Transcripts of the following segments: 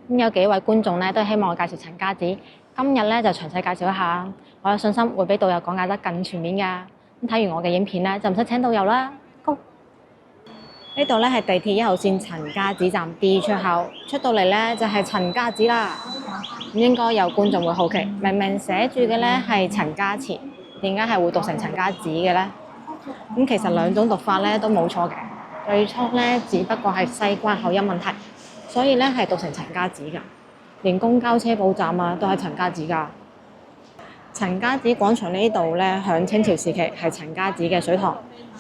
咁有幾位觀眾咧都希望我介紹陳家祠，今日咧就詳細介紹一下，我有信心會俾導遊講解得更全面㗎。咁睇完我嘅影片咧就唔使請導遊啦。Go！呢度咧係地鐵1號線陳家祠站 D 出口，出到嚟咧就係陳家祠啦。咁應該有觀眾會好奇，明明寫住嘅咧係陳家祠，點解係會讀成陳家祠嘅咧？咁其實兩種讀法咧都冇錯嘅，最初咧只不過係西關口音問題。所以咧係讀成陳家祠㗎，連公交車補站啊都係陳家祠㗎。陳家祠廣場呢度咧，響清朝時期係陳家祠嘅水塘，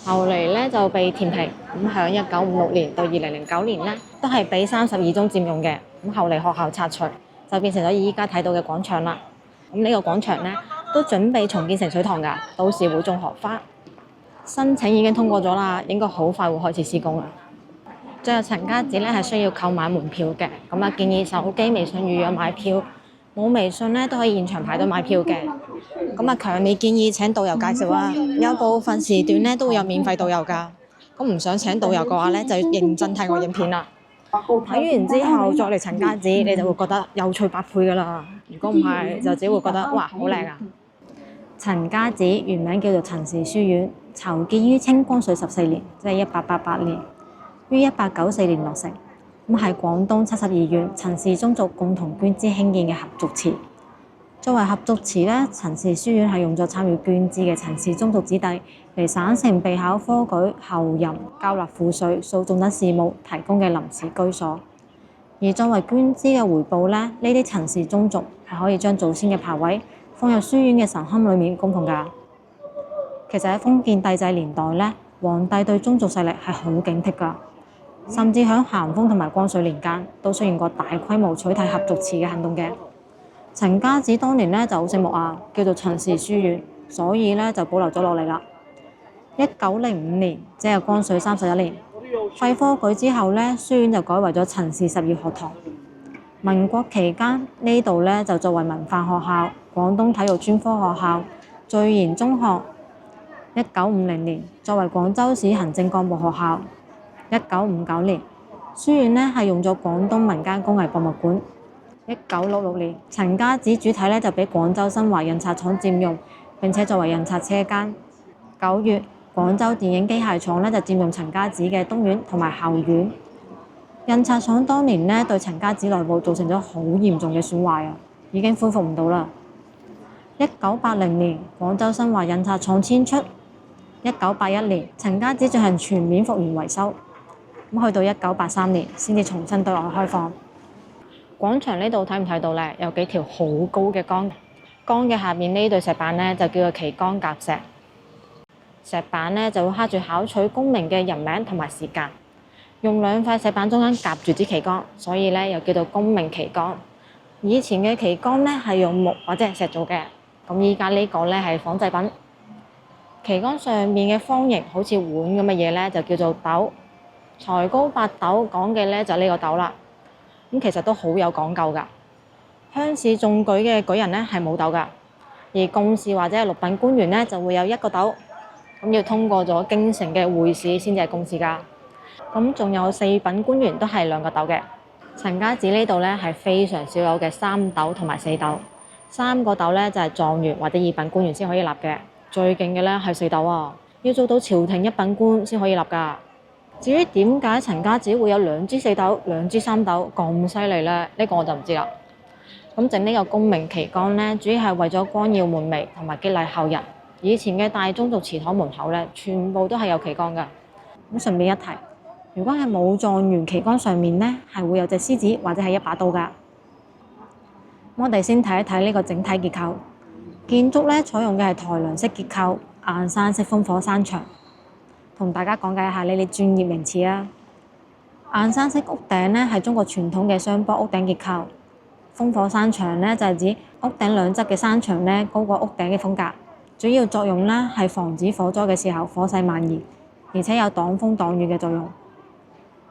後嚟咧就被填平。咁響1956年到2009年咧，都係俾32宗佔用嘅。咁後嚟學校拆除，就變成咗依家睇到嘅廣場啦。咁呢個廣場咧都準備重建成水塘㗎，到時會種荷花。申請已經通過咗啦，應該好快會開始施工啦。進入陳家祠咧係需要購買門票嘅，咁啊建議手機微信預約買票，冇微信咧都可以現場排隊買票嘅。咁啊強烈建議請導遊介紹啊，有部分時段咧都會有免費導遊㗎。咁唔想請導遊嘅話咧，就要認真睇我影片啦。睇完之後再嚟陳家祠，你就會覺得有趣百倍㗎啦。如果唔係，就只會覺得哇好靚啊！陳家祠原名叫做陳氏書院，籌建於清光緒14年，即係1888年。於1894年落成，咁係廣東72縣陳氏宗族共同捐資興建嘅合族祠。作為合族祠咧，陳氏書院係用作參與捐資嘅陳氏宗族子弟嚟省城備考科舉、候任、交納賦稅、訴訟等事務提供嘅臨時居所。而作為捐資嘅回報咧，呢啲陳氏宗族係可以將祖先嘅牌位放入書院嘅神龕裡面供奉㗎。其實喺封建帝制年代咧，皇帝對宗族勢力係好警惕㗎。甚至喺咸豐同埋光緒年間都出現過大規模取締合族祠嘅行動嘅。陳家祠當年咧就好醒目啊，叫做陳氏書院，所以咧就保留咗落嚟啦。1905年，即係光緒31年，廢科舉之後咧，書院就改為咗陳氏12學堂。民國期間呢度咧就作為文化學校、廣東體育專科學校、序言中學。1950年作為廣州市行政幹部學校。1959年，書院咧係用咗廣東民間工藝博物館。1966年，陳家祠主體咧就俾廣州新華印刷廠佔用，並且作為印刷車間。9月，廣州電影機械廠咧就佔用陳家祠嘅東院同埋後院。印刷廠當年咧對陳家祠內部造成咗好嚴重嘅損壞啊，已經恢復唔到啦。1980年，廣州新華印刷廠遷出。1981年，陳家祠進行全面復原維修。去到1983年先至重新對外開放。廣場呢度睇唔睇到咧？有幾條好高嘅桿，桿嘅下面呢對石板咧就叫做旗桿甲石。石板咧就會刻住考取功名嘅人名同埋時間，用兩塊石板中間夾住支旗桿，所以咧又叫做功名旗桿。以前嘅旗桿咧係用木或者係石做嘅，咁依家呢個咧係仿製品。旗桿上面嘅方形好似碗咁嘅嘢咧就叫做斗。才高八斗講嘅咧就呢個斗啦，咁其實都好有講究㗎。鄉試中舉嘅舉人咧係冇斗㗎，而貢士或者係6品官員咧就會有1個斗，咁要通過咗京城嘅會試先至係貢士㗎。咁仲有4品官員都係2個斗嘅。陳家祠呢度咧係非常少有嘅3斗同埋4斗，3個斗咧就係狀元或者2品官員先可以立嘅，最勁嘅咧係4斗啊，要做到朝廷1品官先可以立㗎。至於點解陳家祠會有2支4斗、2支3斗咁犀利咧？呢個我就唔知啦。咁整呢個功名旗桿咧，主要係為咗光耀門楣同埋激勵後人。以前嘅大宗族祠堂門口咧，全部都係有旗桿㗎。咁順便一提，如果係冇狀元旗桿上面咧，係會有隻獅子或者係一把刀㗎。我哋先睇一睇呢個整體結構。建築咧採用嘅係抬梁式結構，硬山式烽火山牆。同大家講解一下呢啲專業名詞啊。硬山式屋頂咧係中國傳統嘅雙坡屋頂結構。烽火山牆咧就係指屋頂兩側嘅山牆咧高過屋頂嘅風格，主要作用咧係防止火災嘅時候火勢蔓延，而且有擋風擋雨嘅作用。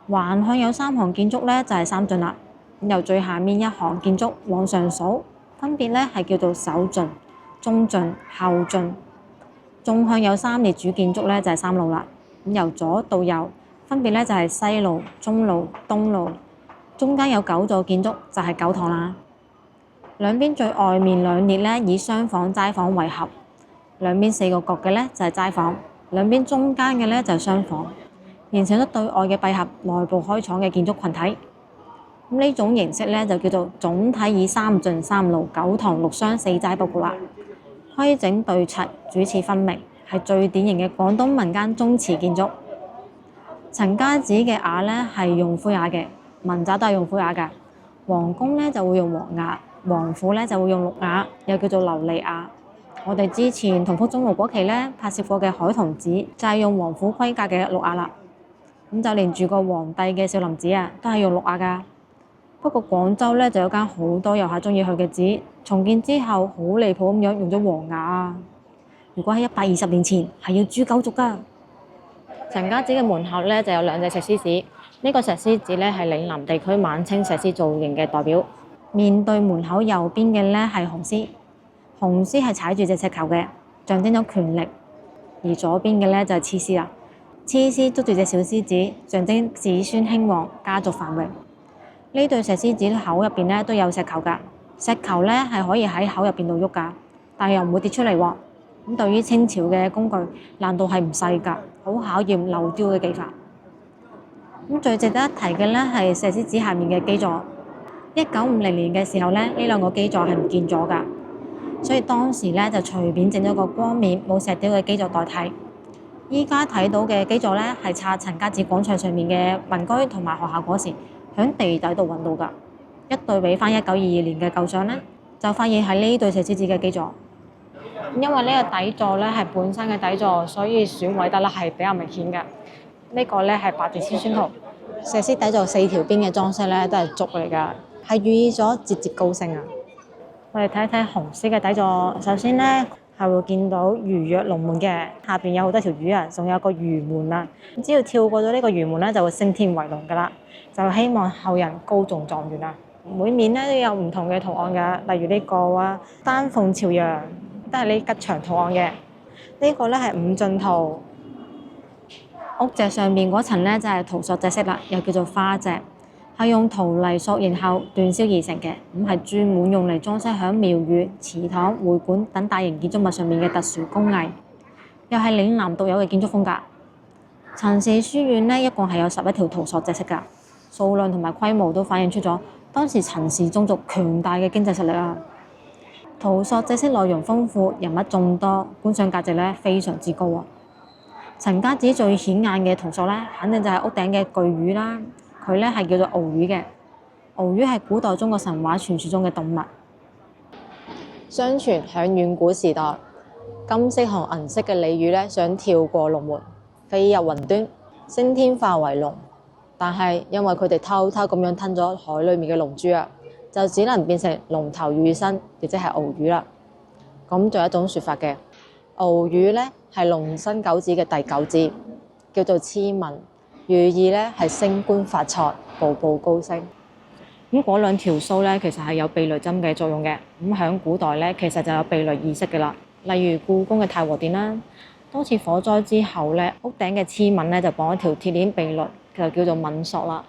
橫向有3行建築咧就係三進啦。由最下面一行建築往上數，分別咧係叫做首進、中進、後進。縱向有3列主建築咧就係3路啦。由左到右分別咧就係西路、中路、東路。中間有9座建築就係9堂啦。兩邊最外面2列咧以廂房、齋房為合，兩邊4個角嘅咧就係齋房，兩邊中間嘅咧就係廂房，形成咗對外嘅閉合、內部開敞嘅建築群體。咁呢種形式咧就叫做總體以3進3路、9堂6廂4齋佈局啦。規整對齊，主次分明，係最典型嘅廣東民間宗祠建築。陳家祠嘅瓦咧係用灰瓦嘅，民宅都係用灰瓦㗎。皇宮咧就會用黃瓦，王府咧就會用綠瓦，又叫做琉璃瓦。我哋之前同福中路嗰期咧拍攝過嘅海棠寺就係用王府規格嘅綠瓦啦。咁就連住個皇帝嘅少林寺啊，都係用綠瓦㗎。不過廣州咧就有間好多遊客中意去嘅寺，重建之後好離譜咁樣用咗黃瓦啊！如果喺120年前係要誅九族㗎。陳家祠嘅門口咧就有2隻石獅子，呢個石獅子咧係嶺南地區晚清石獅造型嘅代表。面對門口右邊嘅咧係雄獅，雄獅係踩住隻石球嘅，象徵咗權力；而左邊嘅咧就係雌獅啦，雌獅捉住隻小獅子，象徵子孫興旺、家族繁榮。呢對石獅子口入邊咧都有石球㗎，石球咧係可以喺口入邊度喐㗎，但係又唔會跌出嚟喎。咁對於清朝嘅工具，難度係唔細㗎，好考驗鏤雕嘅技法。咁最值得一提嘅咧係石獅子下面嘅基座。1950年嘅時候咧，呢2個基座係唔見咗㗎，所以當時咧就隨便整咗個光面冇石雕嘅基座代替。依家睇到嘅基座咧係拆陳家祠廣場上面嘅民居同埋學校嗰時，喺地底度揾到㗎。一對比翻1922年嘅舊相咧，就發現係呢對石獅子嘅基座。因為呢個底座咧係本身嘅底座，所以損毀得咧係比較明顯嘅。呢個咧係8字先宣圖，石獅底座4條邊嘅裝飾咧都係竹嚟㗎，係寓意咗節節高升啊！我哋睇一睇紅獅嘅底座，首先咧係會見到魚躍龍門嘅，下邊有好多條魚啊，仲有個魚門啊。只要跳過咗呢個魚門咧，就會升天為龍㗎啦，就希望後人高中狀元啊！每面咧都有唔同嘅圖案㗎，例如呢個啊丹鳳朝陽，都係呢吉祥圖案嘅。呢個咧係5進圖，屋脊上面嗰層咧就係陶塑製飾啦，又叫做花脊，係用陶泥塑形後鍛燒而成嘅，咁係專門用嚟裝飾響廟宇、祠堂、會館等大型建築物上面嘅特殊工藝，又係嶺南獨有嘅建築風格。陳氏書院咧一共係有11條陶塑製飾㗎，數量同埋規模都反映出咗當時陳氏宗族強大嘅經濟實力啊！陶塑製飾內容豐富，人物眾多，觀賞價值咧非常之高啊！陳家祠最顯眼嘅陶塑咧，肯定就係屋頂嘅巨魚啦。佢咧係叫做鰲魚嘅，鰲魚係古代中國神話傳說中嘅動物。相傳響遠古時代，金色同銀色嘅鯉魚咧想跳過龍門，飛入雲端，升天化為龍。但係因為佢哋偷偷咁樣吞咗海裡面嘅龍珠啊，就只能變成龍頭魚身，亦即係鰲魚啦。咁仲有一種説法嘅，鰲魚咧係龍生九子嘅第9子，叫做螭吻，寓意咧係升官發財、步步高升。咁嗰2條鬚咧其實係有避雷針嘅作用嘅。咁喺古代咧其實就有避雷儀式嘅啦，例如故宮嘅太和殿啦，多次火災之後咧，屋頂嘅螭吻咧就綁一條鐵鏈避雷，就叫做吻索啦。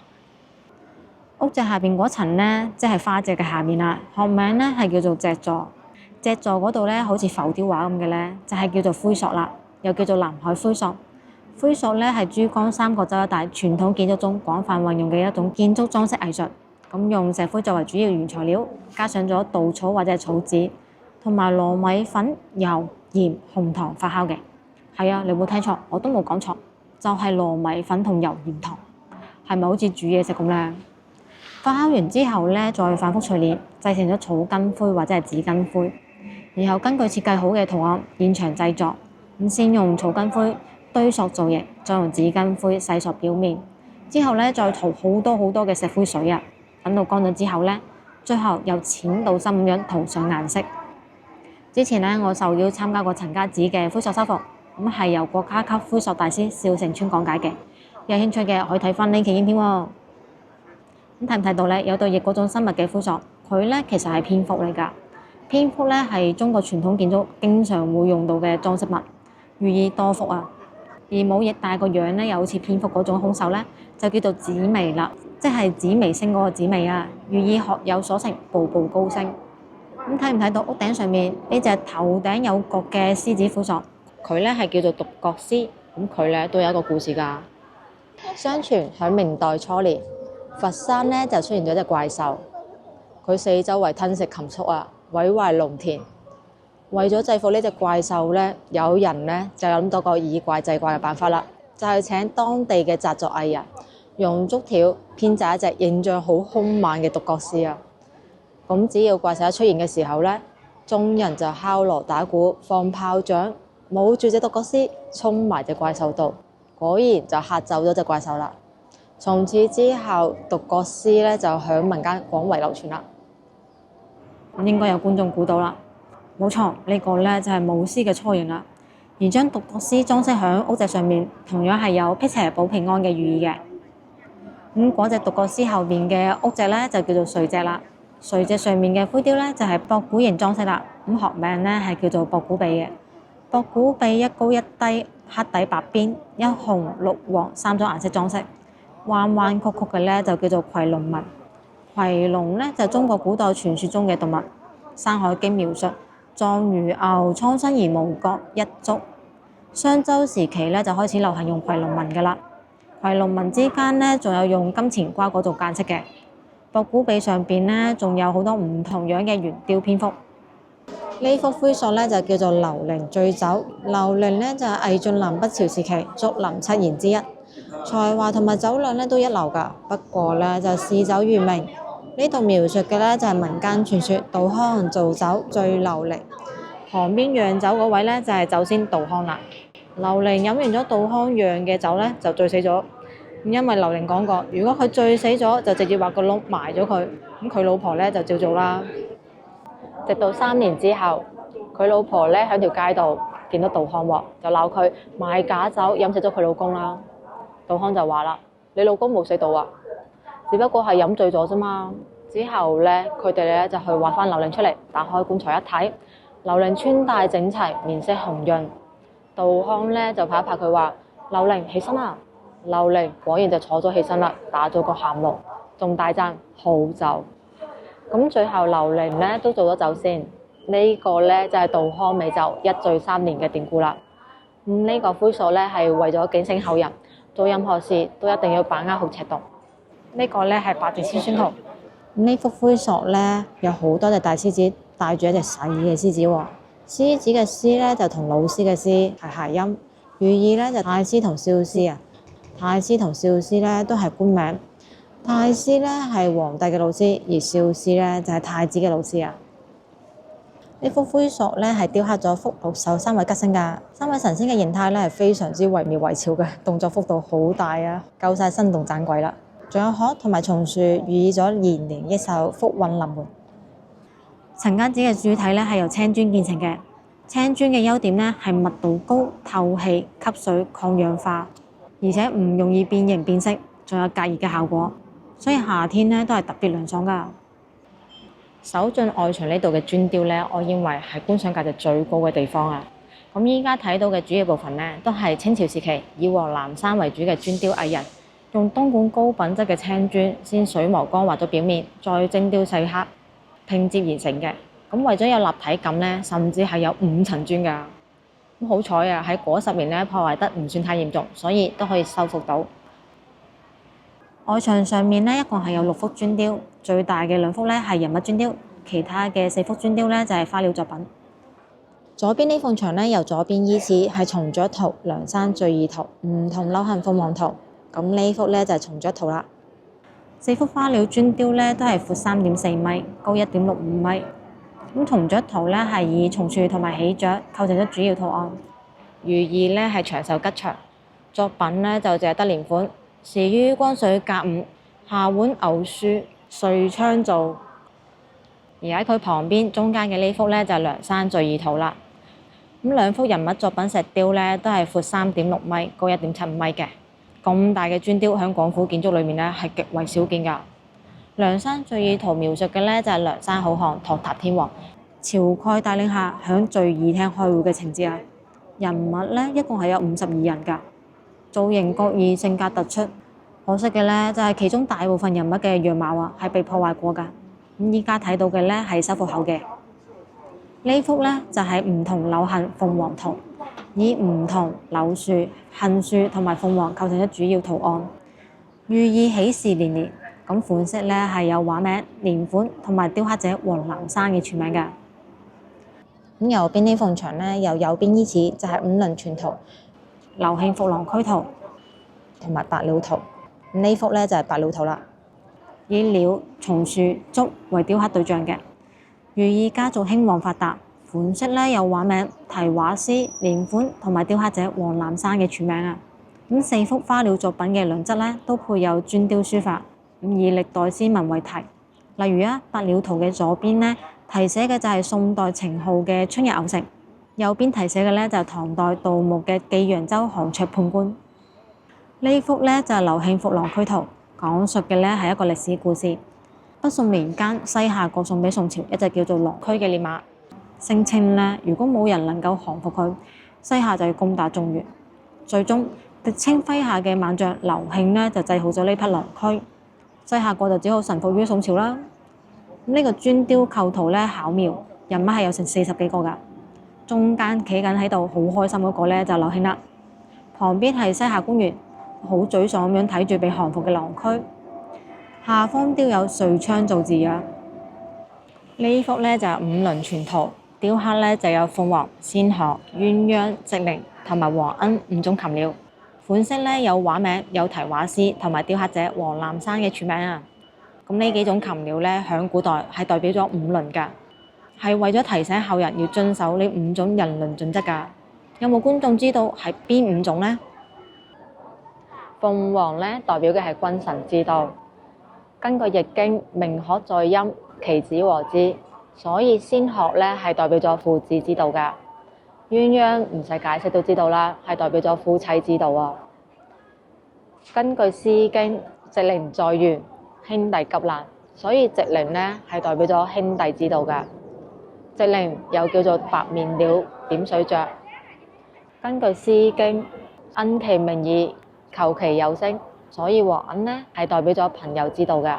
屋脊下邊嗰層咧，即係花脊嘅下面啦，學名咧係叫做脊座。脊座嗰度咧，好似浮雕畫咁嘅咧，就係叫做灰塑啦，又叫做南海灰塑。灰塑咧係珠江三角洲一帶傳統建築中廣泛運用嘅一種建築裝飾藝術。咁用石灰作為主要原材料，加上咗稻草或者係草紙，同埋糯米粉、油、鹽、紅糖發酵嘅。係啊，你冇聽錯，我都冇講錯，就係糯米粉同油鹽糖。係咪好似煮嘢食咁咧？發酵完之後咧，再反覆錘煉，製成咗草根灰或者係紙巾灰，然後根據設計好嘅圖案現場製作。咁先用草根灰堆塑造型，再用紙巾灰細塑表面，之後咧再塗好多嘅石灰水啊。等到乾咗之後咧，最後由淺到深咁樣塗上顏色。之前咧，我受邀參加過陳家祠嘅灰塑修復，咁係由國家級灰塑大師邵成川講解嘅。有興趣嘅可以睇翻呢期影片喎。咁睇唔睇到咧？有對翼嗰種生物嘅灰塑，佢咧其實係蝙蝠嚟㗎。蝙蝠咧係中國傳統建築經常會用到嘅裝飾物，寓意多福啊。而冇翼但係個樣咧又好似蝙蝠嗰種兇手咧，就叫做紫微啦。即係紫微星嗰個紫微啊，寓意學有所成，步步高升。咁睇唔睇到屋頂上面呢隻頭頂有角嘅獅子虎索？佢咧係叫做獨角獅，咁佢咧都有一個故事㗎。相傳喺明代初年，佛山咧就出現咗隻怪獸，佢四周圍吞食禽畜啊，毀壞農田。為咗制服呢隻怪獸咧，有人咧就諗到個以怪制怪嘅辦法啦，就係請當地嘅紮作藝人用竹條編製一隻形象好兇猛嘅獨角獅啊！咁只要怪獸一出現嘅時候咧，眾人就敲鑼打鼓、放炮仗，舞住隻獨角獅衝埋隻怪獸度，果然就嚇走咗隻怪獸啦。從此之後，獨角獅咧就響民間廣為流傳啦。咁應該有觀眾估到啦。冇錯，呢個咧就係舞獅嘅雛形啦。而將獨角獅裝飾喺屋脊上面，同樣係有辟邪保平安嘅寓意嘅。咁嗰隻獨角獅後邊嘅屋脊咧就叫做穗脊啦。穗脊上面嘅灰雕咧就係博古形裝飾啦。咁學名咧係叫做博古鼻嘅。博古鼻一高一低，黑底白邊，一紅綠黃三種顏色裝飾，彎彎曲曲嘅咧就叫做夔龍紋。夔龍咧就係中國古代傳說中嘅動物，《山海經》描述。狀如牛，蒼身而無角一足。商周時期咧就開始流行用夔龍紋㗎啦。夔龍紋之間咧仲有用金錢瓜果做間飾嘅。博古鼻上邊咧仲有好多唔同樣嘅圓雕蝙蝠。呢幅灰塑咧就叫做劉伶醉酒。劉伶咧就係魏晉南北朝時期竹林七賢之一，才華同埋酒量咧都一流㗎。不過咧就嗜酒如命。呢度描述嘅咧就係民間傳說，杜康造酒醉劉伶，旁邊釀酒嗰位咧就係酒仙杜康啦。劉伶飲完咗杜康釀嘅酒咧就醉死咗，因為劉伶講過，如果佢醉死咗就直接挖個窿埋咗佢，咁佢老婆咧就照做啦。直到3年之後，佢老婆咧喺條街度見到杜康喎，就鬧佢賣假酒飲死咗佢老公啦。杜康就話啦：你老公冇死到啊，只不過係飲醉咗啫嘛。之後咧，佢哋咧就去挖翻劉伶出嚟，打開棺材一睇，劉伶穿戴整齊，面色紅潤。杜康咧就拍一拍佢話：劉伶起身啦！劉伶果然就坐咗起身啦，打咗個喊路，仲大讚好酒。咁最後劉伶咧都做咗酒仙，呢個咧就係杜康美酒一醉3年嘅典故啦。呢個灰塑咧係為咗警醒後人，做任何事都一定要把握好尺度。呢個咧係八字先宣圖。呢幅灰塑咧有好多隻大獅子帶住一隻細嘅獅子喎。獅子嘅獅咧就同老師嘅師係諧音，寓意咧就太師同少師啊。太師同少師咧都係官名，太師咧係皇帝嘅老師，而少師咧就係太子嘅老師啊。呢幅灰塑咧係雕刻咗福祿壽3位吉星㗎，3位神仙嘅形態咧係非常之惟妙惟肖嘅，動作幅度好大啊，夠晒生動盞鬼啦。仲有鶴同埋松樹，寓意咗延年益壽、福運臨門。陳家祠嘅主體咧係由青磚建成嘅，青磚嘅優點咧係密度高、透氣、吸水、抗氧化，而且唔容易變形變色，仲有隔熱嘅效果，所以夏天咧都係特別涼爽㗎。首進外牆呢度嘅磚雕咧，我認為係觀賞價值最高嘅地方啊！咁依家睇到嘅主要部分咧，都係清朝時期以黃南山為主嘅磚雕藝人。用東莞高品質嘅青磚，先水磨光滑咗表面，再精雕細刻拼接而成嘅。咁為咗有立體感咧，甚至係有5層磚㗎。咁好彩啊，喺嗰10年咧破壞得唔算太嚴重，所以都可以修復到。外牆上面咧一共係有6幅磚雕，最大嘅2幅咧係人物磚雕，其他嘅4幅磚雕咧就係花鳥作品。左邊呢埲牆咧由左邊依次係松雀圖、梁山聚義圖、梧桐柳行鳳凰圖。咁呢幅咧就係松雀圖啦。4幅花鳥磚雕咧都係闊3.4米，高1.65米。咁松雀圖咧係以松樹同埋喜鵲構成咗主要圖案，寓意咧係長壽吉祥。作品咧就淨係得連款，時於光緒甲午，下碗偶書，瑞昌造。而喺佢旁邊中間嘅呢幅咧就係梁山聚義圖啦。咁2幅人物作品石雕咧都係闊3.6米，高1.75米嘅。咁大嘅磚雕喺廣府建築裏面咧係極為少見㗎。梁山聚義圖描述嘅咧就係梁山好漢托塔天王晁蓋帶領下響聚義廳開會嘅情節啊。人物咧一共係有52人㗎，造型各異，性格突出。可惜嘅咧就係其中大部分人物嘅樣貌啊係被破壞過㗎。咁依家睇到嘅咧係修復後嘅。呢幅咧就係梧桐柳杏鳳凰圖，以梧桐、柳樹、杏樹同埋鳳凰構成咗主要圖案，寓意喜事連連。咁款式咧係有畫名、年款同埋雕刻者黃南山嘅全名㗎。咁右邊呢幅牆咧，由右邊依次就係五輪全圖、劉慶福郎區圖同埋白鳥圖。呢幅咧就係白鳥圖啦，以鳥、松樹、竹為雕刻對象嘅，寓意家族興旺發達。款式咧有畫名、題畫師、年款同埋雕刻者黃南山嘅全名啊。咁四幅花鳥作品嘅兩側咧都配有磚雕書法，以歷代詩文為題。例如白鳥圖嘅左邊咧題寫嘅就係宋代程顥嘅春日牛城，右邊題寫嘅咧就係唐代杜牧嘅寄揚州降卓判官。呢幅咧就係劉慶福郎區圖，講述嘅咧係一個歷史故事。北宋年間，西夏過送俾宋朝一隻叫做狼駒嘅烈馬，聲稱咧如果冇人能夠降服佢，西夏就要攻打中原。最終敵清麾下嘅猛將劉慶咧就製好咗呢匹狼駒，西夏國就只好臣服於宋朝啦。呢個磚雕構圖咧巧妙，人物係有成40幾個㗎，中間企緊喺度好開心嗰個咧就劉慶啦，旁邊係西夏官員，好沮喪咁樣睇住被降服嘅狼駒，下方雕有遂昌造字樣。呢幅咧就係五輪全圖，雕刻咧就有鳳凰、仙鶴、鴛鴦、直靈同埋黃鶯5種禽鳥。款式咧有畫名、有題畫師同埋雕刻者黃南山嘅全名啊。咁呢幾種禽鳥咧響古代係代表咗五倫㗎，係為咗提醒後人要遵守呢5種人倫準則㗎。有冇觀眾知道係邊5種呢？鳳凰咧代表嘅係君臣之道，根據易經，明學在陰，其子和之，所以仙鶴咧係代表咗父子之道㗎。鴛鴦唔使解釋都知道啦，係代表咗夫妻之道啊。根據詩經，直靈在原，兄弟急難，所以直靈咧係代表咗兄弟之道㗎。直靈又叫做白面鳥、點水雀。根據詩經，奀其名義，求其有聲，所以黃鶯咧係代表咗朋友之道㗎。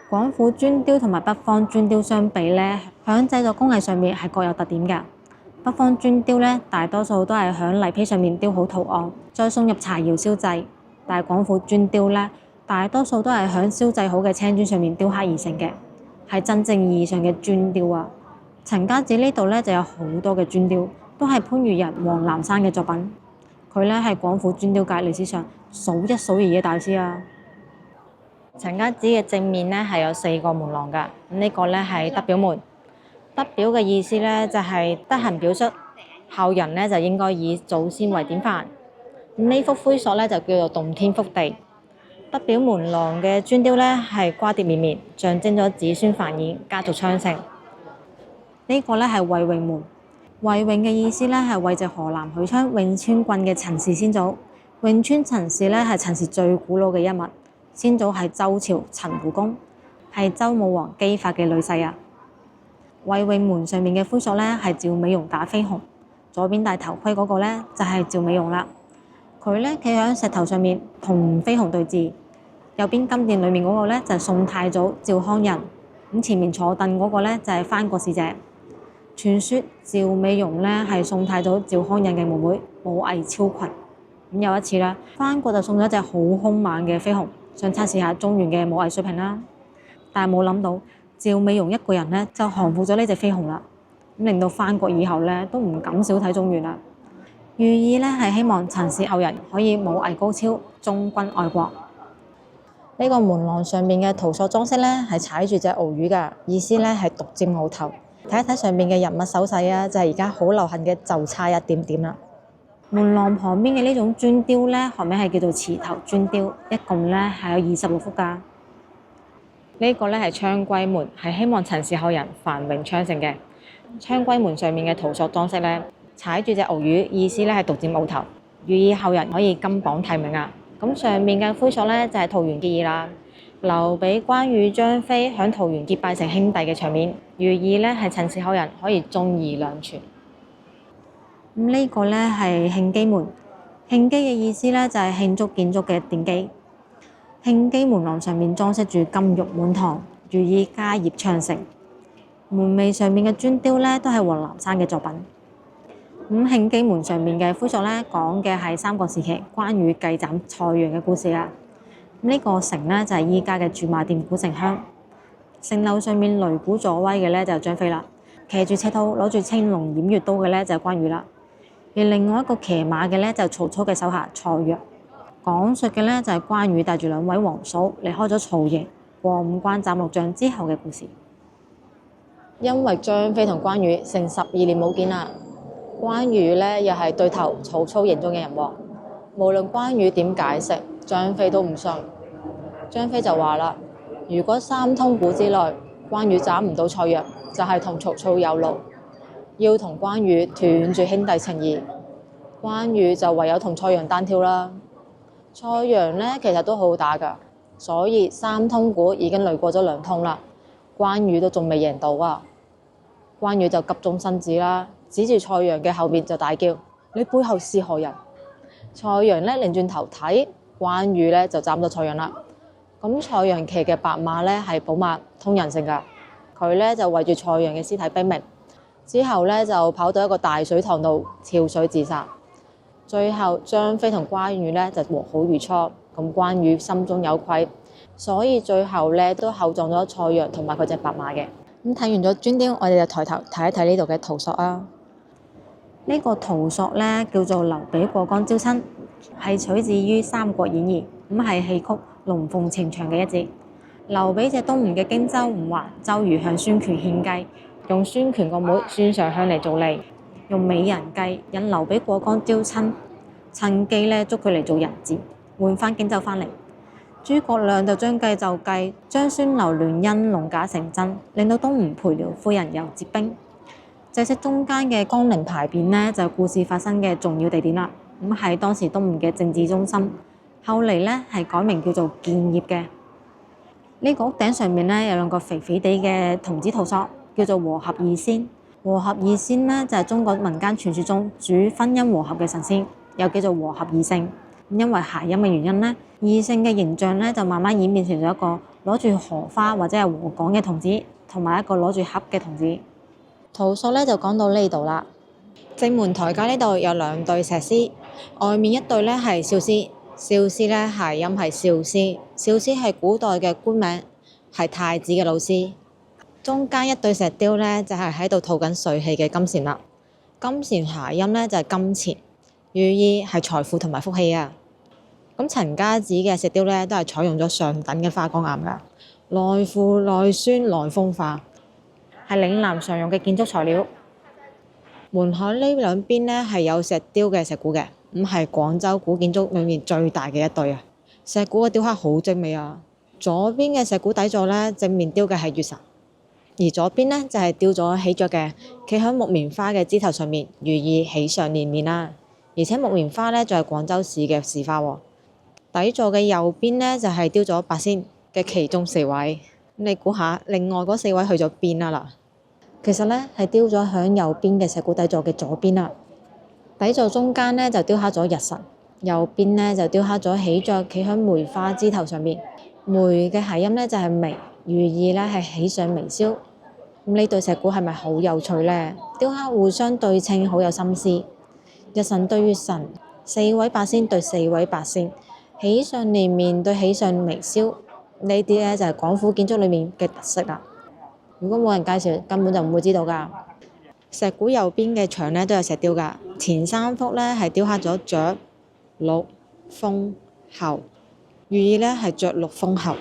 廣府磚雕同埋北方磚雕相比咧，響製作工藝上面係各有特點㗎。北方磚雕咧大多數都係響泥坯上面雕好圖案，再送入柴窯燒製，但係廣府磚雕咧大多數都係響燒製好嘅青磚上面雕刻而成嘅，係真正意義上嘅磚雕啊。陳家祠呢度咧就有好多嘅磚雕，都係番禺人黃南山嘅作品。佢咧係廣府磚雕界歷史上數一數二嘅大師啊。陳家祠嘅正面咧係有4個門廊㗎，呢個咧係德表門。德表嘅意思咧就係德行表率，後人咧就應該以祖先為典範。呢幅灰塑咧就叫做洞天福地。德表門廊嘅磚雕咧係瓜瓞綿綿，象徵咗子孫繁衍、家族昌盛。呢個咧係惠永門，惠永嘅意思咧係慰藉河南許昌永川郡嘅陳氏先祖。永川陳氏咧係陳氏最古老嘅一脈，先祖係周朝陳胡公，係周武王姬發嘅女婿啊。惠永門上面嘅灰塑咧係趙美容打飛熊，左邊戴頭盔嗰個咧就係趙美容啦。佢咧企喺石頭上面同飛熊對峙，右邊金殿裡面嗰個咧就係宋太祖趙匡胤，咁前面坐凳嗰個咧就係藩國使者。傳說趙美容咧係宋太祖趙匡胤嘅妹妹，武藝超群。咁有一次啦，藩國就送咗一隻好兇猛嘅飛熊，想測試下中原嘅武藝水平啦，但係冇諗到趙美容一個人咧就降服咗呢隻飛熊啦，咁令到藩國以後咧都唔敢小睇中原啦。寓意咧係希望陳氏後人可以武藝高超、忠君愛國。呢個門廊上面嘅圖塑裝飾咧係踩住隻鰲魚㗎，意思咧係獨佔鰲頭。睇一睇上面嘅人物手勢啊，就係而家好流行嘅就差一點點啦。門廊旁邊嘅呢種磚雕咧，學名係叫做池頭磚雕，一共咧係有26幅㗎。呢個咧係昌歸門，係希望陳氏後人繁榮昌盛嘅。昌歸門上面嘅圖塑裝飾咧，踩住隻鰲魚，意思咧係獨佔鰲頭，寓意後人可以金榜題名啊。咁上面嘅灰塑咧就係桃園結義啦。劉備、關羽、張飛響桃園結拜成兄弟嘅場面，寓意咧係陳氏後人可以忠義兩全。呢個咧係慶基門，慶基嘅意思咧就係慶祝建築嘅奠基。慶基門廊上面裝飾住金玉滿堂，寓意家業昌盛。門楣上面嘅磚雕咧都係黃南山嘅作品。咁慶基門上面嘅灰塑咧講嘅係三國時期關羽計斬蔡陽嘅故事啊。呢個城咧就係依家嘅駐馬店古城鄉。城樓上面擂鼓助威嘅咧就係張飛啦，騎住赤兔攞住青龍偃月刀嘅咧就係關羽啦。而另外一個騎馬嘅咧就係曹操嘅手下蔡陽。講述嘅咧就係關羽帶住2位皇嫂離開咗曹營，過5關斬6將之後嘅故事。因為張飛同關羽成12年冇見啦，關羽咧又係對頭曹操營中嘅人喎。無論關羽點解釋，張飛都唔信。張飛就話啦：如果3通古之內關羽斬唔到蔡陽，就係同曹操有路，要同關羽斷絕兄弟情誼。關羽就唯有同蔡陽單挑啦。蔡陽咧其實都好好打㗎，所以3通古已經擂過咗2通啦，關羽都仲未贏到啊！關羽就急中生智啦，指住蔡陽嘅後面就大叫：你背後是何人？蔡陽咧擰轉頭睇，關羽咧就斬咗蔡陽啦。咁蔡陽騎嘅白馬咧係寶馬，通人性㗎，佢咧就圍住蔡陽嘅屍體逼命，之後咧就跑到一個大水塘度跳水自殺。最後張飛同關羽咧就和好如初，咁關羽心中有愧，所以最後咧都厚葬咗蔡陽同埋佢隻白馬嘅。咁睇完咗磚雕，我哋就抬頭睇一睇呢度嘅圖塑啊。呢個圖塑咧叫做劉備過江招親，係取自於《三國演義》，咁係戲曲《龍鳳呈祥》嘅一節。劉備借東吳嘅荊州吳華，周瑜向孫權獻計，用孫權個妹孫尚香嚟做例，用美人計引劉備過江招親，趁機咧捉佢嚟做人質，換翻荊州翻嚟。諸葛亮就將計就計，將孫劉聯姻弄假成真，令到東吳賠了夫人又折兵。正式中間嘅江陵牌匾呢，就係故事發生嘅重要地點啦。咁係當時東吳嘅政治中心，後嚟呢係改名叫做建業嘅。呢個屋頂上面呢，有2個肥肥地嘅童子圖塑，叫做和合二仙。和合二仙呢，就係中國民間傳說中主婚姻和合嘅神仙，又叫做和合二聖。因為諧音嘅原因呢，二聖嘅形象咧就慢慢演變成咗一個攞住荷花或者係禾稈嘅童子，同埋一個攞住盒嘅童子。圖塑咧就講到呢度啦。正門台階呢度有2對石獅，外面一對咧係少師，少師咧諧音係少師，少師係古代嘅官名，係太子嘅老師。中間一對石雕咧就係喺度吐緊水氣嘅金錢啦。金錢諧音咧就係金錢，寓意係財富同埋福氣啊。咁陳家祠嘅石雕咧都係採用咗上等嘅花崗岩㗎，內附內宣內風化，係嶺南常用嘅建築材料。門口呢2邊咧係有石雕嘅石鼓嘅，咁係廣州古建築裏面最大嘅一對啊。石鼓嘅雕刻好精美啊。左邊嘅石鼓底座咧正面雕嘅係月神，而左邊咧就係雕咗喜鵲嘅，企喺木棉花嘅枝頭上面，寓意喜上連綿啦。而且木棉花咧就係廣州市嘅市花喎。底座嘅右邊咧就係雕咗八仙嘅其中4位，你估下另外嗰4位去咗邊啊啦？其實咧係雕咗響右邊嘅石鼓底座嘅左邊啦。底座中間咧就雕刻咗日神，右邊咧就雕刻咗喜鵲企響梅花枝頭上面。梅嘅諧音咧就係眉，寓意咧係喜上眉梢。咁呢對石鼓係咪好有趣咧？雕刻互相對稱，好有心思。日神對月神，4位八仙對4位八仙。喜上連綿對喜上眉梢，呢啲咧就係廣府建築裏面嘅特色啦。如果冇人介紹，根本就唔會知道㗎。石鼓右邊嘅牆咧都有石雕㗎，前3幅咧係雕刻咗雀、鹿、蜂、猴，寓意咧係着鹿封侯。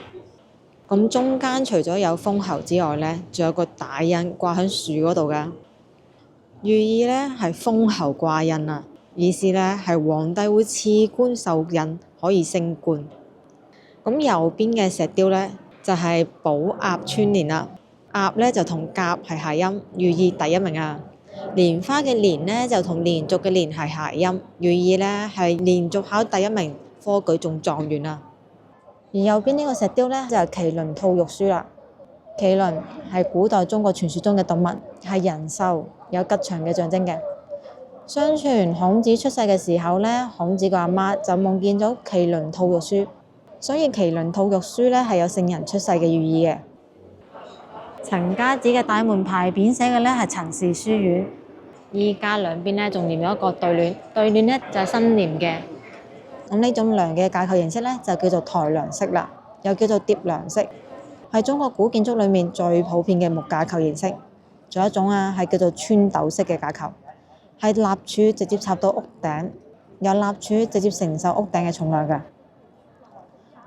咁中間除咗有封侯之外咧，仲有個大印掛喺樹嗰度㗎，寓意咧係封侯掛印啊。意思咧係皇帝會賜官受印，可以升官。咁右邊嘅石雕咧就係寶鴨春聯啦，鴨咧就同甲係諧音，寓意第1名啊。蓮花嘅蓮咧就同連續嘅連係諧音，寓意咧係連續考第1名，科舉中狀元啊。而右邊呢個石雕咧就係麒麟吐玉書啦。麒麟係古代中國傳說中嘅動物，係人壽有吉祥嘅象徵嘅。相傳孔子出世嘅時候咧，孔子個阿媽就夢見咗麒麟吐玉書，所以麒麟吐玉書咧係有聖人出世嘅寓意嘅。陳家祠嘅大門牌匾寫嘅咧係陳氏書院，依家兩邊咧仲黏咗一個對聯，對聯咧就係新黏嘅。咁呢種梁嘅架構形式咧就叫做抬梁式啦，又叫做疊梁式，係中國古建築裡面最普遍嘅木架構形式。仲有一種係叫做穿斗式嘅架構，係立柱直接插到屋頂，由立柱直接承受屋頂嘅重量嘅。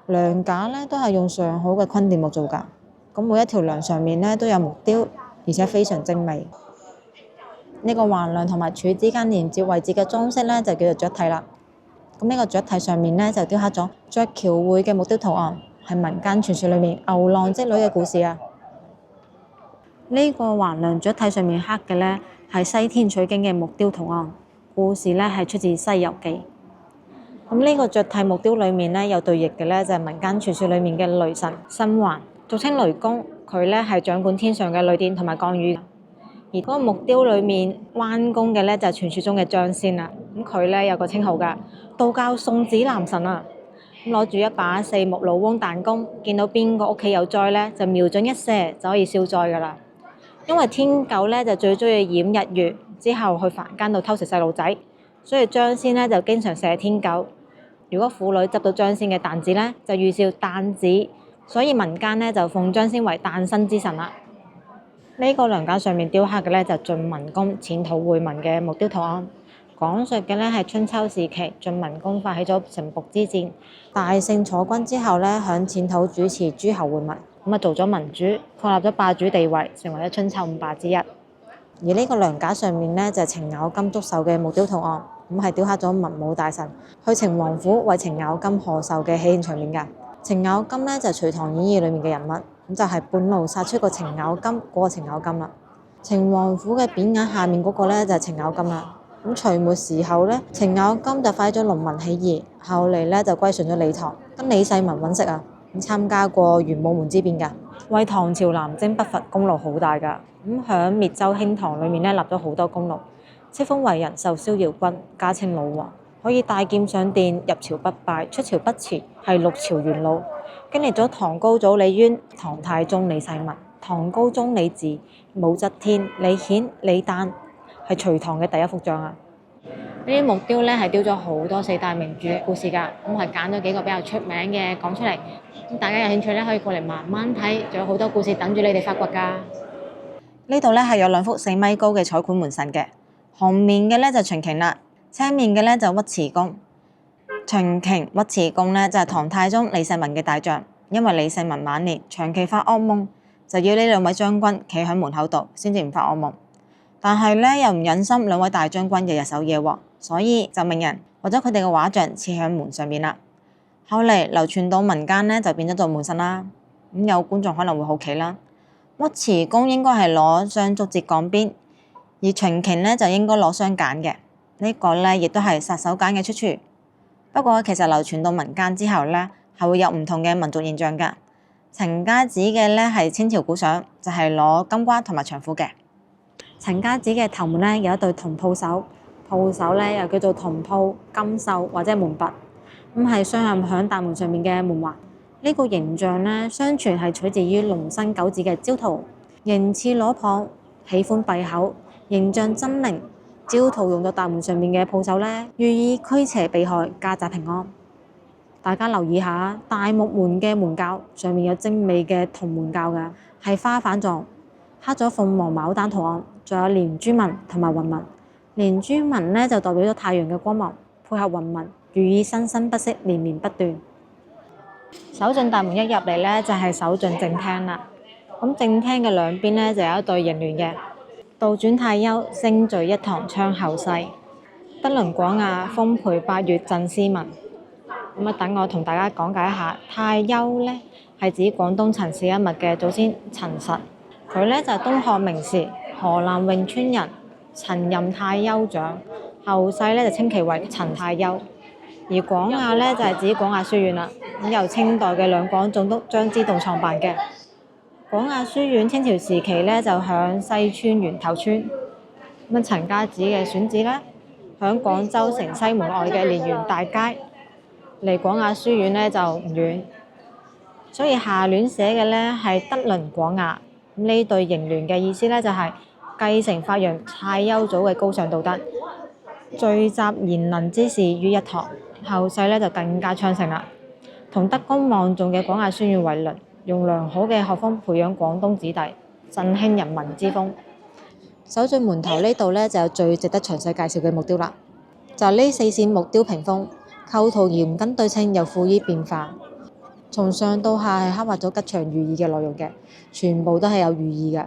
梁架咧都係用上好嘅坤甸木做㗎，咁每一條梁上面咧都有木雕，而且非常精美。呢個橫梁同埋柱之間連接位置嘅裝飾咧就叫做雀體啦。咁呢個雀體上面咧就雕刻咗鵲橋會嘅木雕圖案，係民間傳說裏面牛郎織女嘅故事啊。呢個橫梁雀體上面刻嘅咧係西天取經嘅木雕圖案，故事咧係出自《西遊記》。咁呢個雀體木雕裏面咧有對翼嘅咧就係民間傳說裏面嘅雷神生還，俗稱雷公，佢咧係掌管天上嘅雷電同埋降雨。而嗰個木雕裏面彎弓嘅咧就係傳說中嘅張仙啦。咁佢咧有個稱號㗎，道教送子男神啊。咁攞住一把4木老翁彈弓，見到邊個屋企有災咧，就瞄準一射就可以消災㗎啦。因為天狗咧就最中意掩日月，之後去凡間度偷食細路仔，所以張仙咧就經常射天狗。如果婦女執到張仙嘅彈子咧，就預兆誕子，所以民間咧就奉張仙為誕生之神啦。呢個梁架上面雕刻嘅咧就晉文公淺土會盟嘅木雕圖案，講述嘅咧係春秋時期晉文公發起咗城濮之戰，大勝楚軍之後咧，響淺土主持諸侯會盟，咁做咗盟主，確立咗霸主地位，成為咗春秋5霸之一。而呢個梁架上面咧就係程咬金祝壽嘅木雕圖案，咁係雕刻咗文武大臣去程王府為程咬金賀壽嘅喜慶場面㗎。程咬金咧就係《隋唐演義》裏面嘅人物。咁就係半路殺出個程咬金嗰個程咬金啦。程王府嘅匾額下面嗰個咧就係程咬金啦。咁隋末時候咧，程咬金就發起咗農民起義，後嚟咧就歸順咗李唐，跟李世民揾食啊。咁參加過玄武門之變㗎，為唐朝南征北伐功勞好大㗎。咁響滅州興唐裏面咧立咗好多功勞，冊封為仁壽逍遙君，加稱老王，可以帶劍上殿，入朝不拜，出朝不辭，係6朝元老。經歷咗唐高祖李淵、唐太宗李世民、唐高宗李治、武則天、李顯、李旦，係隋唐嘅第一副將啊！呢啲木雕咧係雕咗好多4大名著故事㗎，咁係揀咗幾個比較出名嘅講出嚟。咁大家有興趣咧可以過嚟慢慢睇，仲有好多故事等住你哋發掘㗎。呢度咧係有2幅4米高嘅彩繪門神嘅，紅面嘅咧就秦瓊啦，青面嘅咧就尉遲恭。秦瓊、尉遲恭咧就係唐太宗李世民嘅大將，因為李世民晚年長期發噩夢，就要呢2位將軍企喺門口度先至唔發噩夢。但係咧又唔忍心2位大將軍日日守夜喎，所以就命人為咗佢哋嘅畫像刺喺門上面啦。後嚟流傳到民間咧就變咗做門神啦。咁有觀眾可能會好奇啦，尉遲恭應該係攞雙竹截鋼鞭，而秦瓊咧就應該攞雙鐧嘅。呢個咧亦都係殺手鐧嘅出處。不過其實流傳到民間之後咧，係會有唔同嘅民族現象㗎。陳家祠嘅咧係清朝古相，就係攞金瓜同埋長斧嘅。陳家祠嘅頭門咧有一對銅鋪手，鋪手咧又叫做銅鋪、金獸或者門拔，咁係鑲嵌響大門上面嘅門環。呢個形象咧，相傳係取自於龍生九子嘅焦桃，形似裸蚌，喜歡閉口，形象猙獰。焦桃用到大門上面嘅鋪手咧，寓意驅邪避害、家宅平安。大家留意下，大木門嘅門鉸上面有精美嘅銅門鉸㗎，係花瓣狀，刻咗鳳凰牡丹圖案，仲有連珠紋同埋雲紋。連珠紋咧就代表咗太陽嘅光芒，配合雲紋，寓意生生不息、連綿不斷。首進大門一入嚟咧，就係首進正廳啦。咁正廳嘅兩邊咧就有一對楹聯嘅。倒轉太幽，聲聚一堂窗後世。不倫廣雅，豐培8月振斯文。咁等我同大家講解一下，太幽咧係指廣東陳氏一脈嘅祖先陳實，佢咧就係東漢名士河南潁川人，曾任太幽長，後世咧就稱其為陳太幽。而廣雅咧就係指廣雅書院啦，咁由清代嘅兩廣總督張之洞創辦嘅。廣雅書院清朝時期咧就響西村源頭村。咁陳家祠嘅選址咧響廣州城西門外嘅蓮園大街。離廣雅書院咧就唔遠，所以下聯寫嘅咧係德倫廣雅。呢對楹聯嘅意思咧就係繼承發揚太丘祖嘅高尚道德，聚集賢能之士於一堂，後世咧就更加昌盛啦。同德高望重嘅廣雅書院為鄰，用良好嘅學風培養廣東子弟，振興人民之風。首進門頭呢度咧就有最值得詳細介紹嘅木雕啦，就係呢4扇木雕屏風，構圖嚴謹對稱又富於變化，從上到下係刻畫咗吉祥寓意嘅內容嘅，全部都係有寓意嘅。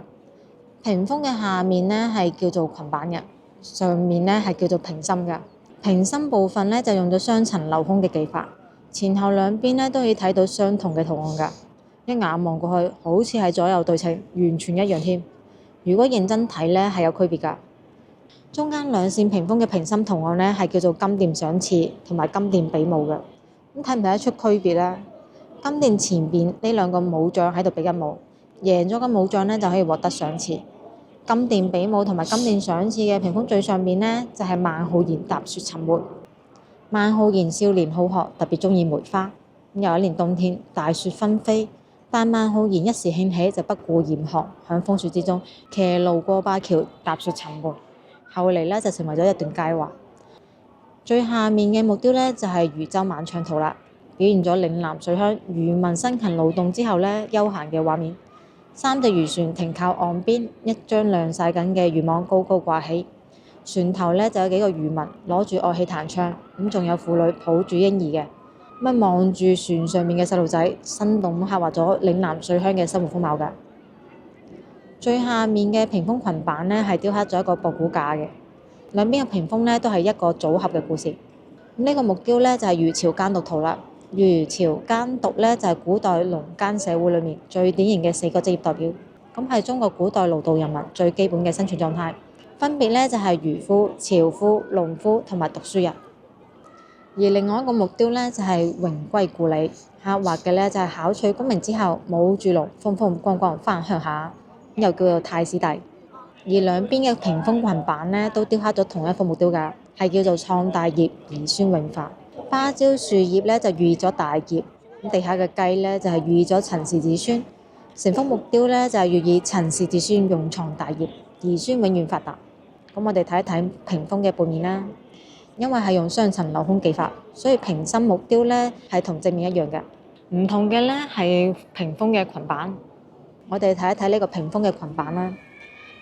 屏風嘅下面呢係叫做裙板嘅，上面呢係叫做屏心嘅。屏心部分呢就用咗雙層鏤空嘅技法，前後兩邊呢都可以睇到相同嘅圖案㗎，一眼望過去好似係左右對稱，完全一樣添。如果認真睇呢係有區別㗎。中間兩扇屏風嘅屏心圖案呢係叫做金殿賞賜同埋金殿比武嘅，咁睇唔睇得出區別呢？金殿前邊呢兩個武將喺度比緊武，贏咗嘅武將呢就可以獲得賞賜。金殿比武同埋金殿賞賜嘅屏風最上面呢，就係孟浩然踏雪尋梅。孟浩然少年好學，特別中意梅花。有一年冬天，大雪紛飛，但孟浩然一時興起就不顧嚴寒，響風雪之中騎驢過灞橋踏雪尋梅。後嚟呢，就成為咗一段佳話。最下面嘅木雕呢，就係漁舟晚暢圖啦，表現咗嶺南水鄉漁民辛勤勞動之後呢，休閒嘅畫面。3隻漁船停靠岸邊，一張晾曬緊嘅漁網高高掛起，船頭呢就有幾個漁民攞住樂器彈唱，咁仲有婦女抱住嬰兒嘅，咁望住船上面嘅細路仔，生動刻畫咗嶺南水鄉嘅生活風貌㗎。最下面嘅屏風裙板呢係雕刻咗一個博古架嘅，兩邊嘅屏風呢都係一個組合嘅故事。呢個木雕呢就係漁樵耕讀圖啦。漁樵耕讀呢，就係古代農耕社會裏面最典型嘅4個職業代表，咁係中國古代勞動人民最基本嘅生存狀態，分別呢，就係漁夫、樵夫、農夫同埋讀書人。而另外一個木雕呢，就係榮歸故里，刻畫嘅呢，就係考取功名之後冇住籠，風風光光返鄉下，又叫做太史第。而兩邊嘅屏風裙板呢，都雕刻咗同一幅木雕㗎，係叫做創大業，兒孫永發。芭蕉樹葉咧就寓意咗大業，咁地下嘅雞咧就係寓意咗陳氏子孫，成幅木雕咧就係寓意陳氏子孫勇創大業，兒孫永遠發達。咁我哋睇一睇屏風嘅背面啦，因為係用雙層鏤空技法，所以屏心木雕咧係同正面一樣嘅，唔同嘅咧係屏風嘅裙板。我哋睇一睇呢個屏風嘅裙板啦，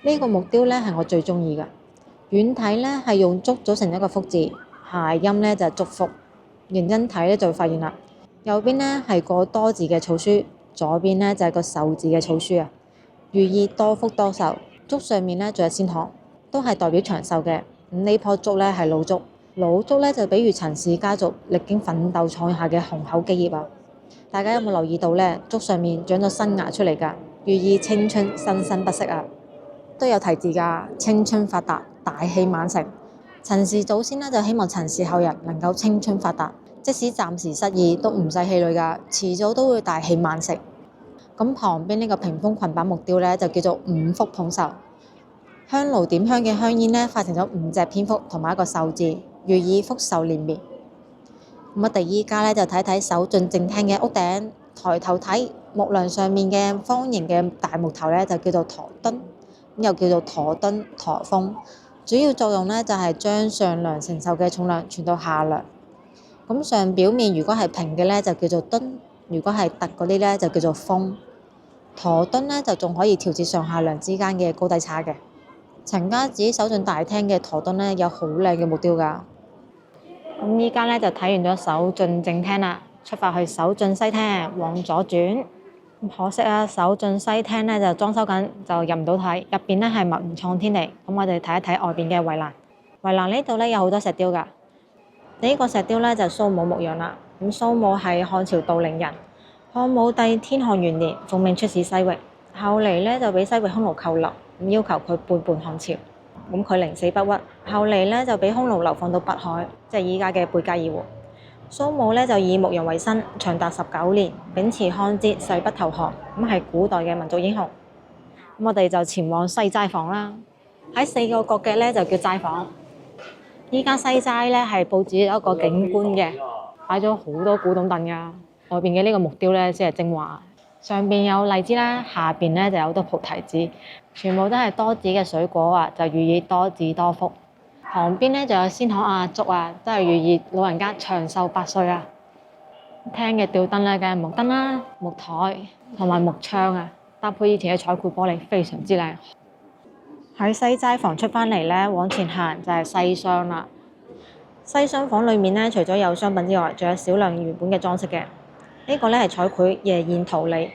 呢個木雕咧係我最中意嘅，遠睇咧係用竹組成一個福字，諧音咧就係祝福。認真睇咧就會發現啦，右邊呢係個多字嘅草書，左邊呢就係個壽字嘅草書啊，寓意多福多壽。竹上面呢仲有仙鶴，都係代表長壽嘅。咁呢棵竹呢係老竹，老竹呢就比喻陳氏家族歷經奮鬥創下嘅雄厚基業啊。大家有冇留意到呢？竹上面長咗新芽出嚟㗎，寓意青春生生不息啊。都有題字㗎，青春發達，大器晚成。陳氏祖先呢，就希望陳氏後人能夠青春發達，即使暫時失意都唔使氣餒㗎，遲早都會大器晚成。咁旁邊呢個屏風裙板木雕呢，就叫做5福捧壽，香爐點香嘅香煙呢，化成咗5隻蝙蝠同埋一個壽字，寓意福壽連綿。咁我哋依家呢，就睇睇首進正廳嘅屋頂，抬頭睇木梁上面嘅方形嘅大木頭呢，就叫做陀墩，又叫做陀墩、陀峰。主要作用呢，就係將上梁承受嘅重量傳到下梁。咁上表面如果係平嘅呢，就叫做墩；如果係凸嗰啲呢，就叫做峰。陀墩呢，就仲可以調節上下梁之間嘅高低差嘅。陳家祠首進大廳嘅陀墩呢，有好靚嘅木雕㗎。咁依家呢，就睇完咗首進正廳啦，出發去首進西廳，往左轉。可惜啊，首進西廳呢就裝修緊，就入唔到睇。入邊呢係文創天地。咁我哋睇一睇外邊嘅圍欄。圍欄呢度呢有好多石雕㗎。呢個石雕呢就蘇武牧羊啦。咁蘇武係漢朝道陵人，漢武帝天漢元年奉命出使西域，後嚟呢就俾西域匈奴扣留，咁要求佢背叛漢朝。咁佢寧死不屈，後嚟呢就俾匈奴流放到北海，即係依家嘅貝加爾湖。蘇武呢就以牧羊為生，長達19年，秉持漢節，誓不投降。咁係古代嘅民族英雄。咁我哋就前往西齋房啦。喺4個角嘅呢就叫齋房。依家西齋呢係佈置一個景觀嘅，擺咗好多古董凳㗎。外邊嘅呢個木雕咧先係精華，上邊有荔枝啦，下邊咧就有好多菩提子，全部都係多子嘅水果啊，就寓意多子多福。旁邊咧就有鮮荷啊、竹啊，都係寓意老人家長壽百歲啊。廳嘅吊燈咧，梗係木燈啦、木台同埋木窗啊，搭配以前嘅彩繪玻璃，非常之靚。喺西齋房出返嚟咧，往前行就係西廂啦。西廂房裏面咧，除咗有商品之外，仲有少量原本嘅裝飾嘅。呢個咧係彩繪夜宴桃李，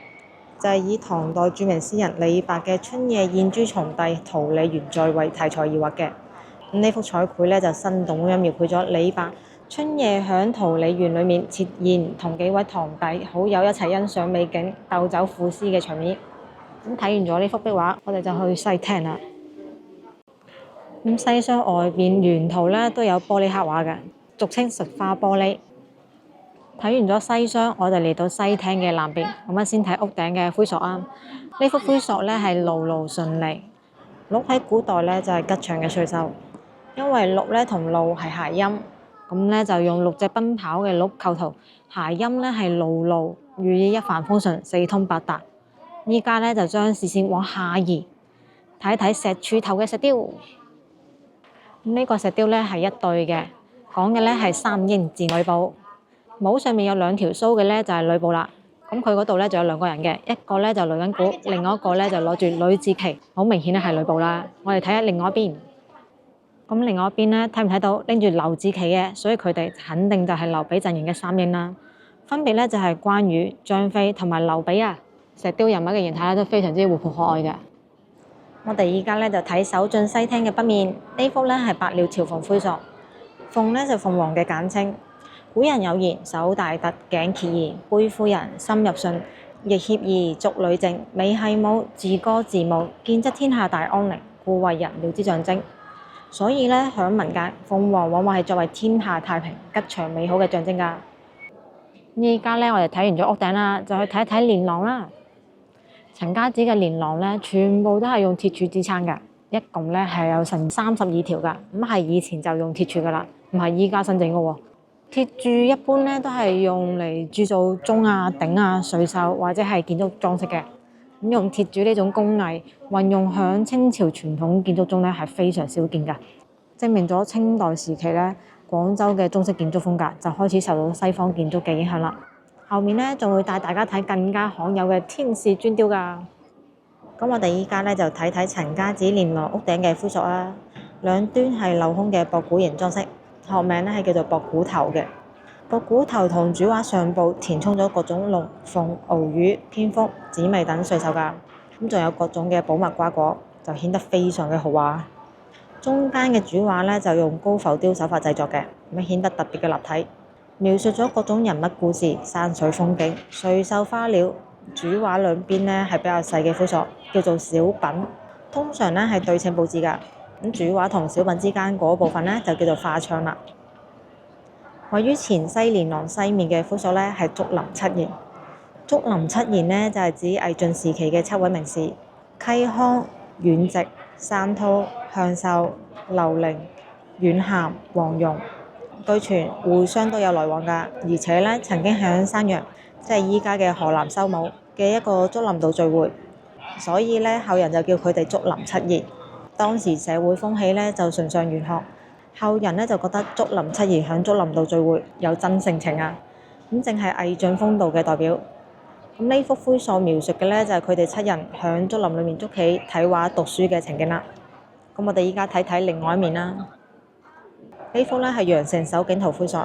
就係以唐代著名詩人李白嘅《春夜宴諸重帝，桃李園在》為題材而畫嘅。呢幅彩繪咧就生動咁樣描繪咗李白春夜響桃李園裏面設宴，同幾位堂弟好友一齊欣賞美景、鬥酒賦詩嘅場面。咁睇完咗呢幅壁畫，我哋就去西廳啦。咁西廂外邊沿途咧都有玻璃刻畫嘅，俗稱實花玻璃。睇完咗西廂，我哋嚟到西廳嘅南邊，咁啊先睇屋頂嘅灰塑啊。呢幅灰塑咧係蘆蘆順離，鹿喺古代咧就係吉祥嘅歲獸，因為鹿咧同蘆係諧音，咁咧就用6隻奔跑嘅鹿構圖，諧音咧係蘆蘆，寓意一帆風順、四通八達。依家咧就將視線往下移，睇一睇石柱頭嘅石雕。呢個石雕咧係一對嘅，講嘅咧係三英戰呂布。帽上面有2條鬚嘅咧就係呂布啦，咁佢嗰度咧就有2個人嘅，一個咧就擂緊鼓，另外一個咧就攞住呂雉旗，好明顯咧係呂布啦。我哋睇下另外一邊，咁另外一邊咧睇唔睇到拎住劉志奇嘅，所以佢哋肯定就係劉備陣營嘅三英啦。分別咧就係關羽、張飛同埋劉備啊。石雕人物嘅形態咧都非常之活潑可愛嘅。我哋而家咧就睇首進西廳嘅北面，呢幅咧係百鳥朝鳳灰塑，鳳咧就鳳凰嘅簡稱。古人有言：手大突，頸楔兒，背負人，心入順，翼協兒，足履正，尾繫舞，自歌自舞，見則天下大安寧，故為人鳥之象徵。所以咧，響民間，鳳凰往往係作為天下太平、吉祥美好嘅象徵㗎。而家咧，我哋睇完咗屋頂啦，就去睇一睇連廊啦。陳家祠嘅連廊咧，全部都係用鐵柱支撐㗎，一共咧係有成32條㗎。咁係以前就用鐵柱㗎啦，唔係依家新整嘅喎。鐵柱一般咧都係用嚟鑄造鐘啊、鼎啊、水手或者係建築裝飾嘅。咁用鐵柱呢種工藝運用響清朝傳統建築中咧係非常少見㗎，證明咗清代時期咧廣州嘅中式建築風格就開始受到西方建築嘅影響啦。後面咧仲會帶大家睇更加罕有嘅天使磚雕㗎。咁我哋依家咧就睇睇陳家祠連廊屋頂嘅灰塑啦，兩端係鏤空嘅博古形裝飾。學名咧係叫做博古頭嘅，博古頭同主畫上部填充咗各種龍、鳳、鰨魚、蝙蝠、紫微等歲獸㗎，咁仲有各種嘅寶物瓜果，就顯得非常嘅豪華。中間嘅主畫咧就用高浮雕手法製作嘅，咁顯得特別嘅立體，描述咗各種人物故事、山水風景、歲獸花鳥。主畫兩邊咧係比較細嘅灰塑，叫做小品，通常咧係對稱佈置㗎。咁主畫同小品之間嗰部分咧就叫做花窗啦。位於前西連廊西面嘅灰塑咧係竹林七賢。竹林七賢咧就係指魏晉時期嘅7位名士：溪康、阮籍、山濤、向秀、劉伶、阮咸、黃蓉。據傳互相都有來往㗎，而且咧曾經響山陽，即係依家嘅河南修武嘅一個竹林度聚會，所以咧後人就叫佢哋竹林七賢。當時社會風氣咧就崇尚玄學，後人咧就覺得竹林七賢響竹林度聚會有真性情啊，咁正係魏晉風度嘅代表。咁呢幅灰塑描述嘅咧就係佢哋7人響竹林裏面捉棋、睇畫、讀書嘅情景啦。咁我哋依家睇睇另外一面啦。呢幅咧係羊城守景圖灰塑，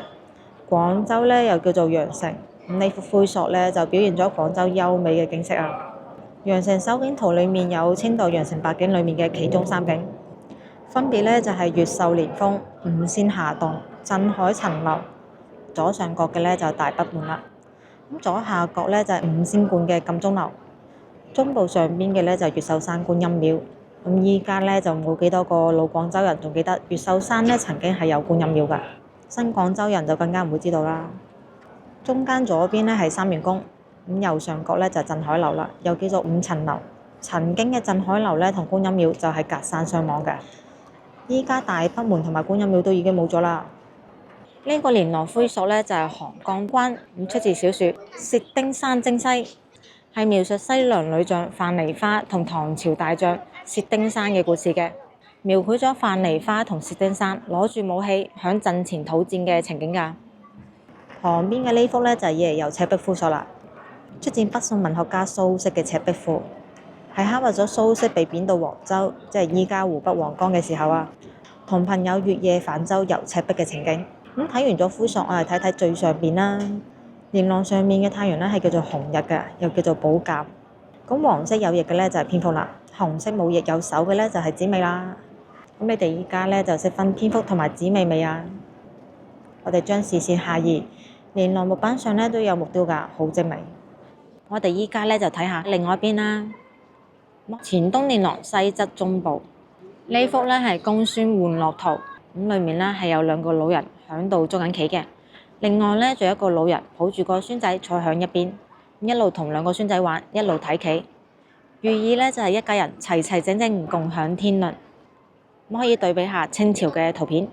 廣州咧又叫做羊城。咁呢幅灰塑咧就表現咗廣州優美嘅景色啊。羊城守景圖裏面有清代羊城八景裏面嘅其中3景，分別咧就係越秀連峰、五仙霞洞、鎮海層樓。左上角嘅咧就係大北門啦，咁左下角咧就係五仙觀嘅禁鐘樓，中部上邊嘅咧就係越秀山觀音廟。咁依家咧就冇幾多個老廣州人仲記得越秀山咧曾經係有觀音廟㗎，新廣州人就更加唔會知道啦。中間左邊咧係三元宮。咁右上角咧就鎮海樓啦，又叫做五層樓。曾經嘅鎮海樓咧同觀音廟就係隔山相望嘅。依家大北門同埋觀音廟都已經冇咗啦。呢個連浪灰索咧就係韓江關，出自小説《薛丁山征西》，係描述西涼女將范妮花同唐朝大將薛丁山嘅故事嘅，描繪咗范妮花同薛丁山攞住武器響陣前討戰嘅情景㗎。旁邊嘅呢幅咧就係野遊赤壁賦索啦，出自北宋文學家蘇軾嘅《赤壁賦》，係刻畫咗蘇軾被貶到黃州，即係依家湖北黃岡嘅時候啊，同朋友越夜泛舟遊赤壁嘅情景。咁睇完咗灰索，我哋睇睇最上邊啦。連浪上面嘅太陽咧係叫做紅日嘅，又叫做寶鑑。咁黃色有翼嘅咧就係蝙蝠啦，紅色冇翼有手嘅咧就係紫尾啦。咁你哋依家咧就識分蝙蝠同埋紫尾未啊？我哋將視線下移，連浪木板上咧都有木雕㗎，好精美。我哋依家咧就睇下另外一邊啦。前東連浪西側中部呢幅咧係公孫玩樂圖，咁裡面咧係有兩個老人喺度捉緊棋嘅。另外咧，仲有一個老人抱住個孫仔坐響一邊，一路同兩個孫仔玩，一路睇棋。寓意咧就係一家人齊齊整整共享天倫。咁可以對比下清朝嘅圖片。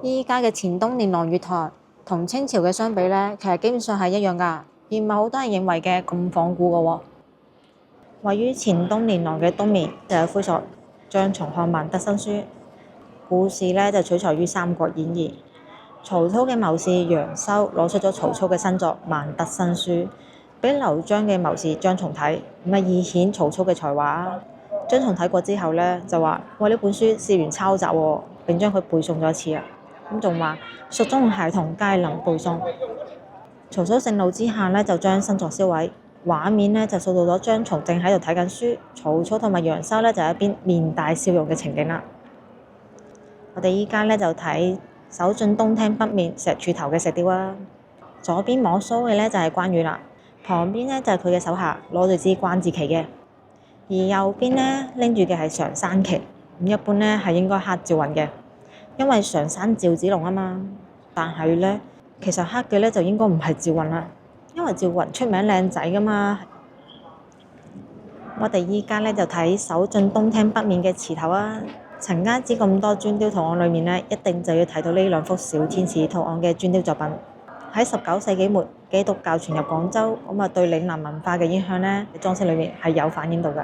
依家嘅前東連浪月台同清朝嘅相比咧，其實基本上係一樣㗎，而唔係好多人認為嘅咁仿古嘅喎。位於前東連浪嘅東面就有灰索張松漢萬德新書，故事咧就取材於《三國演義》。曹操嘅謀士楊修攞出咗曹操嘅新作《萬德新書》，俾劉璋嘅謀士張松睇，咁啊以顯曹操嘅才華。張松睇過之後咧，就話：喂，呢本書試完抄襲喎，並將佢背誦咗一次啊！咁仲話蜀中孩童皆能背誦。曹操盛怒之下咧，就將新作燒毀。畫面咧就掃到咗張松正喺度睇緊書，曹操同埋楊修咧就喺一邊面帶笑容嘅情景啦。我哋依家咧就睇守進東廳北面石柱頭嘅石雕啊，左邊摸須嘅咧就係關羽啦，旁邊咧就係佢嘅手下攞住支關字旗嘅，而右邊咧拎住嘅係常山旗，咁一般咧係應該刻趙雲嘅，因為常山趙子龍啊嘛，但係咧其實刻嘅咧就應該唔係趙雲啦，因為趙雲出名靚仔噶嘛。我哋依家咧就睇守進東廳北面嘅祠頭啊。陳家祠咁多磚雕圖案裏面咧，一定就要睇到呢兩幅小天使圖案嘅磚雕作品。喺19世紀末，基督教傳入廣州，咁啊對嶺南文化嘅影響咧，裝飾裏面係有反映到㗎。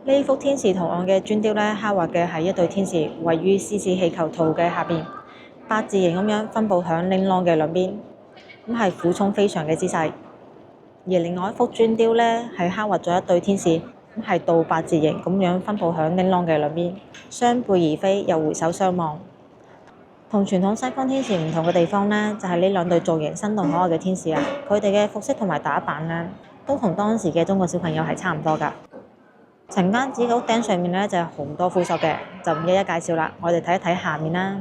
呢幅天使圖案嘅磚雕咧，刻畫嘅係一對天使位於獅子氣球圖嘅下邊，八字形咁樣分佈響嶺浪嘅兩邊，咁係俯衝飛翔嘅姿勢。而另外一幅磚雕咧，係刻畫咗一對天使。咁係倒八字形咁樣分佈響嶺浪嘅兩邊，相背而飛又回首相望。同傳統西方天使唔同嘅地方呢，就係呢兩對造型生動可愛嘅天使啊！佢哋嘅服飾同埋打扮呢，都同當時嘅中國小朋友係差唔多㗎。陳家祠嘅屋頂上面呢，就有好多灰索嘅，就唔一一介紹啦。我哋睇一睇下面啦。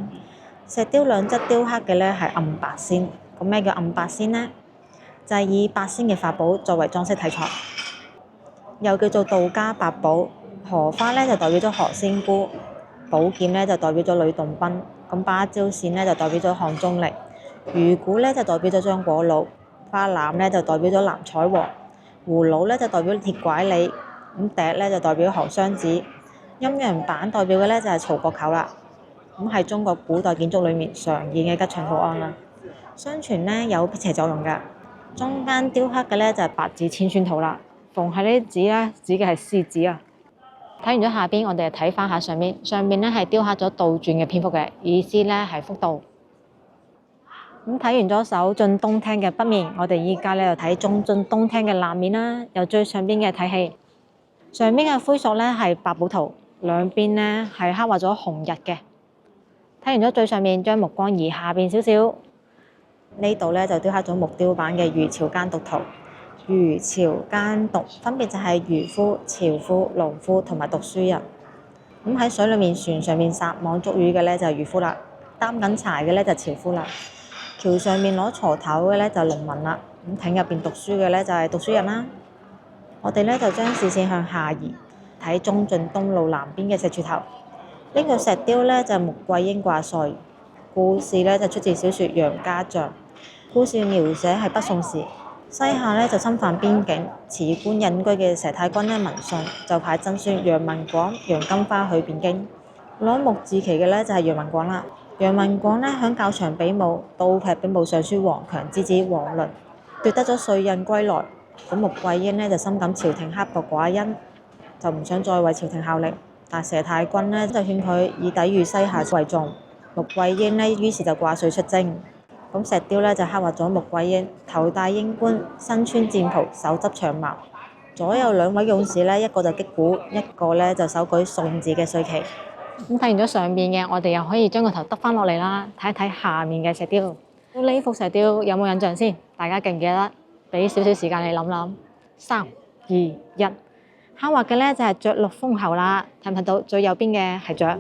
石雕兩側雕刻嘅呢係暗白仙，咁咩叫暗白仙呢？就係以白仙嘅法寶作為裝飾題材。又叫做道家八寶，荷花咧就代表咗何仙姑，寶劍咧就代表咗呂洞賓，咁芭蕉扇咧就代表咗項鍾離，魚鼓咧就代表咗張果老，花籃咧就代表咗藍采和，葫蘆咧就代表鐵拐李，咁笛咧就代表何雙子，陰陽板代表嘅咧就係曹國舅啦，咁係中國古代建築裏面常見嘅吉祥圖案啦。相傳咧有辟邪作用㗎，中間雕刻嘅咧就係百字千孫圖啦。逢係呢啲字咧，指嘅係獅子啊！睇完咗下邊，我哋就睇翻下上面。上面咧係雕刻咗倒轉嘅蝙蝠嘅，意思咧係福到。咁睇完咗守進東廳嘅北面，我哋依家咧就睇中進東廳嘅南面啦。由最上邊嘅睇起，上邊嘅灰索咧係八寶圖，兩邊咧係刻畫咗紅日嘅。睇完咗最上面，將目光移下邊少少，呢度咧就雕刻咗木雕版嘅魚樵耕讀圖。漁樵耕讀分別就係漁夫、樵夫、農夫同埋讀書人。咁喺水裏面、船上面撒網捉魚嘅咧就係漁夫啦，擔緊柴嘅咧就係樵夫啦。橋上面攞鋤頭嘅咧就係農民啦。咁艇入邊讀書嘅咧就係讀書人啦。我哋咧就將視線向下移，睇中進東路南邊嘅石柱頭。呢個石雕咧就係穆桂英掛帥，故事咧就出自小説《楊家將》。故事描寫係北宋時。西夏咧就侵犯邊境，辭官隱居嘅佘太君咧聞訊，就派曾孫楊文廣、楊金花去汴京攞木字旗嘅咧就係楊文廣啦。楊文廣呢響教場比武，倒劈兵部尚書王強之子王倫，奪得咗帥印歸來。咁穆桂英呢就深感朝廷刻薄寡恩，就唔想再為朝廷效力。但佘太君呢就勸佢以抵禦西夏為重。穆桂英呢於是就掛帥出征。咁石雕呢就刻畫咗穆桂英頭戴英冠，身穿戰袍，手執長矛，左右兩位勇士呢，一個就擊鼓，一個呢就手舉宋字嘅帥旗。咁睇完咗上邊嘅，我哋又可以將個頭耷翻落嚟啦，睇一睇下面嘅石雕。呢幅石雕有冇印象先？大家記唔記得？俾少少時間你諗諗。3、2、1，刻畫嘅呢就係雀鹿封喉啦。睇唔睇到？最右邊嘅係雀，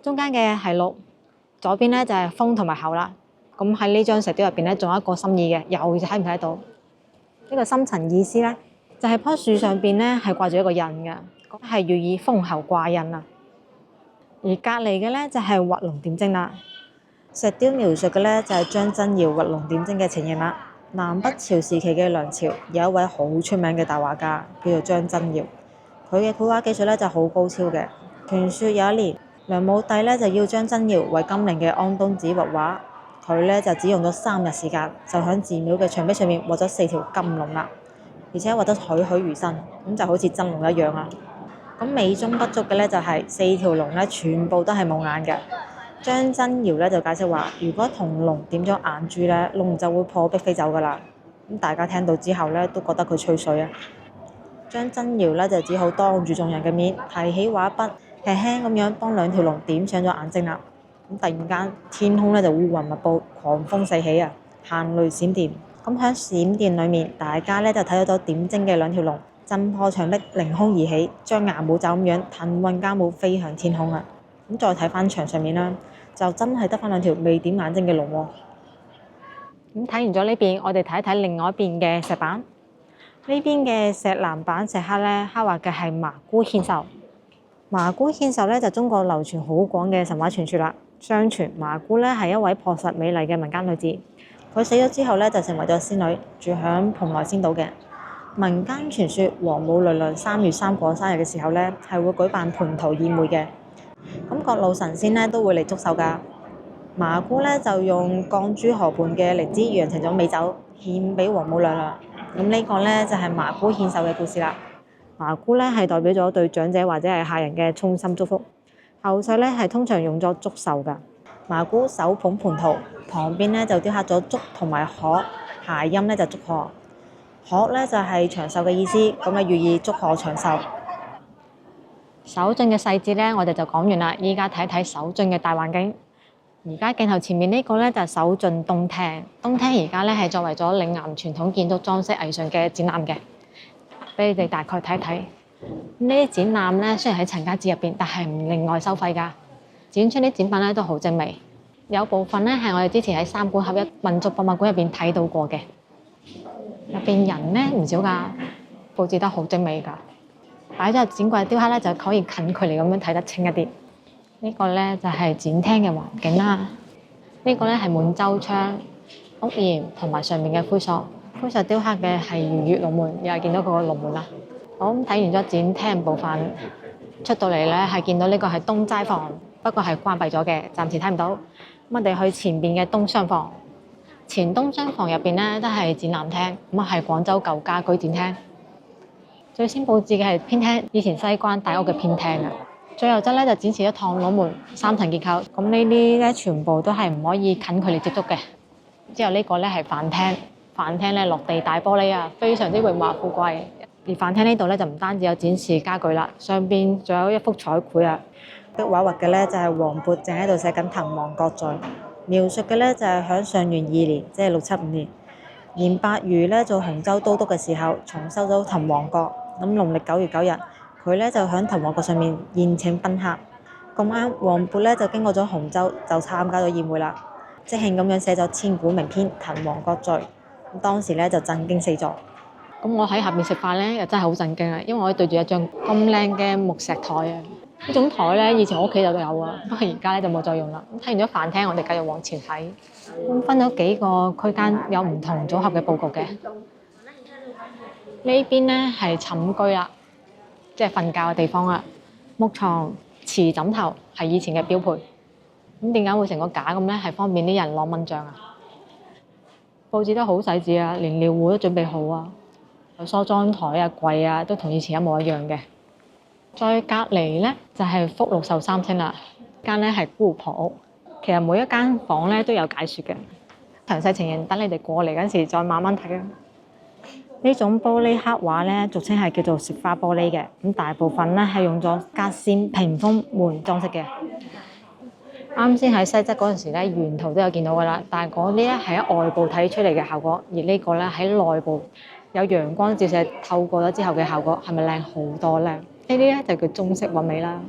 中間嘅係鹿，左邊呢就係封同埋喉啦。咁喺呢張石雕入邊呢，仲有一個心意嘅，又睇唔睇得到？呢個深層意思呢，就係棵樹上邊呢係掛住一個印嘅，係寓意封喉掛印啊。而隔離嘅呢，就係畫龍點睛啦。石雕描述嘅呢，就係張真堯畫龍點睛嘅情形啦。南北朝時期嘅梁朝有一位好出名嘅大畫家，叫做張真堯。佢嘅繪畫技術呢，就好高超嘅。傳說有一年，梁武帝呢，就要張真堯為金陵嘅安東寺畫畫，佢呢，就只用咗3日時間，就喺寺廟嘅牆壁上面畫咗4條金龍啦，而且畫得栩栩如生，咁就好似真龍一樣啊！咁美中不足嘅呢，就係4條龍呢，全部都係冇眼嘅。張真堯呢就解釋話，如果同龍點咗眼珠呢，龍就會破壁飛走噶啦。咁大家聽到之後呢，都覺得佢吹水啊。張真堯呢就只好當住眾人嘅面提起畫筆，輕輕咁樣幫2條龍點上咗眼睛啦。咁突然間天空呢就烏雲密佈，狂風四起啊，行雷閃電。咁喺閃電裡面，大家呢就睇到咗點睛嘅2條龍，震破牆壁，凌空而起，將牙舞爪咁樣騰雲駕霧飛向天空啊！咁再睇翻牆上面啦，就真係得翻2條未點眼睛嘅龍喎。咁睇完咗呢邊，我哋睇一睇另外一邊嘅石板。呢邊嘅石藍板石刻呢，刻畫嘅係麻姑獻壽。麻姑獻壽呢，就中國流傳好廣嘅神話傳說啦。相傳麻姑呢係一位樸實美麗嘅民間女子，佢死咗之後呢，就成為咗仙女，住響蓬萊仙島嘅。民間傳說王母娘娘3月3過生日嘅時候呢，係會舉辦蟠桃宴會嘅。咁各路神仙呢都會嚟祝壽㗎。麻姑呢就用鋼珠河畔嘅荔枝釀成咗美酒，獻俾王母娘娘。咁呢個呢就係麻姑獻壽嘅故事啦。麻姑呢係代表咗對長者或者係客人嘅衷心祝福。後世呢係通常用作祝壽㗎。麻姑手捧蟠桃，旁邊呢就雕刻咗祝同埋賀，諧音呢就祝賀。賀呢就係長壽嘅意思，咁啊寓意祝賀長壽。手進嘅細節呢，我哋就講完啦。依家睇睇手進嘅大環境。而家鏡頭前面呢個呢，就係手進東廳。東廳而家呢係作為咗嶺南傳統建築裝飾藝術嘅展覽嘅，俾你哋大概睇睇。呢啲展覽呢，雖然喺陳家祠入邊，但係唔另外收費㗎。展出啲展品呢都好精美，有部分呢係我哋之前喺3館合一民族博物館入邊睇到過嘅。入邊人呢唔少㗎，佈置得好精美㗎。擺咗入展櫃雕刻咧，就可以近距離咁樣睇得清一啲。呢個咧就係展廳嘅環境啦。呢個咧係滿洲窗、屋檐同埋上面嘅灰塑。灰塑雕刻嘅係魚躍龍門，又係見到佢個龍門啦。好，咁睇完咗展廳部分，出到嚟咧係見到呢個係東齋房，不過係關閉咗嘅，暫時睇唔到。咁我哋去前邊嘅東廂房，前東廂房入邊咧都係展覽廳，咁啊係廣州舊家居展廳。最先佈置嘅係偏廳，以前西關大屋嘅偏廳啊。最後側咧就展示咗趟櫳門3層結構，咁呢啲咧全部都係唔可以近距離接觸嘅。之後呢個咧係飯廳，飯廳咧落地大玻璃啊，非常之榮華富貴。而飯廳呢度咧就唔單止有展示家具啦，上邊仲有一幅彩繪啊，壁畫畫嘅咧就係黃渤正喺度寫緊滕王閣序，描述嘅咧就係響上元2年，即係675年，嚴伯儒咧做洪州都督嘅時候，重修咗滕王閣。咁農曆9月9日，佢咧就喺滕王閣上面宴請賓客。咁啱黃渤咧就經過咗洪州，就參加咗宴會啦，即興咁樣寫咗千古名篇《滕王閣序》。咁當時咧就震驚四座。咁我喺下面食飯咧，又真係好震驚啊！因為我可以對住一張咁靚嘅木石台啊！呢種台咧，以前我屋企就有啊，不過而家咧就冇再用啦。咁睇完咗飯廳，我哋繼續往前睇。咁分咗幾個區間，有唔同組合嘅佈局嘅。呢邊咧係寢居啦，即係瞓覺嘅地方啦。木床、瓷枕頭係以前嘅標配。咁點解會成個架咁咧？係方便啲人攞蚊帳啊！佈置得好細緻啊，連尿壺都準備好啊，有梳妝台啊、櫃啊，都同以前一模一樣嘅。再隔離咧就係福祿壽3星啦，間咧係姑婆屋。其實每一間房咧都有解說嘅，詳細情形等你哋過嚟嗰時再慢慢睇啊。呢種玻璃刻畫咧，俗稱係叫做雪花玻璃嘅，咁大部分咧係用咗格扇、屏風、門裝飾嘅。啱先喺西側嗰陣時咧，沿途都有見到噶啦，但係嗰啲咧係喺外部睇出嚟嘅效果，而呢個咧喺內部有陽光照射透過咗之後嘅效果，係咪靚好多咧？呢啲咧就叫中式韻味啦。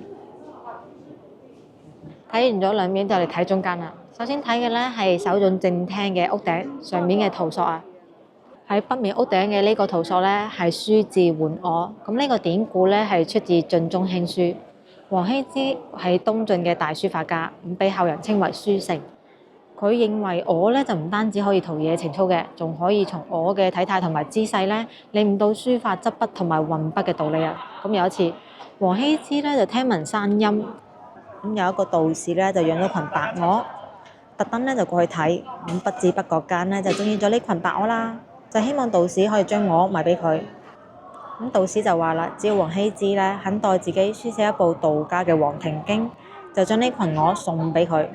睇完咗兩面就嚟睇中間啦。首先睇嘅咧係首進正廳嘅屋頂上面嘅圖塑啊。喺北面屋頂嘅呢個圖塑咧係書字喚我，咁呢個典故咧係出自晉中興書。王羲之係東晉嘅大書法家，咁被後人稱為書聖。佢認為我咧就唔單止可以陶冶情操嘅，仲可以從我嘅體態同埋姿勢咧，領悟到書法執筆同埋運筆嘅道理啊。咁有一次，王羲之咧就聽聞山陰，咁有一個道士咧就養咗群白鵝，特登咧就過去睇，咁不知不覺間咧就中意咗呢群白鵝啦，就希望道士可以將鵝賣俾佢。咁道士就話啦，只要王羲之咧肯代自己書寫一部道家嘅《黃庭經》，就將呢群鵝送俾佢。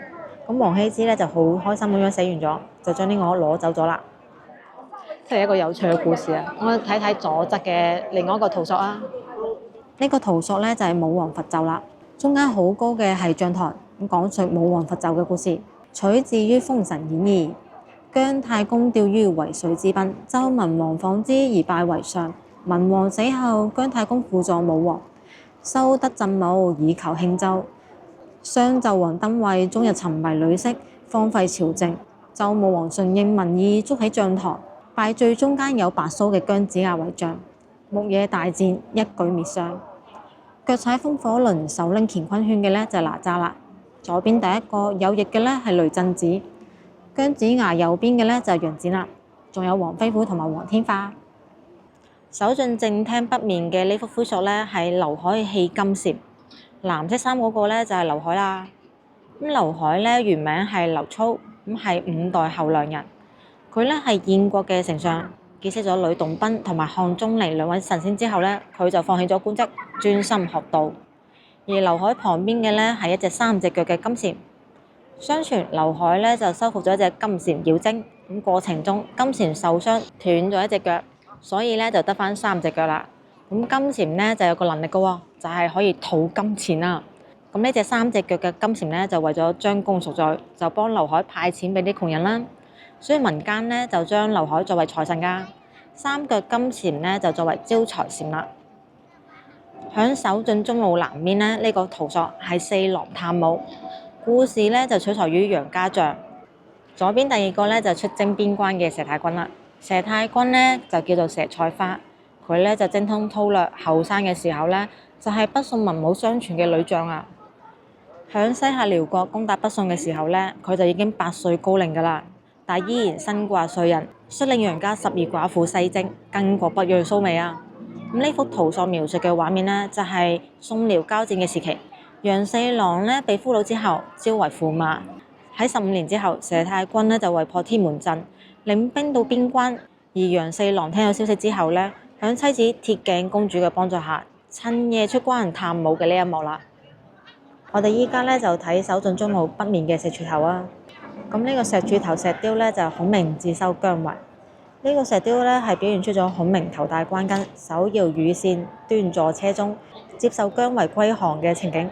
咁王羲之咧就好開心咁樣寫完咗，就將啲鵝攞走咗啦。即係一個有趣嘅故事啊！我睇睇左側嘅另外一個圖塑啊。呢個圖塑咧就係武王伐紂啦，中間好高嘅係帳台，咁講述武王伐紂嘅故事，取自於《封神演義》。姜太公釣於渭水之濱，周文王訪之而拜為相。文王死後，姜太公輔助武王，修德振武以求興周。商紂王登位，終日沉迷女色，荒廢朝政。周武王順應民意，築起帳台，拜最中間有白鬚嘅姜子牙為將。牧野大戰，一舉滅商。腳踩風火輪，手拎乾坤圈嘅咧就係哪吒啦。左邊第一個有翼嘅咧係雷震子，姜子牙右邊嘅咧就係楊戩啦，仲有黃飛虎同埋黃天化。首進正廳北面嘅呢幅灰塑咧係劉海戲金蟬，藍色衫嗰個咧就係劉海啦。咁劉海咧原名係劉操，咁係5代後梁人。佢咧係燕國嘅丞相，結識咗呂洞賓同埋項鍾離2位神仙之後咧，佢就放棄咗官職，專心學道。而劉海旁邊嘅咧係一隻3隻腳嘅金蟬。相傳劉海咧就收服咗一隻金蟬妖精，咁過程中金蟬受傷斷咗一隻腳。所以咧就得返3隻腳啦。咁金蟬咧就有個能力嘅喎，就係可以吐金錢啦。咁呢隻3隻腳嘅金蟬咧就為咗將功贖罪，就幫劉海派錢俾啲窮人啦。所以民間咧就將劉海作為財神㗎。3腳金蟬咧就作為招財蟬啦。響首進中路南面咧，呢個圖塑係4郎探母，故事咧就取材於楊家將。左邊第二個咧就出征邊關嘅佘太君啦。佘太君咧就叫做佘菜花，佢咧就精通韜略，後生嘅時候咧就係北宋文武雙全嘅女將啊。響西夏遼國攻打北宋嘅時候咧，佢就已經8歲高齡㗎啦，但依然身掛帥印，率領楊家12寡婦西征，巾幗不讓蘇眉啊。咁呢幅圖塑描述嘅畫面咧，就係宋遼交戰嘅時期，楊四郎咧被俘虜之後，招為駙馬。喺15年之後，佘太君咧就圍破天門陣，領兵到邊關，而楊四郎聽到消息之後咧，響妻子鐵鏡公主嘅幫助下，趁夜出關探母嘅呢一幕啦。我哋依家咧就睇首進中路北面嘅石柱頭啊。咁呢個石柱頭石雕咧就係孔明自收姜維。呢個石雕咧係表現出咗孔明頭戴關巾，手搖羽扇，端坐車中，接受姜維歸降嘅情景。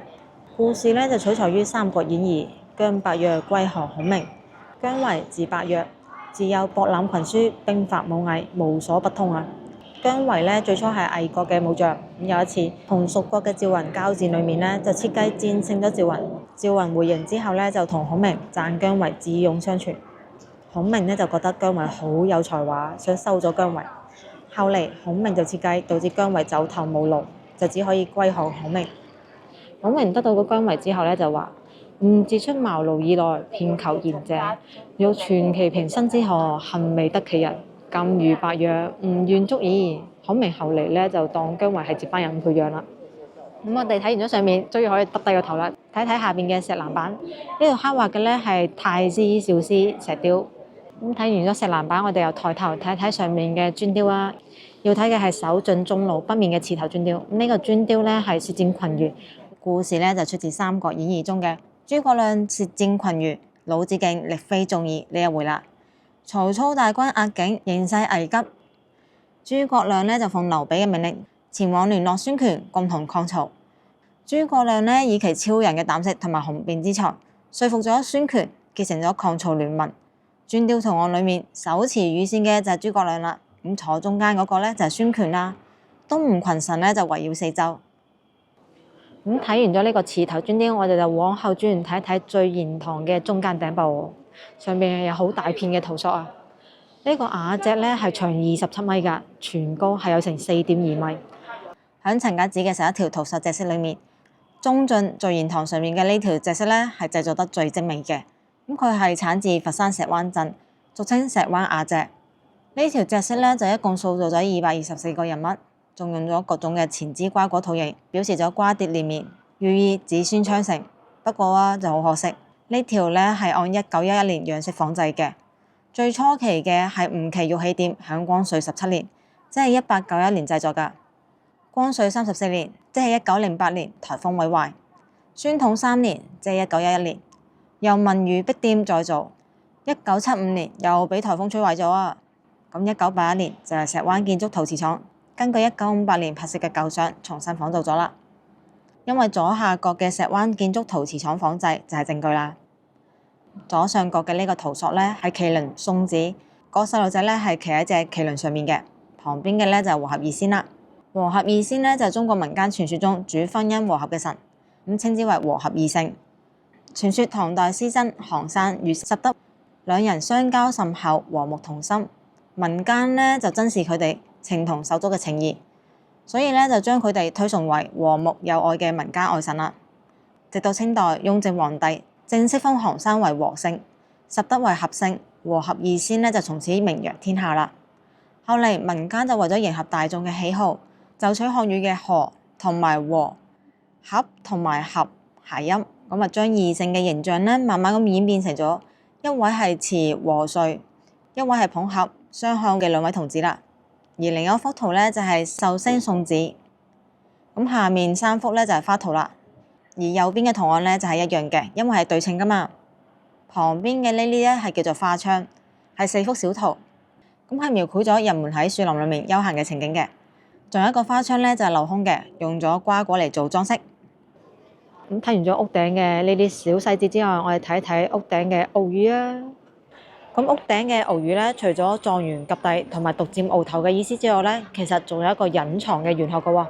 故事咧就取材於《三國演義》，姜伯約歸降孔明。姜維字伯約，自幼博覽群書，兵法武藝無所不通啊！姜維咧最初係魏國嘅武將，咁有一次同蜀國嘅趙雲交戰裏面咧，就設計戰勝咗趙雲。趙雲回營之後咧，就同孔明讚姜維智勇雙全。孔明咧就覺得姜維好有才華，想收咗姜維。後嚟孔明就設計導致姜維走投無路，就只可以歸降孔明。孔明得到個姜維之後咧，就話：吾自出茅廬以來，遍求賢者，欲傳其平生之學，幸未得其人。今遇伯約，吾願足矣。孔明後嚟咧就當姜維係接班人培養啦。咁我哋睇完咗上面，終於可以耷低個頭啦，睇睇下邊嘅石欄板。呢度刻畫嘅咧係太師少師石雕。咁睇完咗石欄板，我哋又抬頭睇睇上面嘅磚雕啊。要睇嘅係守盡中路北面嘅池頭磚雕。呢個磚雕咧係舌戰群儒，故事咧就出自《三國演義》中嘅諸葛亮舌戰群儒，魯子敬力非眾議呢一回啦。曹操大軍壓境，形勢危急，諸葛亮咧就奉劉備嘅命令，前往聯絡孫權，共同抗曹。諸葛亮呢，以其超人嘅膽識同埋雄辯之才，說服咗孫權，結成咗抗曹聯盟。磚雕圖案裏面手持羽扇嘅就係諸葛亮啦，咁坐中間嗰個咧就係孫權啦。東吳群臣咧就圍繞四周。咁睇完咗呢個池頭磚雕，我哋就往後轉睇睇聚賢堂嘅中間頂部，上面有好大片嘅圖塑啊。呢個瓦脊咧係長27米㗎，全高係有成4.2米。喺陳家祠嘅11條圖塑隻色裏面，中進聚賢堂上面嘅呢條隻色咧係製作得最精美嘅。咁佢係產自佛山石灣鎮，俗稱石灣瓦脊。呢條隻色咧就一共塑造咗224個人物，仲用咗各種嘅前肢瓜果圖形，表示咗瓜瓞連綿，寓意子孫昌盛。不過就好可惜，呢條咧係按1911年樣式仿製嘅。最初期嘅係吳琦玉器店響光緒17年，即係1891年製作㗎。光緒34年，即係1908年，颱風毀壞。宣統3年，即係1911年，由文娛壁店再造。1975年又俾颱風摧毀咗啊！咁1981年就係石灣建築陶瓷廠根據1958年拍攝嘅舊相重新仿造咗啦。因為左下角嘅石灣建築陶瓷廠仿製就係證據啦。左上角嘅呢個圖塑咧係麒麟送子，個細路仔咧係騎喺隻麒麟上面嘅，旁邊嘅咧就係和合二仙啦。和合二仙咧就係中國民間傳說中主婚姻和合嘅神，咁稱之為和合二聖。傳說唐代詩僧韓山與拾得兩人相交甚厚，和睦同心，民間咧就珍視佢哋情同手足嘅情誼，所以咧就將佢哋推崇為和睦友愛嘅民間愛神啦。直到清代雍正皇帝正式封韓山為和聖，拾得為合聖，和合二仙咧就從此名揚天下啦。後嚟民間就為咗迎合大眾嘅喜好，就取漢語嘅和同埋和、合同埋合諧音，咁啊將異性嘅形象咧慢慢咁演變成咗一位係持和穗，一位係捧合雙向嘅兩位童子啦。而另一幅圖咧就係壽星送子，咁下面3幅咧就係花圖啦。而右邊嘅圖案咧就係一樣嘅，因為係對稱噶嘛。旁邊嘅呢啲咧係叫做花窗，係4幅小圖，咁係描繪咗人們喺樹林裏面休閒嘅情景嘅。仲有一個花窗咧就係鏤空嘅，用咗瓜果嚟做裝飾。咁睇完咗屋頂嘅呢啲小細節之外，我哋睇睇屋頂嘅鰲魚啊。咁屋頂嘅鰲魚咧，除咗狀元及第同埋獨佔鰲頭嘅意思之外咧，其實仲有一個隱藏嘅玄學嘅喎。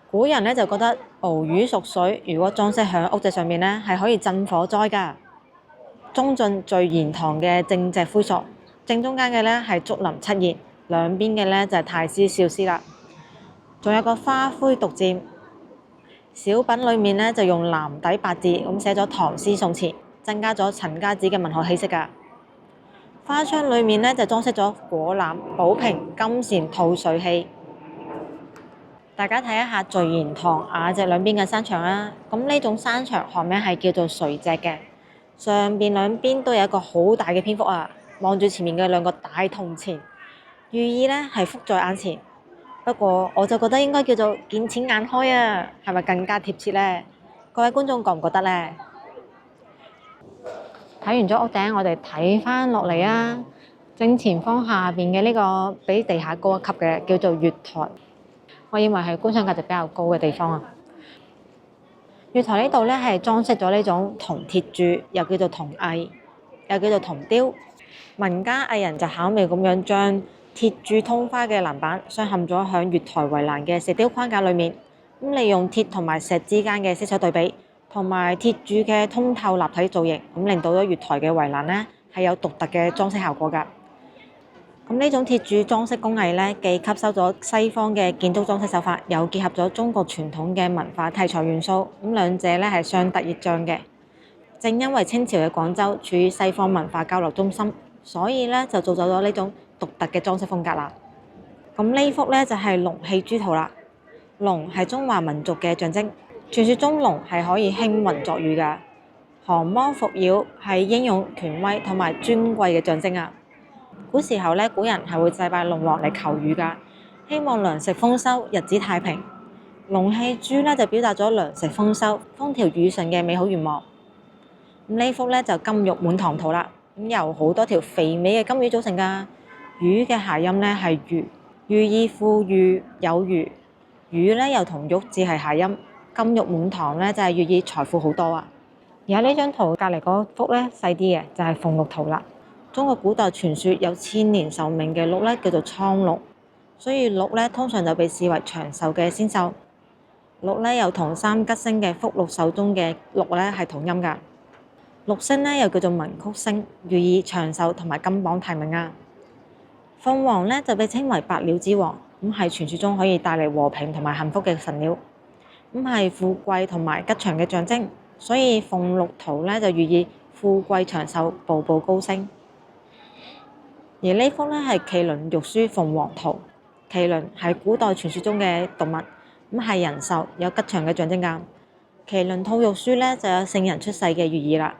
古人咧就覺得鰲魚屬水，如果裝飾喺屋脊上面咧，係可以鎮火災㗎。中進聚賢堂嘅正脊灰塑，正中間嘅咧係竹林七賢，兩邊嘅咧就係太師少師啦。仲有個花魁獨佔，小品裏面咧就用藍底白字咁寫咗唐詩宋詞，增加咗陳家祠嘅文學氣息㗎。花窗裏面咧就裝飾咗果籃、寶瓶、金蟾、吐水器。大家睇一下聚賢堂瓦脊兩邊嘅山牆啦，咁呢種山牆學名係叫做垂脊嘅，上邊兩邊都有一個好大嘅蝙蝠啊，望住前面嘅兩個大銅錢，寓意咧係福在眼前。不過我就覺得應該叫做見錢眼開啊，係咪更加貼切呢？各位觀眾覺唔覺得呢？睇完咗屋頂，我哋睇翻落嚟啊，正前方下邊嘅呢個比地下高一級嘅叫做月台。我認為係觀賞價值比較高嘅地方啊！月台呢度咧係裝飾咗呢種銅鐵柱，又叫做銅藝，又叫做銅雕。民間藝人就巧妙咁樣將鐵柱通花嘅欄板鑲嵌咗響月台圍欄嘅石雕框架裏面，咁利用鐵同埋石之間嘅色彩對比，同埋鐵柱嘅通透立體造型，咁令到咗月台嘅圍欄咧係有獨特嘅裝飾效果㗎。咁呢種鐵柱裝飾工藝咧，既吸收咗西方嘅建築裝飾手法，又結合咗中國傳統嘅文化題材元素，咁兩者咧係相得益彰嘅。正因為清朝嘅廣州處於西方文化交流中心，所以咧就造就咗呢種獨特嘅裝飾風格啦。咁呢幅咧就係龍戲珠圖啦。龍係中華民族嘅象徵，傳說中龍係可以興雲作雨㗎。降魔伏妖係英勇權威同埋尊貴嘅象徵啊！古時候咧，古人係會祭拜龍王嚟求雨㗎，希望糧食豐收、日子太平。龍戲珠咧就表達咗糧食豐收、風調雨順嘅美好願望。咁呢幅咧就金玉滿堂圖啦，咁由好多條肥美嘅金魚組成㗎。魚嘅諧音咧係裕，寓意富裕有餘。魚咧又同玉字係諧音，金玉滿堂咧就係寓意財富好多啊！而喺呢張圖隔離嗰幅咧細啲嘅就係鳳鹿圖啦。中國古代傳說有千年壽命嘅鹿咧叫做蒼鹿，所以鹿咧通常就被視為長壽嘅仙獸。鹿咧又同三吉星嘅福祿壽中嘅鹿咧係同音㗎。鹿星咧又叫做文曲星，寓意長壽同埋金榜題名啊。鳳凰咧就被稱為百鳥之王，咁係傳說中可以帶嚟和平同埋幸福嘅神鳥，咁係富貴同埋吉祥嘅象徵，所以鳳鹿圖咧就寓意富貴長壽、步步高升。而呢幅咧係麒麟玉書鳳凰圖，麒麟係古代傳說中嘅動物，咁係人壽有吉祥嘅象徵㗎。麒麟吐玉書咧就有聖人出世嘅寓意啦。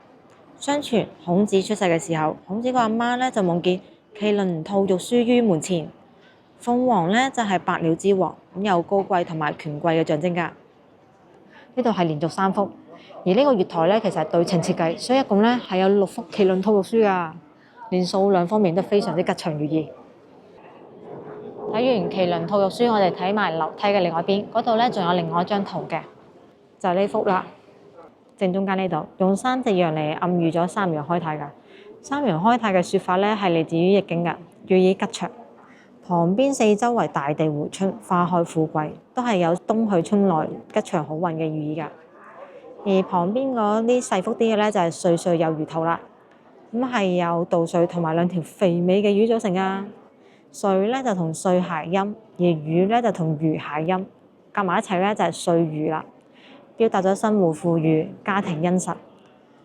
相傳孔子出世嘅時候，孔子個阿媽咧就夢見麒麟吐玉書於門前，鳳凰咧就係百鳥之王，咁有高貴同埋權貴嘅象徵㗎。呢度係連續3幅，而呢個月台咧其實係對稱設計，所以一共咧係有6幅麒麟吐玉書㗎，連數量方面都非常之吉祥寓意。睇完麒麟吐玉書，我哋睇埋樓梯嘅另外邊，嗰度咧仲有另外一張圖嘅，就係呢幅啦。正中間呢度用3隻羊嚟暗喻咗三陽開泰㗎。三陽開泰嘅説法咧係嚟自於易經㗎，寓意吉祥。旁邊四周圍大地回春、花開富貴，都係有冬去春來、吉祥好運嘅寓意㗎。而旁邊嗰啲細幅啲嘅咧就係歲歲有餘圖啦。咁係有稻穗同埋2條肥美嘅魚組成㗎。穗咧就同歲諧音，而魚咧就同魚諧音，夾埋一齊咧就係歲餘啦，表達咗生活富裕、家庭殷實，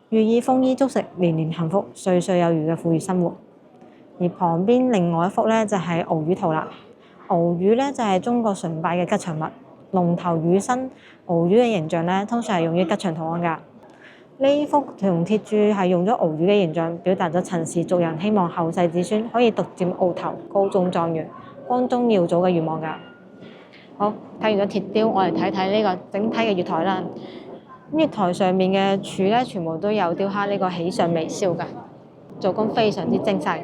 寓意豐衣足食、年年幸福、歲歲有餘嘅富裕生活。而旁邊另外一幅咧就係鰲魚圖啦。鰲魚咧就係中國崇拜嘅吉祥物，龍頭魚身，鰲魚嘅形象咧通常係用於吉祥圖案㗎。呢幅銅鐵柱係用咗鰲魚嘅形象，表達咗陳氏族人希望後世子孫可以獨佔鰲頭、高中狀元、光宗耀祖嘅願望㗎。好，睇完咗鐵雕，我嚟睇睇呢個整體嘅月台啦。咁月台上面嘅柱咧，全部都有雕刻呢個喜上微笑㗎，做工非常之精細。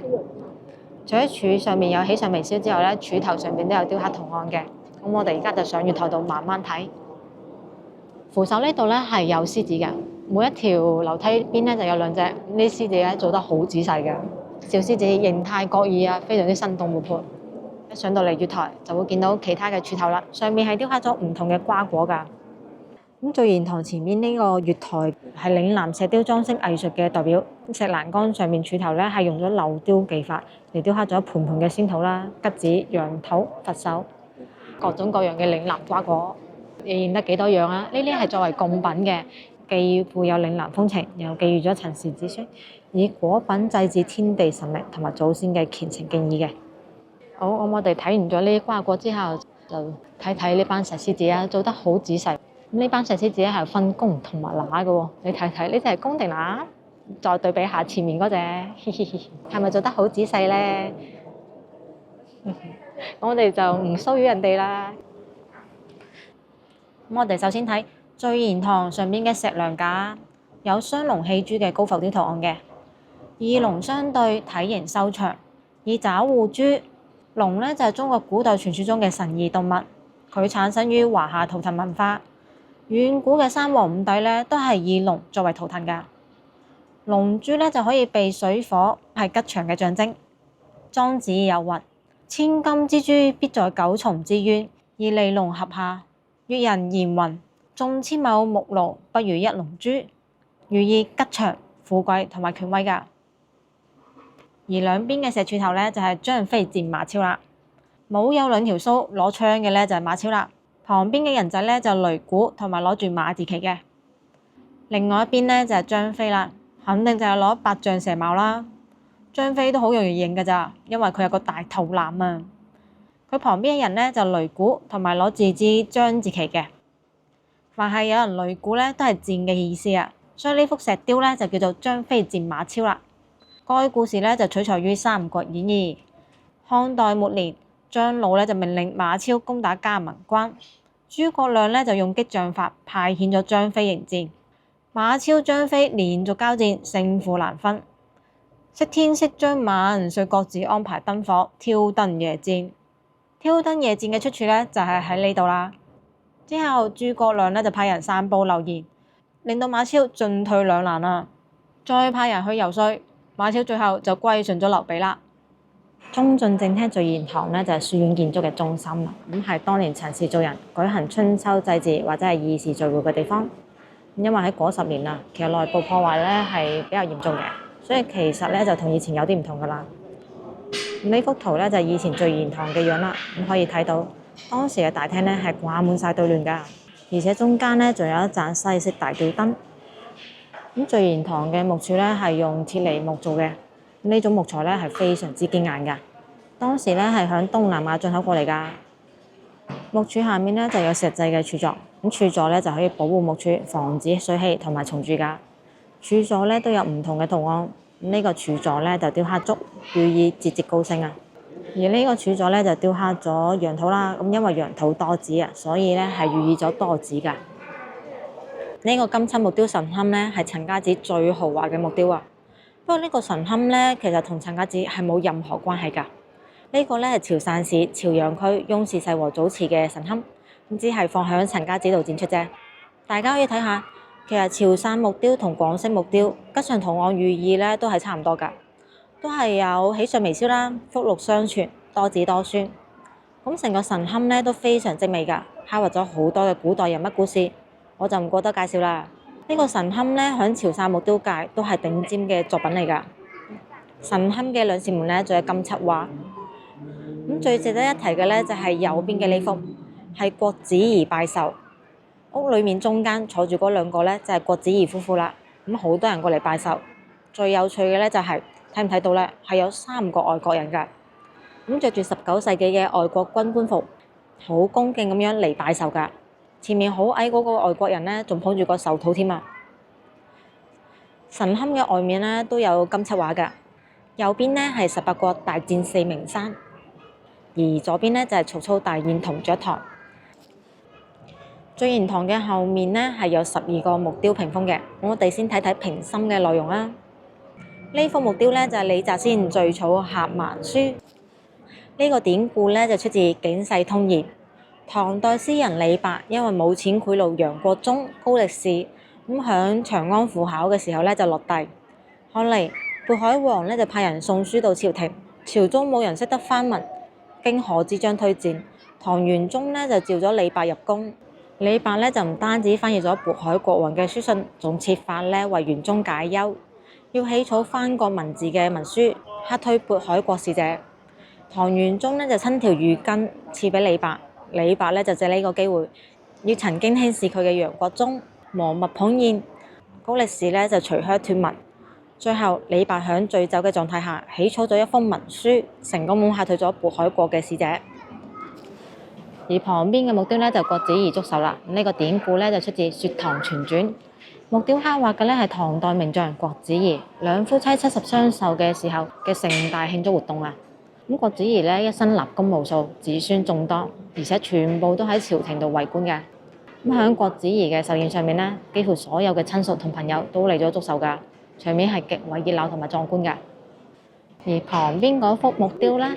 除咗柱上面有喜上微笑之外咧，柱頭上面都有雕刻圖案嘅。咁我哋而家就上月台度慢慢睇。扶手呢度咧係有獅子嘅，每一條樓梯邊咧就有2隻，呢啲獅子咧做得好仔細嘅。小獅子形態各異啊，非常之生動活潑。一上到嚟月台就會見到其他嘅柱頭啦，上面係雕刻咗唔同嘅瓜果㗎。咁聚賢堂前面呢個月台係嶺南石雕裝飾藝術嘅代表，石欄杆上面柱頭咧係用咗鏤雕技法嚟雕刻咗盤盤嘅仙桃啦、桔子、楊桃、佛手，各種各樣嘅嶺南瓜果，你認得幾多樣啊？呢啲係作為貢品嘅，既富有嶺南風情，又寄予咗陳氏子孫以果品祭祀天地神靈同埋祖先嘅虔誠敬意嘅。好，咁我哋睇完咗呢啲瓜果之後，就睇睇呢班石獅子啊，做得好仔細。呢班石獅子咧係分公同埋乸嘅喎，你睇睇呢隻係公定乸？再對比下前面嗰隻，係咪做得好仔細咧？我哋就唔騷擾人哋啦。咁我哋首先睇聚賢堂上邊嘅石梁架，有雙龍戲珠嘅高浮雕圖案嘅，二龍相對，體型修長，以爪護珠。龍咧就係中國古代傳說中嘅神異動物，佢產生於華夏圖騰文化。遠古嘅三皇五帝咧都係以龍作為圖騰㗎。龍珠咧就可以避水火，係吉祥嘅象徵。莊子有云：千金之珠必在九重之淵，而利龍合下。越人言云：種千畝木蘆，不如一龍珠，寓意吉祥、富貴同埋權威㗎。而兩邊嘅石柱頭咧就係張飛戰馬超啦，冇有2條鬚攞槍嘅咧就係馬超啦。旁邊嘅人仔咧就擂鼓同埋攞住馬字旗嘅。另外一邊咧就係張飛啦，肯定就係攞8丈蛇矛啦。張飛都好容易認㗎咋，因為佢有個大肚腩啊。佢旁邊嘅人咧就擂鼓同埋攞自支張字旗嘅。凡係有人擂鼓咧，都係戰嘅意思啊。所以呢幅石雕咧就叫做張飛戰馬超啦。該故事咧就取材於《三國演義》。漢代末年，張魯咧就命令馬超攻打嘉文關，諸葛亮咧就用激將法派遣咗張飛迎戰。馬超、張飛連續交戰，勝負難分。識天識將晚，遂各自安排燈火，挑燈夜戰。挑燈夜戰嘅出處咧就係喺呢度啦。之後諸葛亮咧就派人散佈流言，令到馬超進退兩難啦。再派人去游說，馬超最後就歸順咗劉備啦。中進正廳聚賢堂咧就係書院建築嘅中心啦，咁係當年陳氏族人舉行春秋祭祀或者係議事聚會嘅地方。因為喺嗰10年啊，其實內部破壞咧係比較嚴重嘅，所以其實咧就同以前有啲唔同噶啦。呢幅圖咧就係以前聚賢堂嘅樣啦，咁可以睇到當時嘅大廳咧係掛滿晒對聯噶，而且中間咧仲有一盞西式大吊燈。咁聚賢堂嘅木柱咧係用鐵梨木做嘅，呢種木材咧係非常之堅硬噶，當時咧係響東南亞進口過嚟噶。木柱下面咧就有石製嘅柱座，咁柱座咧就可以保護木柱，防止水汽同埋蟲蛀噶。柱座咧都有唔同嘅圖案，呢個柱座咧就雕刻竹，寓意節節高升啊。而呢個柱座咧就雕刻咗楊桃啦，咁因為楊桃多子啊，所以咧係寓意咗多子噶。呢個金漆木雕神龕咧係陳家祠最豪華嘅木雕啊。不過呢個神龕咧其實同陳家祠係冇任何關係噶。呢個咧係潮汕市潮陽區雍氏世和祖祠嘅神龕，咁只係放喺陳家祠度展出啫。大家可以睇下，其實潮汕木雕同廣式木雕吉祥圖案寓意咧都係差唔多㗎，都係有喜上眉梢啦、福祿雙全、多子多孫。咁成個神龕咧都非常精美㗎，刻畫咗好多嘅古代人物故事，我就唔過多介紹啦。呢個神龕咧喺潮汕木雕界都係頂尖嘅作品嚟㗎。神龕嘅兩扇門咧仲有金漆畫。咁最值得一提嘅咧就係右邊嘅呢幅，係郭子儀拜壽。屋裏面中間坐住嗰兩個咧就係郭子儀夫婦啦。咁好多人過嚟拜壽。最有趣嘅咧就係睇唔睇到咧係有3個外國人㗎。咁着住19世紀嘅外國軍官服，好恭敬咁樣嚟拜壽㗎。前面好矮嗰個外國人咧仲捧住個壽桃添啊。神龕嘅外面咧都有金漆畫㗎。右邊咧係18國大戰4名山。而左邊咧就係曹操大宴銅雀台。聚賢堂嘅後面咧係有12個木雕屏風嘅，我哋先睇睇屏心嘅內容啦。呢幅木雕咧就係李澤先《序草合萬書》。呢個典故咧就出自《警世通言》。唐代詩人李白因為冇錢賄賂楊國忠、高力士，咁響長安赴考嘅時候咧就落第。後嚟渤海王咧就派人送書到朝廷，朝中冇人識得翻文。經賀知章推薦，唐玄宗咧就召咗李白入宮。李白咧就唔單止翻譯咗渤海國王嘅書信，仲設法咧為玄宗解憂，要起草翻國文字嘅文書，克推渤海國使者。唐玄宗咧就親條御巾賜俾李白，李白咧就借呢個機會，要曾經輕視佢嘅楊國忠磨墨捧硯，高力士咧就隨靴脱文。最後，李白喺醉酒嘅狀態下起草咗一封文書，成功咁嚇退咗渤海國嘅使者。而旁邊嘅木雕咧就郭子儀祝壽啦。呢個典故咧就出自《雪堂傳傳》。木雕刻畫嘅咧係唐代名將郭子儀兩夫妻70雙壽嘅時候嘅盛大慶祝活動啊。咁郭子儀咧一生立功無數，子孫眾多，而且全部都喺朝廷度為官嘅。咁喺郭子儀嘅壽宴上面咧，幾乎所有嘅親屬同朋友都嚟咗祝壽㗎。場面係極為熱鬧同埋壯觀㗎。而旁邊嗰幅木雕咧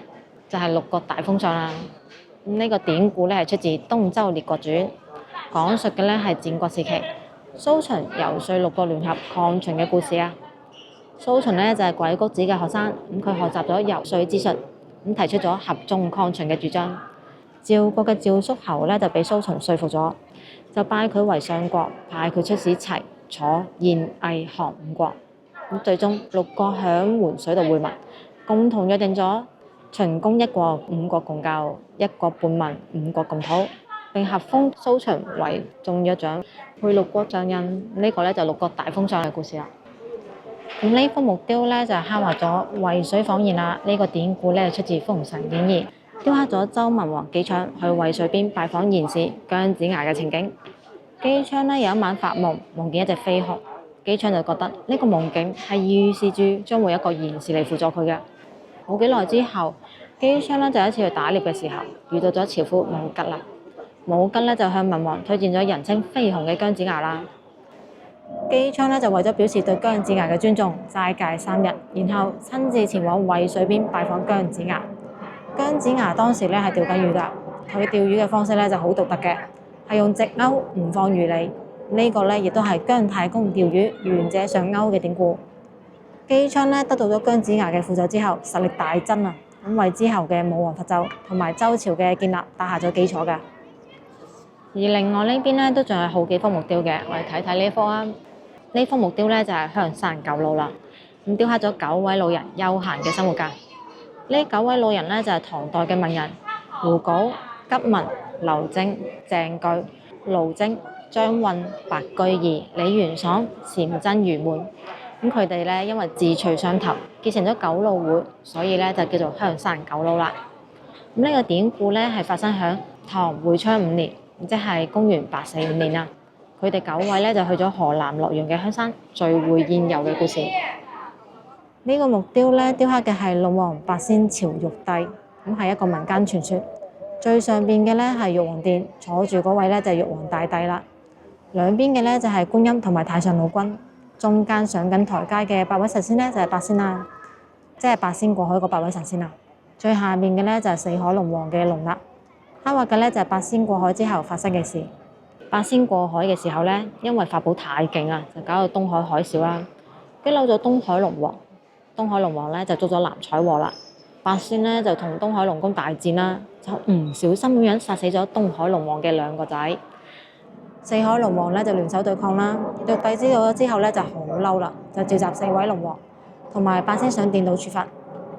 就係6國大封相啦。呢個典故咧係出自《東周列國傳》，講述嘅咧係戰國時期蘇秦游說6國聯合抗秦嘅故事啊。蘇秦咧就係鬼谷子嘅學生，咁佢學習咗游說之術，咁提出咗合縱抗秦嘅主張。趙國嘅趙叔侯咧就俾蘇秦說服咗，就拜佢為相國，派佢出使齊、楚、燕、魏、韓5國。咁最終6國響洹水度會盟，共同約定咗秦攻1國5國共救，1國半盟5國共討，並合封蘇秦為眾約長，配6國相印。呢個咧就6國大封相嘅故事啦。咁呢幅木雕咧就刻畫咗渭水訪賢啦。呢個典故咧出自《封神演義》。雕刻咗周文王姬昌去渭水邊拜訪賢士姜子牙嘅情景。姬昌有一晚發夢，夢見一隻飛熊，姬昌就覺得呢個夢境係預示住將會有一個賢士嚟輔助佢嘅。冇幾耐之後，姬昌就有一次去打獵嘅時候，遇到咗樵夫武吉啦。武吉就向文王推薦咗人稱飛熊嘅姜子牙啦。姬昌就為咗表示對姜子牙嘅尊重，齋戒3日，然後親自前往渭水邊拜訪姜子牙。姜子牙當時係釣緊魚㗎，佢釣魚嘅方式就好獨特嘅，係用直鈎唔放魚餌。呢個亦都係姜太公釣魚願者上鈎嘅典故。姬昌得到咗姜子牙嘅輔助之後，實力大增啊！咁為之後嘅武王伐紂同埋周朝嘅建立打下咗基礎㗎。而另外呢邊都仲有好幾幅木雕嘅，我哋睇睇呢幅啊。呢幅木雕就係香山9老啦。咁雕刻咗9位老人悠閒嘅生活㗎。呢9位老人就係唐代嘅文人胡稿、吉文、劉楨、鄭據、盧徵、張允、白居易、李元爽、禪真愚悶。咁佢哋因為志趣相投，結成咗9老會，所以就叫做香山9老啦。咁呢個典故係發生喺唐會昌5年，即係公元845年啊。佢哋9位就去咗河南洛陽嘅香山聚會宴遊嘅故事。呢個木雕雕刻嘅係龍王八仙朝玉帝，咁係一個民間傳說。最上邊嘅係玉皇殿，坐住嗰位就係玉皇大帝啦。兩邊嘅就係觀音同埋太上老君，中間上緊台階嘅8位神仙就係八仙啦，即係八仙過海嗰8位神仙啦。最下面嘅就係四海龍王嘅龍啦。刻畫嘅就係八仙過海之後發生嘅事。八仙過海嘅時候因為法寶太勁啊，就搞到東海海嘯啦，激嬲咗東海龍王。東海龍王就捉咗藍采和啦。八仙就同東海龍宮大戰啦，就唔小心咁樣殺死咗東海龍王嘅2個仔。四海龍王就聯手對抗啦。玉帝知道咗之後就好嬲啦，就召集4位龍王同埋八仙上殿度處罰。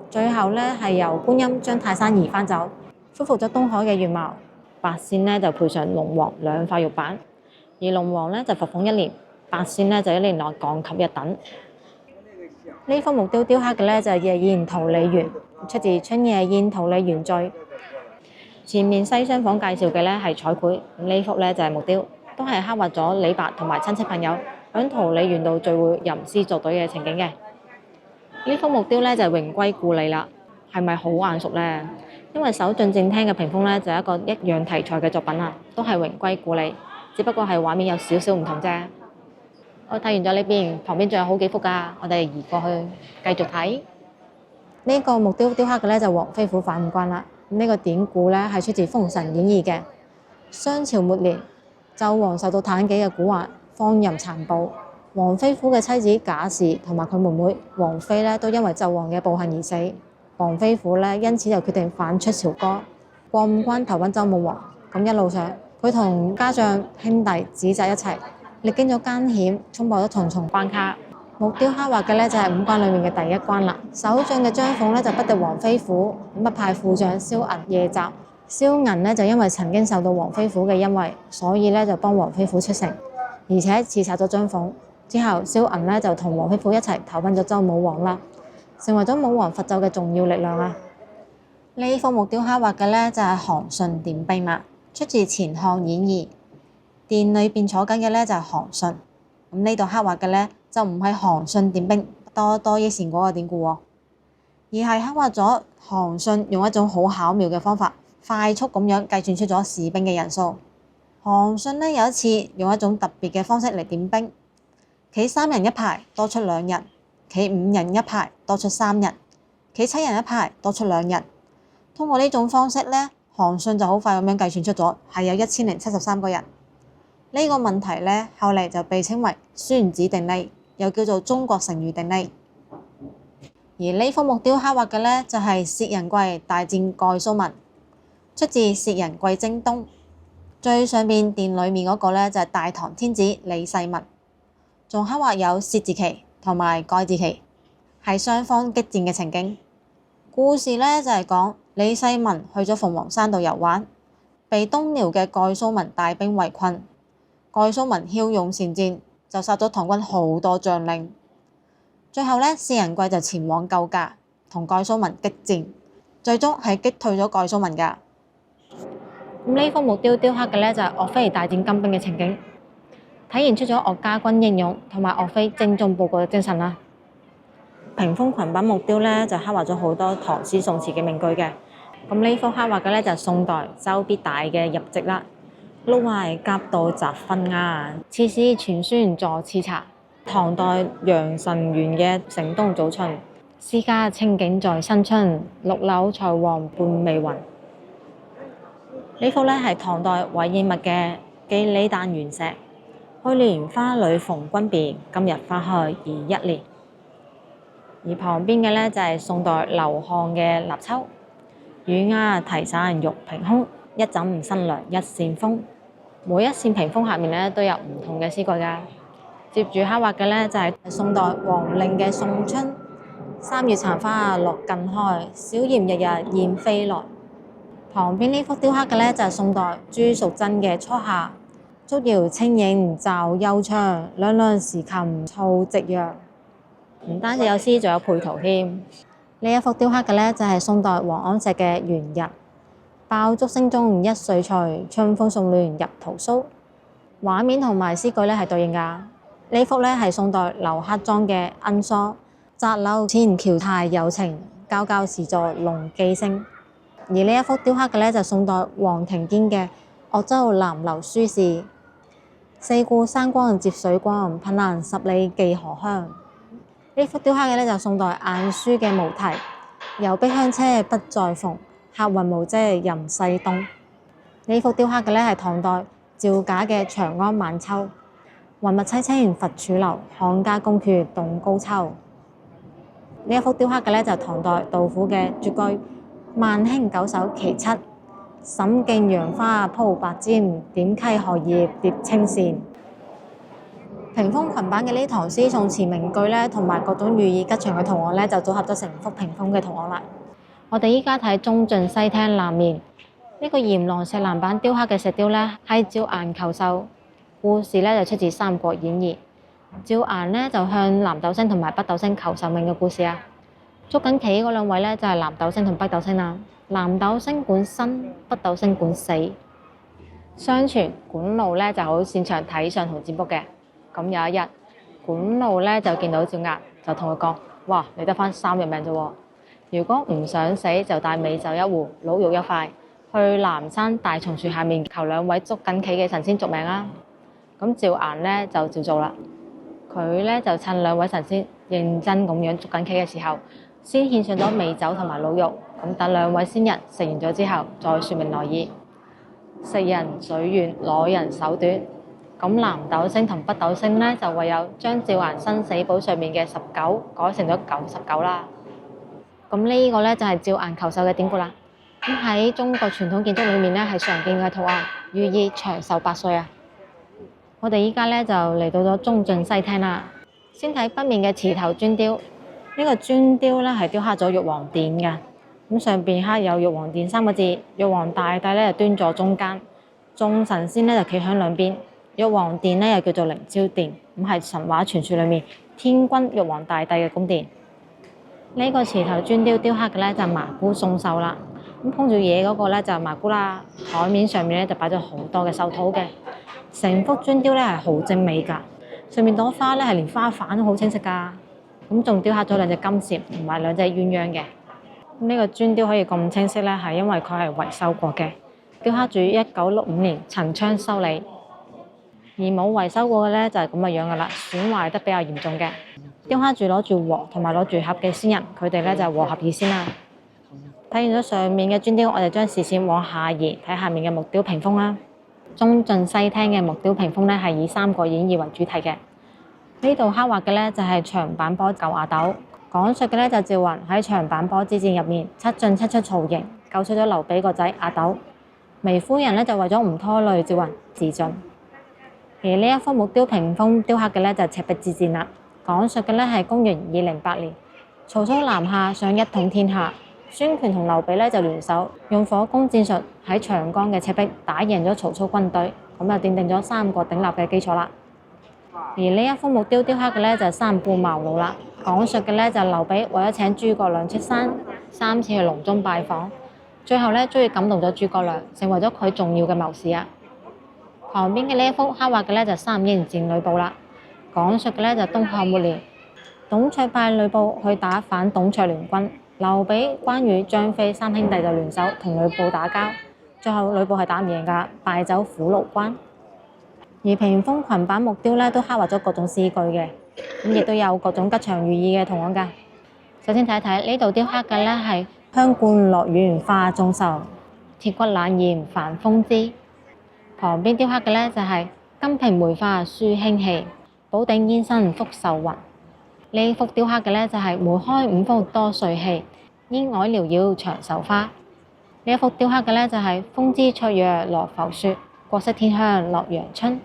最後係由觀音將泰山移翻走，恢復咗東海嘅原貌。八仙就賠償龍王2塊玉板，而龍王就罰俸1年，八仙就1年內降級1等。呢幅木雕雕刻嘅就係夜宴桃李園，出自《春夜宴桃李園序》。前面西廂房介紹嘅係彩繪，呢幅就係木雕，都係刻畫咗李白同埋親戚朋友喺桃李園度聚會吟詩作對嘅情景嘅。呢幅木雕就係榮歸故里啦，係咪好眼熟呢？因為首進正廳嘅屏風就係一個一樣題材嘅作品啊，都係榮歸故里，只不過係畫面有少少唔同啫。我睇完咗呢邊，旁邊仲有好幾幅㗎，我哋移過去繼續睇。呢個木雕雕刻嘅就黃飛虎反五關啦。呢個典故係出自《封神演義》嘅。商朝末年，紂王受到妲己嘅蠱惑，荒淫殘暴，黃飛虎嘅妻子賈氏同埋佢妹妹王妃都因為紂王嘅暴行而死。黃飛虎因此就決定反出朝歌，過五關投奔周武王。咁一路上，佢同家將兄弟子侄一齊，歷經咗艱險，衝破咗重重關卡。木雕刻畫嘅就係5關裏面嘅第1關啦。首將嘅張鳳就不敵黃飛虎，咁派副將蕭銀夜襲。蕭銀就因為曾經受到黃飛虎嘅恩惠，所以就幫黃飛虎出城，而且刺殺咗張鳳。之後蕭銀就同黃飛虎一齊投奔咗周武王啦，成為咗武王伐紂嘅重要力量啊！呢幅木雕刻畫嘅就係韓信點兵啦，出自《錢漢演義》。殿裏邊坐緊嘅就係韓信。咁呢度刻畫嘅就唔係韓信點兵多多益善嗰個典故喎，而係刻畫咗韓信用一種好巧妙嘅方法，快速咁樣計算出咗士兵嘅人數。韓信有一次用一種特別嘅方式嚟點兵，企3人一排多出2人，企5人一排多出3人，企7人一排多出2人。通過呢種方式韓信就好快咁樣計算出咗係有1073個人。呢個問題後嚟就被稱為孫子定理，又叫做中國成語定理。而呢幅木雕刻畫嘅就係薛仁貴大戰蓋蘇文，出自《薛仁貴征東》。最上面殿裏面嗰個就係大唐天子李世民，仲刻畫有薛字旗同埋蓋字旗，係雙方激戰嘅情景。故事就係講李世民去咗鳳凰山度遊玩，被東遼嘅蓋蘇文帶兵圍困。蓋蘇文驍勇善戰，就殺咗唐軍好多將領。最後薛仁貴就前往救駕，同蓋蘇文激戰，最終係擊退咗蓋蘇文㗎。咁呢幅木雕雕刻嘅咧就係岳飛大戰金兵嘅情景，體現出咗岳家軍英勇同埋岳飛精忠報國嘅精神啦。屏風裙版木雕咧就刻畫咗好多唐詩宋詞嘅名句嘅。咁呢幅刻畫嘅咧就係宋代周必大嘅入籍啦。碌壞夾道雜分牙，刺史傳宣助刺茶。唐代楊臣元嘅城東早春，詩家清景在新春，綠柳才黃半未匀。呢幅咧係唐代韋彥物嘅寄李旦原石。去年花裏逢君別，今日花開已一年。而旁邊嘅咧就係宋代劉漢嘅立秋。雨丫提傘玉屏空，一枕新涼一扇風。每一扇屏風下面咧都有唔同嘅詩句㗎。接住刻畫嘅咧就係宋代王令嘅送春。三月殘花落盡開，小燕日日燕飛來。旁邊呢幅雕刻嘅咧就係宋代朱淑珍嘅初夏。竹搖清影照幽窗，兩兩時琴噪夕陽。唔單止有詩，仲有配圖添。呢一幅雕刻嘅咧就係宋代王安石嘅元日。爆竹聲中一歲除，春風送暖入屠蘇。畫面同埋詩句咧係對應㗎。呢幅咧係宋代劉克莊嘅恩疏。摘柳前橋台有情，交交時作龍寄聲。而呢一幅雕刻嘅咧就係宋代黃庭堅嘅鄂州南樓書事。四顧山光接水光，憑欄十里寄荷香。呢幅雕刻嘅咧就係宋代晏殊嘅無題。遊碧香車不再逢，客雲無遮任西東。呢幅雕刻嘅咧係唐代趙賈嘅長安晚秋。雲密凄清佛柱樓，漢家宮闕動高秋。呢一幅雕刻嘅咧就係唐代杜甫嘅絕句：萬興九首其七，審徑楊花鋪白氈，點溪荷葉疊青線。屏風裙版嘅呢唐詩宋詞名句咧，同埋各種寓意吉祥嘅圖案咧，就組合咗成幅屏風嘅圖案啦。我哋依家睇中進西廳南面呢個閻羅石欄板雕刻嘅石雕咧，係趙顏求壽。故事咧就出自《三國演義》。趙顏咧就向南斗星同埋北斗星求壽命嘅故事啊。捉緊棋嗰兩位咧就係南斗星同北斗星啦。南斗星管生，北斗星管死。相傳管路咧就好擅長睇相同占卜嘅。咁有一日，管路咧就見到趙顏，就同佢講：哇，你得返3日命啫喎！如果唔想死，就帶美酒一壺，滷肉一塊，去南山大松樹下面求兩位捉緊棋嘅神仙續命啦。咁趙顏咧就照做啦。佢咧就趁兩位神仙認真咁樣捉緊棋嘅時候，先獻上咗美酒同埋滷肉。咁等兩位仙人食完咗之後，再説明來意。食人嘴軟，攞人手短。咁南斗星同北斗星咧就唯有將趙顏生死簿上面嘅19改成咗99啦。咁呢個咧就係趙顏求壽嘅典故啦。咁喺中國傳統建築裏面咧係常見嘅圖案，寓意長壽百歲啊。我哋依家咧就嚟到咗中進西廳啦。先睇北面嘅池頭磚雕，呢個磚雕咧係雕刻咗玉皇殿嘅。咁上邊刻有玉皇殿3個字，玉皇大帝咧就端坐中間，眾神仙咧就企喺兩邊。玉皇殿咧又叫做凌霄殿，咁係神話傳說裏面天君玉皇大帝嘅宮殿。呢個池頭磚雕雕刻嘅咧就係麻姑送壽啦。咁捧住嘢嗰個咧就係麻姑啦。台面上面咧就擺咗好多嘅壽桃嘅。成幅磚雕咧係好精美㗎，上面朵花咧係連花瓣都好清晰㗎。咁仲雕刻咗兩隻金蟬同埋兩隻鴛鴦嘅。呢個磚雕可以咁清晰咧，係因為佢係維修過嘅，雕刻住1965年陳昌修理。而冇維修過嘅咧就係咁嘅樣㗎啦，損壞得比較嚴重嘅。雕刻住攞住鑊同埋攞住盒嘅仙人，佢哋咧就係和合二仙啦。睇完咗上面嘅磚雕，我哋將視線往下移，睇下面嘅木雕屏風啦。中進西廳嘅木雕屏風咧係以《三國演義》為主題嘅。呢度刻畫嘅咧就係長坂坡救阿斗，講述嘅咧就趙雲喺長坂坡之戰入面七進七出曹營，救出咗劉備個仔阿斗。糜夫人咧就為咗唔拖累趙雲自盡。而呢一幅木雕屏風雕刻嘅咧就係赤壁之戰啦，講述嘅咧係公元208年，曹操南下想一統天下，孫權同劉備咧就聯手用火攻戰術喺長江嘅赤壁打贏咗曹操軍隊，咁就奠定咗三國鼎立嘅基礎啦。而呢一幅木雕雕刻嘅咧就係三顧茅廬啦，講述嘅咧就係劉備為咗請諸葛亮出山， 3次去隆中拜訪，最後咧終於感動咗諸葛亮，成為咗佢重要嘅謀士啊。旁邊嘅呢一幅刻畫嘅咧就三英戰呂布啦，講述嘅咧就東漢末年，董卓派呂布去打反董卓聯軍，劉備、關羽、張飛三兄弟就聯手同呂布打交，最後呂布係打唔贏㗎，敗走虎牢關。而屏風裙版木雕咧都刻畫咗各種詩句嘅，咁亦都有各種吉祥如意嘅圖案㗎。首先睇一睇呢度雕刻嘅咧係香罐落丸花中秀，鐵骨冷艷凡風姿。旁邊雕刻嘅咧就係金瓶梅花書興氣，寶鼎煙生福壽雲。呢幅雕刻嘅咧就係梅開五福多瑞氣，煙靄繚繞長壽花。呢一幅雕刻嘅咧就係風姿綽約羅浮雪，國色天香樂陽春。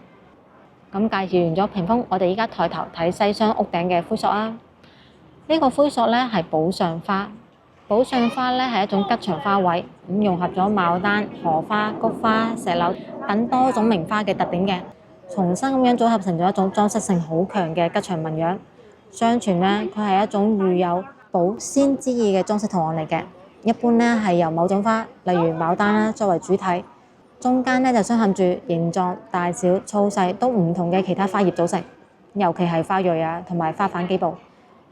咁介紹完咗屏風，我哋依家抬頭睇西廂屋頂嘅灰塑啊。呢個灰塑咧係寶相花，寶相花咧係一種吉祥花卉，咁融合咗牡丹、荷花、菊花、石榴等多種名花嘅特點嘅，重新咁樣組合成咗一種裝飾性好強嘅吉祥紋樣。相傳咧，佢係一種寓有保鮮之意嘅裝飾圖案嚟嘅。一般咧係由某種花，例如牡丹啦作為主體，中間咧就鑲嵌住形狀、大小、粗細都唔同嘅其他花葉組成，尤其係花蕊啊同埋花瓣基部。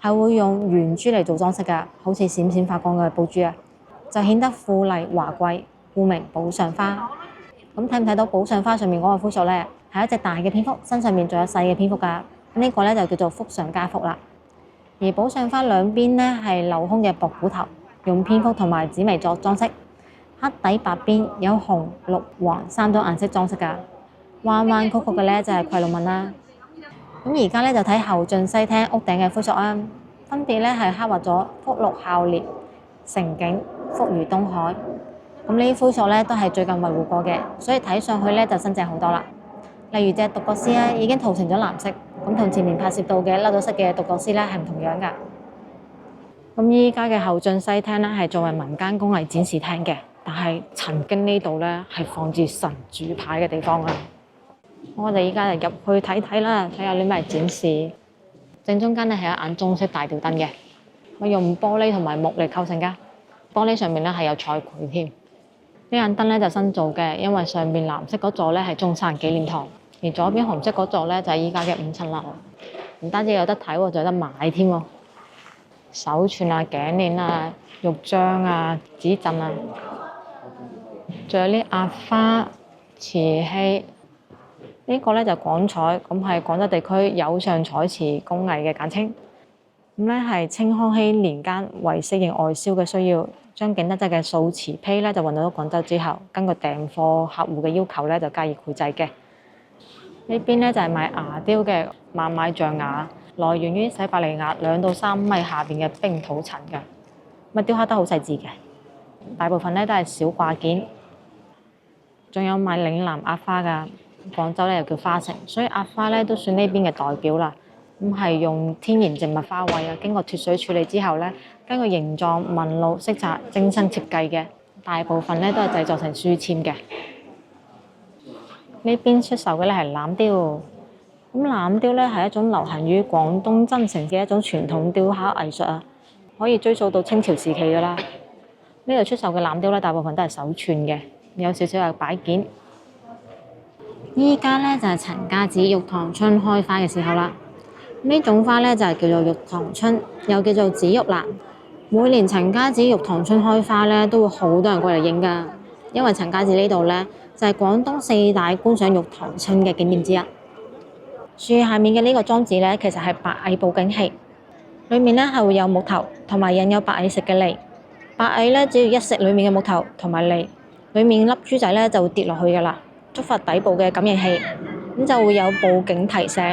係會用圓珠嚟做裝飾㗎，好似閃閃發光嘅寶珠啊，就顯得富麗華貴，故名寶相花。咁睇唔睇到寶相花上面嗰個灰塑咧？係一隻大嘅蝙蝠，身上面仲有細嘅蝙蝠㗎。呢個咧就叫做福上加福啦。而寶相花兩邊咧係鏤空嘅薄骨頭，用蝙蝠同埋紫薇作裝飾，黑底白邊，有紅、綠、黃3種顏色裝飾㗎。彎彎曲曲嘅咧就係夔龍紋啦。咁而家咧就睇後進西廳屋頂嘅灰塑啊，分別咧係刻畫咗福祿孝廉、盛景、福如東海。咁呢啲灰塑咧都係最近維護過嘅，所以睇上去咧就新淨好多啦。例如隻獨角獅咧已經塗成咗藍色，咁同前面拍攝到嘅甩咗色嘅獨角獅咧係唔同樣㗎。咁依家嘅後進西廳咧係作為民間工藝展示廳嘅，但係曾經呢度咧係放置神主牌嘅地方啊。我哋依家就入去睇睇啦，睇下啲咩展示。正中間咧係一眼中式大吊燈嘅，我用玻璃同埋木嚟構成㗎。玻璃上面咧係有彩繪添。呢眼燈咧就新做嘅，因為上面藍色嗰座咧係中山紀念堂，而左邊紅色嗰座咧就係依家嘅5層樓。唔單止有得睇喎，仲有得買添喎。手串啊、頸鏈啊、玉章啊、指鎮啊，仲有啲壓花、瓷器。呢個咧就廣彩，咁係廣州地區有上彩瓷工藝嘅簡稱。咁咧係清康熙年間為適應外銷嘅需要，將景德鎮嘅素瓷坯咧就運到咗廣州之後，根據訂貨客戶嘅要求咧就加以繪製嘅。呢邊咧就係賣牙雕嘅萬買象牙，來源於西伯利亞2到3米下邊嘅冰土層嘅，咁雕刻得好細緻嘅，大部分咧都係小掛件。仲有賣嶺南壓花㗎。廣州咧又叫花城，所以壓花咧都算呢邊嘅代表啦。咁係用天然植物花卉啊，經過脫水處理之後咧，根據形狀、紋路、色澤精心設計嘅，大部分咧都係製作成書籤嘅。呢邊出售嘅咧係欖雕，咁欖雕咧係一種流行於廣東增城嘅一種傳統雕刻藝術啊，可以追溯到清朝時期㗎啦。呢度出售嘅欖雕咧，大部分都係手串嘅，有少少係擺件。依家咧就係陳家祠玉堂春開花嘅時候啦。呢種花咧就係叫做玉堂春，又叫做紫玉蘭。每年陳家祠玉堂春開花咧，都會好多人過嚟影㗎。因為陳家祠呢度咧就係廣東4大觀賞玉堂春嘅景點之一。樹下面嘅呢個裝置咧，其實係白蟻報警器，裡面咧係會有木頭同埋引誘白蟻食嘅餌。白蟻咧只要一食裡面嘅木頭同埋餌，裡面粒珠仔咧就會跌落去㗎啦。觸發底部嘅感應器，咁就會有報警提醒。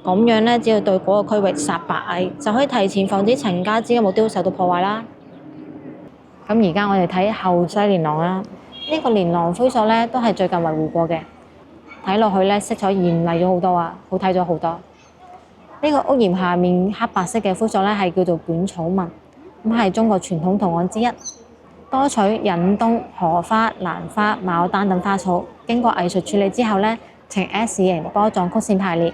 咁樣咧，只要對嗰個區域殺白蟻，就可以提前防止陳家祠嘅木雕受到破壞啦。咁而家我哋睇後西連廊啦，呢個連廊灰塑咧都係最近維護過嘅，睇落去咧色彩豔麗咗好多啊，好睇咗好多。呢個屋檐下面黑白色嘅灰塑咧係叫做卷草紋，咁係中國傳統圖案之一。多取忍冬、荷花、蘭花、牡丹等花草，經過藝術處理之後咧，呈 S 型波狀曲線排列。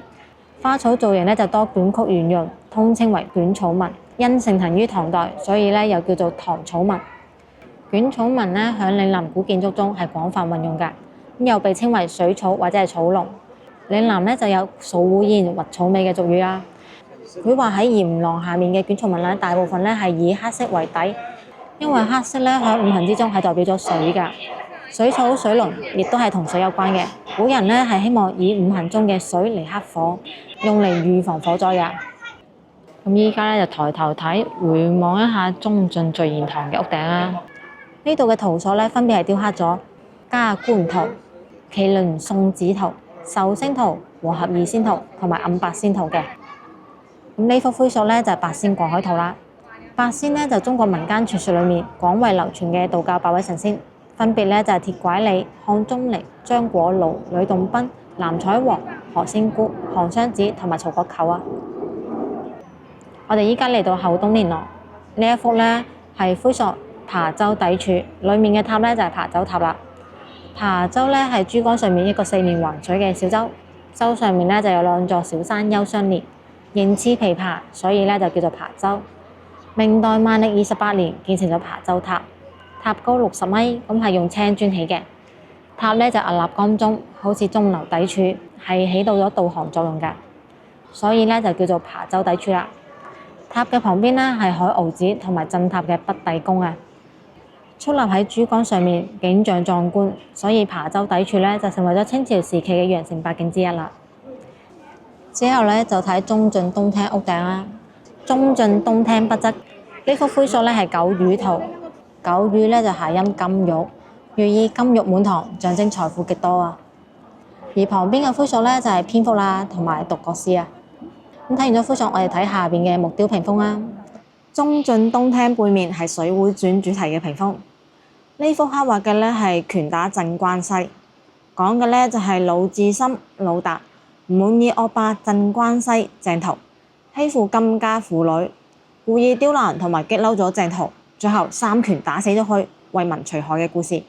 花草造型咧就多捲曲圓潤，通稱為捲草紋，因盛行於唐代，所以咧又叫做唐草紋。捲草紋咧喺嶺南古建築中係廣泛運用㗎，咁又被稱為水草或者係草龍。嶺南咧就有掃烏煙或草尾嘅俗語啦。佢話喺簷廊下面嘅捲草紋咧，大部分咧係以黑色為底，因為黑色咧喺五行之中係代表咗水㗎。水草、水龍亦都係同水有關嘅。古人咧係希望以五行中嘅水嚟克火，用嚟預防火災㗎。咁依家咧就抬頭睇，回望一下中進聚賢堂嘅屋頂啦。呢度嘅圖所咧分別係雕刻咗加官圖、麒麟送子圖、壽星圖、和合二仙圖同埋暗八仙圖嘅。咁呢幅灰塑咧就係八仙過海圖啦。八仙咧就中國民間傳說裡面廣為流傳嘅道教8位神仙。分別咧就係鐵拐李、漢鍾離、張果老、呂洞賓、藍采和、何仙姑、韓湘子同埋曹國舅啊！我哋依家嚟到後東蓮廊，呢一幅咧係灰塑琶洲砥柱，裡面嘅塔咧就係琶洲塔啦。琶洲咧係珠江上面一個四面環水嘅小洲，洲上面咧就有2座小山丘相連，形似琵琶，所以咧就叫做琶洲。明代萬曆28年建成咗琶洲塔。塔高60米，咁係用青磚起嘅。塔咧就屹立江中，好似鐘樓砥柱，係起到咗導航作用㗎，所以咧就叫做琶洲砥柱啦。塔嘅旁邊咧係海鰲子同埋鎮塔嘅北帝宮啊，矗立喺珠江上面，景象壯觀，所以琶洲砥柱咧就成為咗清朝時期嘅羊城8景之一啦。之後咧就睇中進東廳屋頂啦。中進東廳北側呢幅灰塑咧係九魚圖。九魚咧就諧音金玉，寓意金玉滿堂，象徵財富極多啊。而旁邊嘅灰塑咧就係蝙蝠啦，同埋獨角獅啊。咁睇完咗灰塑，我哋睇下邊嘅木雕屏風啦。中進東廳背面係《水滸傳》主題嘅屏風。呢幅刻畫嘅咧係拳打鎮關西，講嘅咧就係魯智深魯達唔滿意惡霸鎮關西鄭屠欺負金家婦女，故意刁難同埋激嬲咗鄭屠。最後3拳打死咗佢，為民除害嘅故事。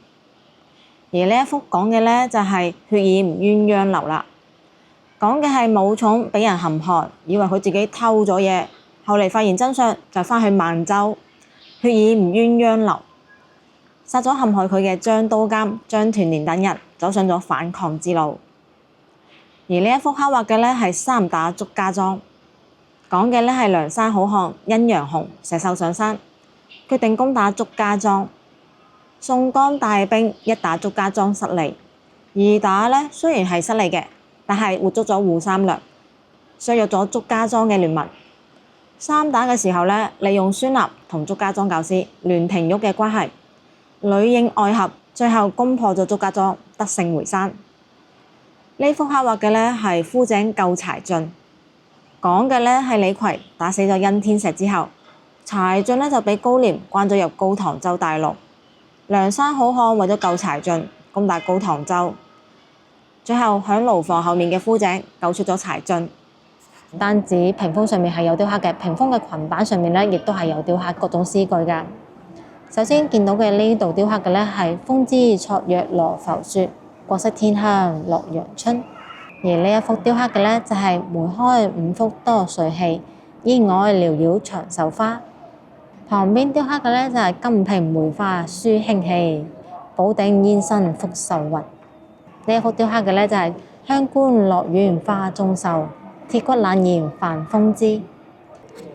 而呢一幅講嘅咧就係血染鴛鴦樓啦，講嘅係武松俾人陷害，以為佢自己偷咗嘢，後嚟發現真相就返去萬州血染鴛鴦樓，殺咗陷害佢嘅張都監、張團年等人，走上咗反抗之路。而呢一幅刻畫嘅咧係3打祝家莊，講嘅咧係梁山好漢陰陽雄石秀上山，決定攻打祝家莊。宋江帶兵1打祝家莊失利，2打咧雖然係失利嘅，但係活捉咗扈三娘，削弱咗祝家莊嘅聯盟。3打嘅時候咧，利用孫立同祝家莊教師欒廷玉嘅關係，裡應外合，最後攻破咗祝家莊，得勝回山。呢幅刻畫嘅咧係枯井救柴進，講嘅咧係李逵打死咗殷天石之後，柴進咧就俾高廉關咗入高唐州大牢。梁山好漢為咗救柴進，攻打高唐州，最後喺牢房後面嘅枯井救出咗柴進。唔單止屏風上面係有雕刻嘅，屏風嘅裙板上面咧亦都係有雕刻各種詩句㗎。首先見到嘅呢度雕刻嘅咧係風姿綽約羅浮雪，國色天香洛陽春。而呢一幅雕刻嘅咧就係梅開五福多瑞氣，煙靄繚繞長壽花。旁邊雕刻嘅咧就係金瓶梅花書興氣，寶鼎煙新福壽雲。呢一幅雕刻嘅咧就係香觀落園花中秀，鐵骨冷艷繁風姿。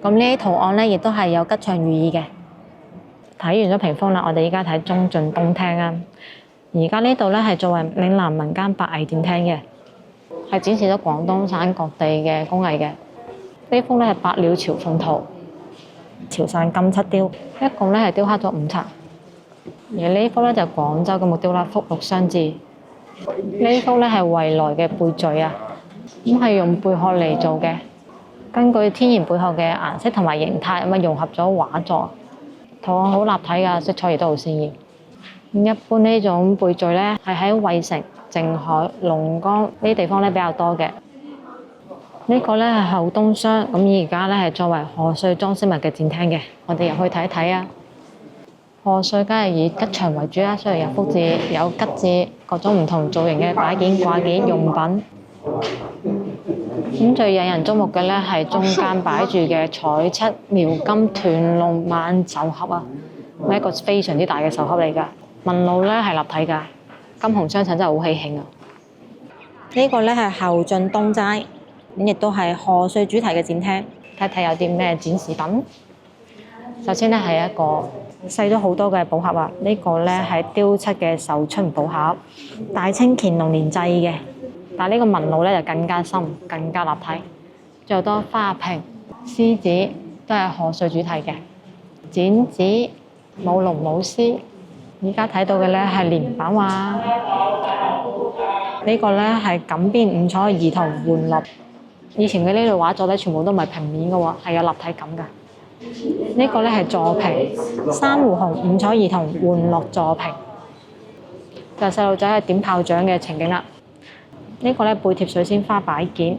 咁呢啲圖案咧亦都係有吉祥寓意嘅。睇完咗屏風啦，我哋依家睇中進東廳啊。而家呢度咧係作為嶺南民間白藝殿廳嘅，係展示咗廣東省各地嘅工藝嘅。呢幅咧係百鳥朝鳳圖，潮汕金漆雕，一共咧係雕刻咗5層。而呢幅咧就係廣州嘅木雕啦，福祿雙至。呢幅咧係惠來嘅貝嘴啊，咁係用貝殼嚟做嘅，根據天然貝殼嘅顏色同埋形態咁啊融合咗畫作，圖案好立體㗎，色彩亦都好鮮豔。一般呢種貝嘴咧係喺惠城、靜海、龍崗呢啲地方咧比較多嘅。呢個咧係後東廂，咁而家咧係作為賀歲裝飾物嘅展廳嘅，我哋入去睇一睇啊！賀歲梗係以吉祥為主啦，所以有福字、有吉字，各種唔同造型嘅擺件、掛件、用品。咁最引人矚目嘅咧係中間擺住嘅彩漆描金團龍萬壽盒啊，係一個非常之大嘅壽盒嚟㗎。紋路咧係立體㗎，金紅雙襯真係好喜慶啊！呢個咧係後進東齋，咁亦都係賀歲主題嘅展廳，睇睇有啲咩展示品。首先咧係一個細咗好多嘅寶盒啊！呢個咧係雕漆嘅壽春寶盒，大清乾隆年製嘅，但係呢個紋路咧就更加深、更加立體。仲有多花瓶、獅子都係賀歲主題嘅，剪紙、舞龍舞獅。而家睇到嘅咧係連版畫，呢個咧係錦邊五彩兒童玩樂。以前嘅呢類畫作咧全部都唔係平面嘅喎，係有立體感㗎。呢個咧係座屏，珊瑚紅五彩兒童玩樂座屏，就係細路仔係點炮仗嘅情景啦。呢個咧背貼水仙花擺件，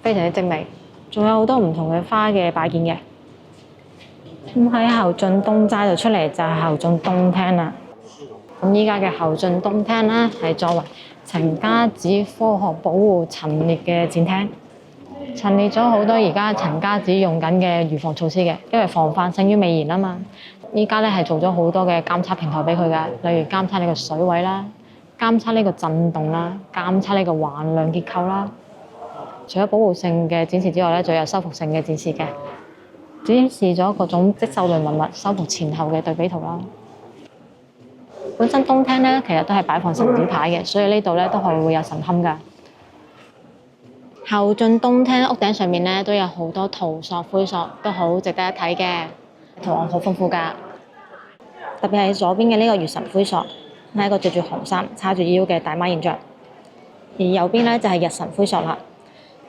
非常之精美，仲有好多唔同嘅花嘅擺件嘅。咁喺後進東齋度出嚟就係後進東廳啦。咁依家嘅後進東廳咧係作為陳家祠科學保護陳列嘅展廳。陳列咗好多而家陳家祠用緊嘅預防措施嘅，因為防範勝於未然啊嘛。依家咧係做咗好多嘅監測平台俾佢㗎，例如監測呢個水位啦，監測呢個震動啦，監測呢個橫梁結構啦。除咗保護性嘅展示之外咧，仲有修復性嘅展示嘅，展示咗各種積秀類文物修復前後嘅對比圖啦。本身東廳咧其實都係擺放神主牌嘅，所以呢度咧都係會有神龕㗎。後進東廳屋頂上面咧都有好多陶塑灰塑，都好值得一睇嘅，圖案好豐富㗎。特別係左邊嘅呢個月神灰塑，係一個着住紅衫、叉住腰嘅大媽形象。而右邊咧就係日神灰塑啦。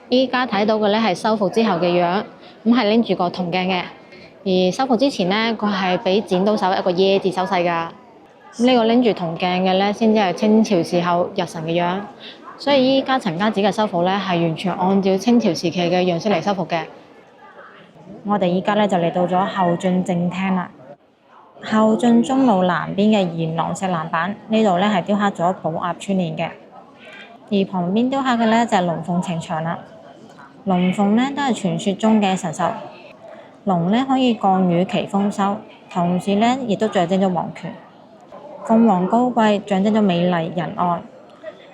依家睇到嘅咧係修復之後嘅樣，咁係拎住個銅鏡嘅。而修復之前咧，佢係俾剪刀手一個耶字手勢㗎。呢個拎住銅鏡嘅咧，先至係清朝時候日神嘅樣。所以依家陳家祠嘅修復咧，係完全按照清朝時期嘅樣式嚟修復嘅。我哋依家咧就嚟到咗後進正廳啦。後進中路南邊嘅硯廊石欄板呢度咧係雕刻咗寶鴨春聯嘅，而旁邊雕刻嘅咧就係龍鳳呈祥啦。龍鳳咧都係傳說中嘅神獸，龍咧可以降雨祈豐收，同時咧亦都象徵咗皇權。鳳凰高貴，象徵咗美麗仁愛。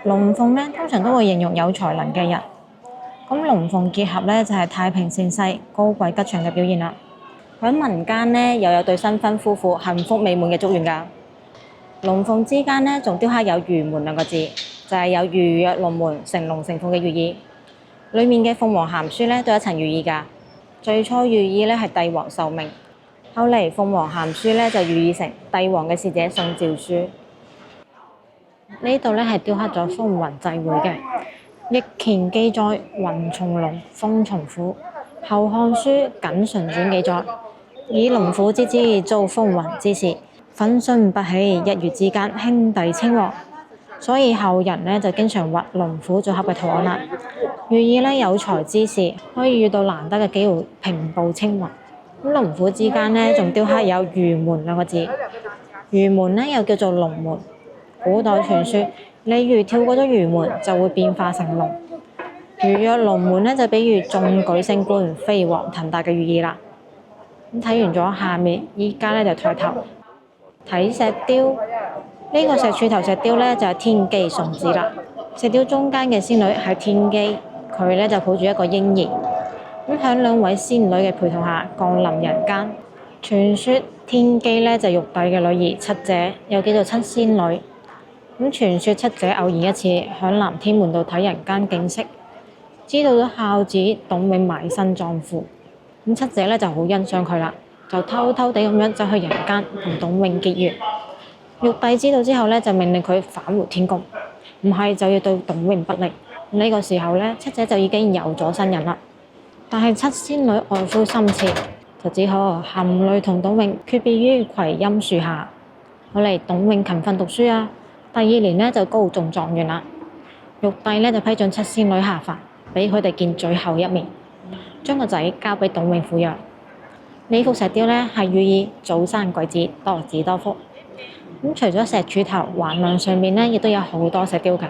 龍鳳咧通常都會形容有才能嘅人，咁龍鳳結合咧就係太平盛世、高貴吉祥嘅表現啦。喺民間咧又有對新婚夫婦幸福美滿嘅祝願㗎。龍鳳之間咧仲雕刻有魚門兩個字，就係有魚躍龍門、成龍成鳳嘅寓意。裡面嘅鳳凰函書咧都有一層寓意㗎。最初寓意咧係帝王受命，後嚟鳳凰函書咧就寓意成帝王嘅使者送詔書。呢度咧係雕刻咗風雲際會嘅，益乾記載雲從龍，風從虎。後漢書謹順傳記載，以龍虎之姿遭風雲之事，憤信不起，一月之間兄弟稱王。所以後人咧就經常畫龍虎組合嘅圖案啦，寓意咧有才之士可以遇到難得嘅機會平步青雲。咁龍虎之間咧仲雕刻有魚門兩個字，魚門咧又叫做龍門。古代傳說，鯉魚跳過咗魚門就會變化成龍。魚躍龍門咧就比喻中舉升官、飛黃騰達嘅寓意啦。咁睇完咗下面，依家咧就抬頭睇石雕。呢個石柱頭石雕咧就係天姬送子啦。石雕中間嘅仙女係天姬，佢咧就抱住一個嬰兒。咁喺兩位仙女嘅陪同下降臨人間。傳說天姬咧就係玉帝嘅女兒七姐，又叫做七仙女。咁傳說七姐偶然一次喺南天門度睇人間景色，知道咗孝子董永埋身葬父，咁七姐咧就好欣賞佢啦，就偷偷地咁樣走去人間同董永結緣。玉帝知道之後咧，就命令佢返回天宮，唔係就要對董永不利。呢個時候咧，七姐就已經有咗新人啦，但係七仙女愛夫心切，就只好含淚同董永訣別於葵蔭樹下。後嚟董永勤奮讀書啊，第二年咧就高中狀元啦。玉帝咧就批准七仙女下凡，俾佢哋見最後一面，將個仔交俾董永撫養。呢幅石雕咧係寓意早生貴子，多子多福。咁除咗石柱頭，橫梁上面咧亦都有好多石雕㗎，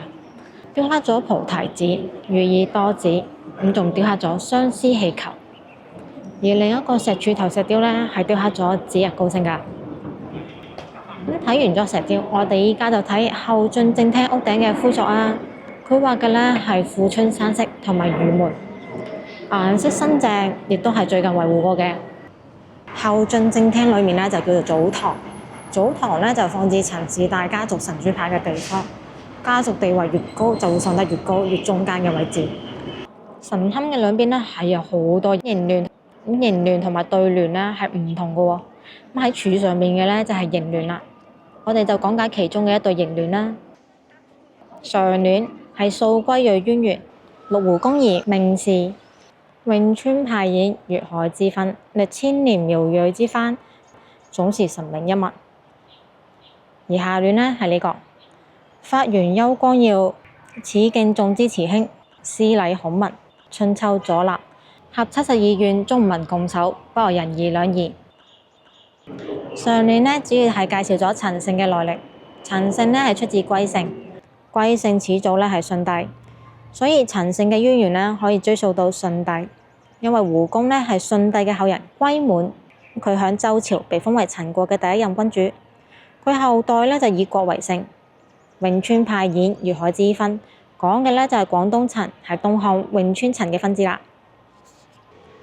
雕刻咗菩提子，寓意多子。咁仲雕刻咗相思氣球。而另一個石柱頭石雕咧，係雕刻咗指日高升㗎。咁睇完咗石雕，我哋依家就睇後進正廳屋頂嘅灰塑啊。佢畫嘅咧係富春山色同埋雨門，顏色新淨，亦都係最近維護過嘅。後進正廳裏面咧就叫做祖堂，祖堂咧就放置陳氏大家族神主牌嘅地方。家族地位越高，就會上得越高，越中間嘅位置。神龕嘅兩邊咧係有好多楹聯，咁楹聯同埋對聯咧係唔同嘅喎。咁喺柱上面嘅咧就係楹聯啦。我哋就講解其中嘅一對楹聯啦。上聯係素歸瑞淵源，陸湖公兒命氏，潁川派演粵海之分，歷千年苗裔之藩，總是神明一脈。而下聯咧係呢個。發源幽光耀，此敬重之慈兄，司禮孔文，春秋左立，合72縣中民共守，不為仁義兩儀。上聯呢主要係介紹咗陳姓嘅來歷。陳姓呢係出自歸姓，歸姓始祖呢係舜帝，所以陳姓嘅淵源呢可以追溯到舜帝。因為胡公呢係舜帝嘅後人歸滿，佢響周朝被封為陳國嘅第一任君主，佢後代呢就以國為姓。潁川派演粵海之分，講嘅咧就係廣東陳係東漢潁川陳嘅分支啦。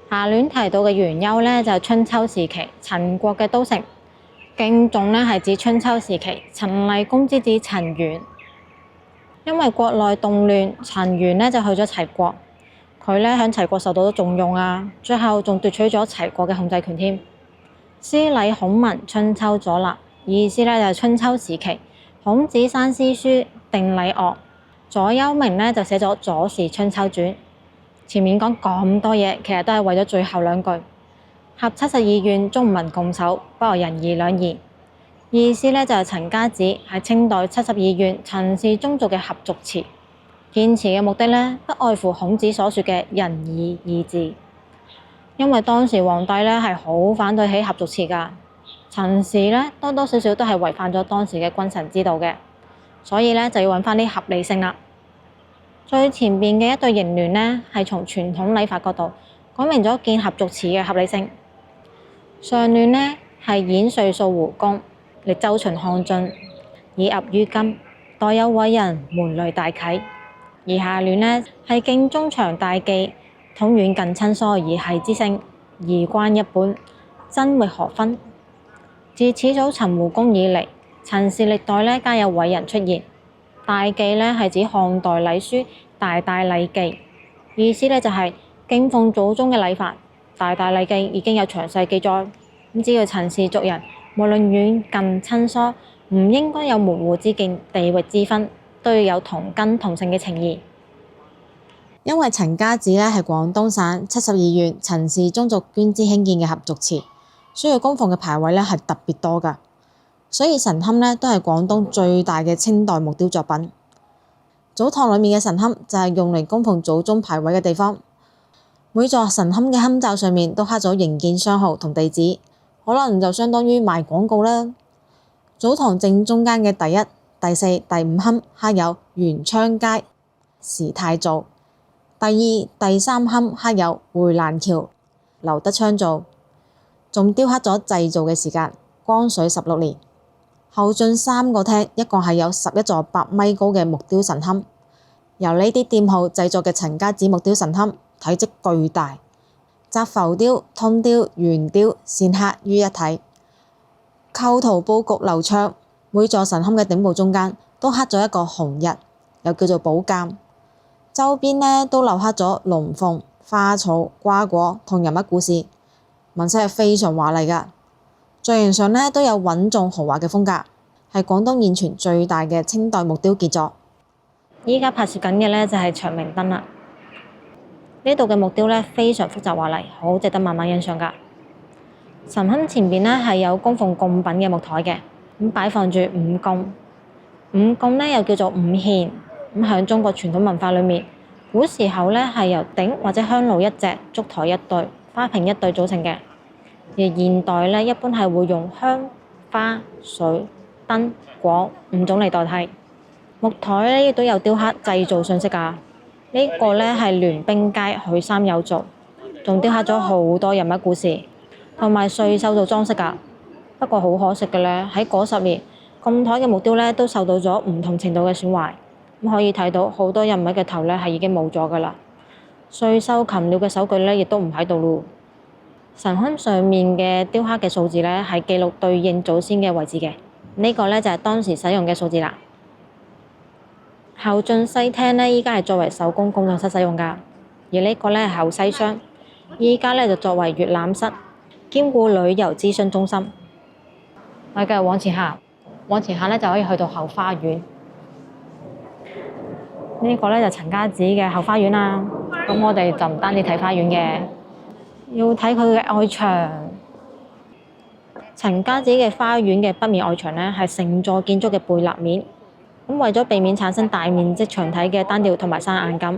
下聯提到嘅元丘咧就係春秋時期陳國嘅都城，敬重咧係指春秋時期陳厲公之子陳玄。因為國內動亂，陳玄咧就去咗齊國，佢咧喺齊國受到咗重用啊，最後仲奪取咗齊國嘅控制權添。司禮孔文，春秋左立，意思咧就係春秋時期。孔子生詩書，定禮樂。左丘明咧就寫咗《左氏春秋傳》。前面講咁多嘢，其實都係為咗最後兩句，合72縣中民共守，不為仁義兩儀。意思咧就係陳家子係清代72縣陳氏宗族嘅合族詞，獻詞嘅目的咧不外乎孔子所說嘅仁義二字。因為當時皇帝咧係好反對起合族詞㗎。陳氏咧多多少少都係違反咗當時嘅君臣之道嘅，所以咧就要揾翻啲合理性啦。最前邊嘅一對楹聯咧係從傳統禮法角度講明咗建合族詞嘅合理性。上聯咧係演歲數胡公，歷周秦漢晉，以訖於今，代有偉人門類大啟。而下聯咧係敬忠長大記，統遠近親疏而系之姓，儀冠一本，真域何分？自始祖陳胡公以嚟，陳氏歷代咧皆有偉人出現。大記咧係指漢代禮書《大戴禮記》，意思咧就係敬奉祖宗嘅禮法。《大戴禮記》已經有詳細記載。咁只要陳氏族人，無論遠近親疏，唔應該有門戶之見、地域之分，都要有同根同姓嘅情誼。因為陳家祠咧係廣東省72縣陳氏宗族捐資興建嘅合族祠，需要供奉嘅牌位咧係特別多㗎，所以神龕咧都係廣東最大嘅清代木雕作品。祖堂裡面嘅神龕就係用嚟供奉祖宗牌位嘅地方。每座神龕嘅龕罩上面都刻咗營建商號同地址，可能就相當於賣廣告啦。祖堂正中間嘅第一、第四、第五龕刻有元昌街、時泰造；第二、第三龕刻有回蘭橋、劉德昌造。仲雕刻咗製造嘅時間，光緒16年。後進3個廳一共係有11座8米高嘅木雕神龕，由呢啲店號製作嘅陳家祠木雕神龕，體積巨大，集浮雕、通雕、圓雕、線刻於一體，構圖佈局流暢。每座神龕嘅頂部中間都刻咗一個紅日，又叫做寶鑑，周邊呢都鏤刻咗龍鳳、花草、瓜果同人物故事。紋飾係非常華麗㗎，造型上呢都有穩重豪華嘅風格，係廣東現存最大嘅清代木雕傑作。依家拍攝緊嘅呢就係長明燈啦。呢度嘅木雕呢非常複雜華麗，好值得慢慢欣賞㗎。神龕前邊呢係有供奉供品嘅木台嘅，咁擺放住五供。五供呢又叫做五獻，咁喺中國傳統文化裏面，古時候呢係由鼎或者香爐一隻、燭台一對、花瓶一對組成嘅。而現代呢，一般係會用香、花、水、燈、果5種嚟代替。木台呢亦都有雕刻製造信息㗎。呢個咧係聯兵街許三友做，仲雕刻咗好多人物故事，同埋歲獸做裝飾㗎。不過好可惜嘅咧，喺嗰10年，咁台嘅木雕咧都受到咗唔同程度嘅損壞。咁可以睇到好多人物嘅頭咧係已經冇咗㗎啦。歲獸禽鳥嘅手具咧亦都唔喺度咯。神龕上面嘅雕刻嘅數字咧係記錄對應祖先嘅位置嘅，呢個咧就係當時使用嘅數字啦。後進西廳咧依家係作為手工工作室使用㗎，而呢個咧係後西廂，依家咧就作為閱覽室，兼顧旅遊諮詢中心。我哋繼續往前行，往前行咧就可以去到後花園。呢個咧就陳家祠嘅後花園啦。咁我哋就唔單止睇花園嘅，要睇佢嘅外牆。陳家祠嘅花園嘅北面外牆咧係成座建築嘅背立面。咁為咗避免產生大面積長體嘅單調同埋生硬感，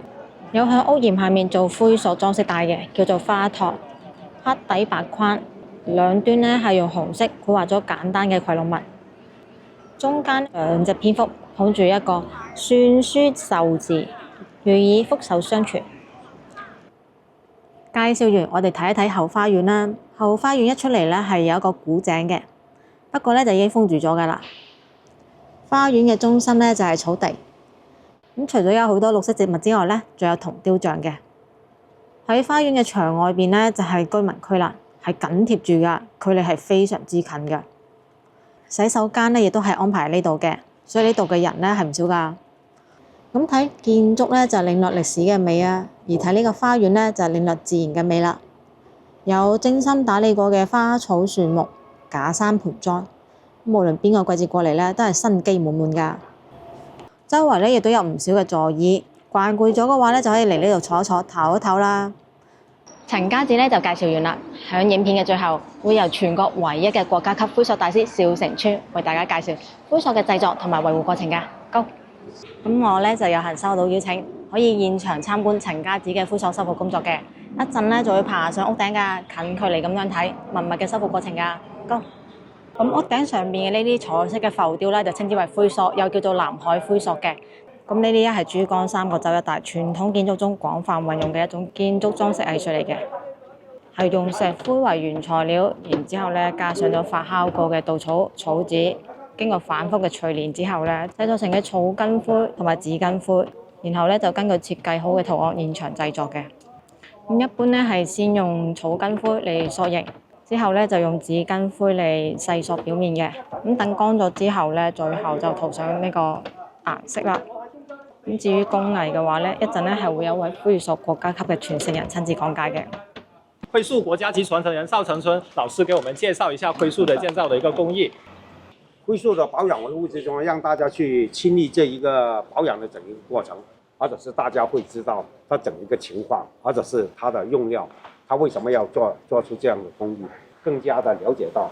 有向屋檐下面做灰塑裝飾帶嘅，叫做花托，黑底白框，兩端咧係用紅色繪畫咗簡單嘅夔龍紋，中間2隻蝙蝠捧住一個篆書壽字，寓意福壽相傳。介紹完，我哋睇一睇後花園啦。後花園一出嚟咧係有一個古井嘅，不過咧就已經封住咗㗎啦。花園嘅中心咧就係草地，咁除咗有好多綠色植物之外咧，仲有銅雕像嘅。喺花園嘅牆外邊咧就係居民區啦，係緊貼住㗎，距離係非常之近㗎。洗手間咧亦都係安排喺呢度嘅，所以呢度嘅人咧係唔少㗎。咁睇建築咧就領略歷史嘅美啊，而睇呢個花園咧就領略自然嘅美啦。有精心打理過嘅花草樹木、假山盆栽。無論邊個季節過嚟咧，都係生機滿滿㗎。周圍咧亦都有唔少嘅座椅，慣攰咗嘅話咧，就可以嚟呢度坐一坐、唞一唞啦。陳家祠咧就介紹完啦。響影片嘅最後，會由全國唯一嘅國家級灰塑大師邵成川為大家介紹灰塑嘅製作同埋維護過程㗎。Go！咁我咧就有幸收到邀請，可以現場參觀陳家祠嘅灰塑修復工作嘅。一陣咧就會爬上屋頂㗎，近距離咁樣睇文物嘅修復過程㗎。Go！咁屋頂上面嘅呢啲彩色嘅浮雕咧，就稱之為灰塑，又叫做南海灰塑嘅。咁呢啲咧係珠江三角洲一帶傳統建築中廣泛運用嘅一種建築裝飾藝術嚟嘅，係用石灰為原材料，然之後咧加上咗發酵過嘅稻草、草紙，經過反覆嘅錘煉之後咧，製作成嘅草根灰同埋紙巾灰，然後咧就根據設計好嘅圖案現場製作嘅。咁一般咧係先用草根灰嚟塑形。之後咧就用紙巾灰嚟細塑表面嘅，咁等乾咗之後咧，最後就塗上呢個顏色啦。咁至於工藝嘅話咧，一陣咧係會有位灰塑國家級嘅傳承人親自講解嘅。灰塑國家級傳承人邵成春老師給我們介紹一下灰塑的建造的一個工藝。灰塑的保養維護之中，讓大家去親歷這一個保養的整一個過程，或者是大家會知道它整一個情況，或者是它的用料。他為什麼要做出這樣的工藝？更加的了解到，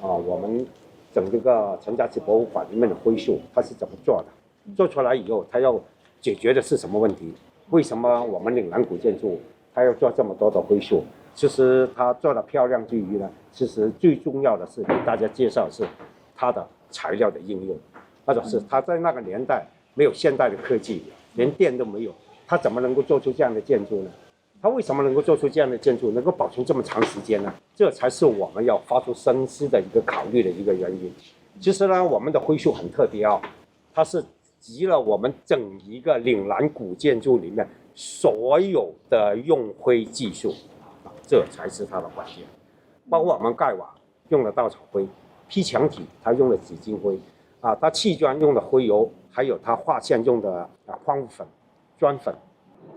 我們整個陳家祠博物館裡面的灰塑，它是怎麼做的？做出來以後，它要解決的是什麼問題？為什麼我們嶺南古建築，它要做這麼多的灰塑？其實它做得漂亮之餘呢，其實最重要的是給大家介紹是它的材料的應用，或者是它在那個年代沒有現代的科技，連電都沒有，它怎麼能夠做出這樣的建築呢？它為什麼能夠做出這樣的建築，能夠保存這麼長時間呢？這才是我們要發出深思的一個考慮的一個原因。其實呢，我們的灰塑很特別啊，它是集了我們整一個嶺南古建築裡面所有的用灰技術，這才是它的關鍵。包括我們蓋瓦用的稻草灰，批牆體它用的紫金灰，它砌磚用的灰油，還有它畫線用的礦物粉、磚粉。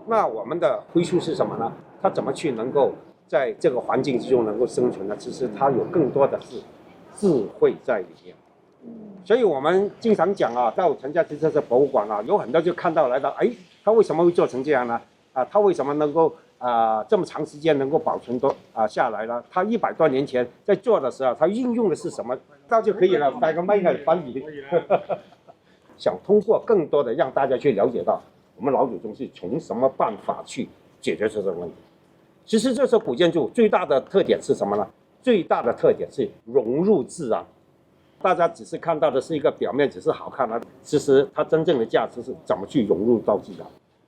那我們的灰塑是什麼呢？它怎麼去能夠在這個環境之中能夠生存呢？其實它有更多的是智慧在裡面。所以我們經常講啊，到陳家祠這博物館啊，有很多就看到來到，哎，它為什麼會做成這樣呢？它為什麼能夠這麼長時間能夠保存下來呢？它100多年前在做的時候，它運用的是什麼？到就可以了，帶個麥來翻譯。想通過更多的讓大家去了解到。我們老祖宗是從什麼辦法去解決這個問題？其實這是古建築最大的特點是什麼呢？最大的特點是融入自然。大家只是看到的是一個表面，只是好看啊。其實它真正的價值是怎麼去融入到自然。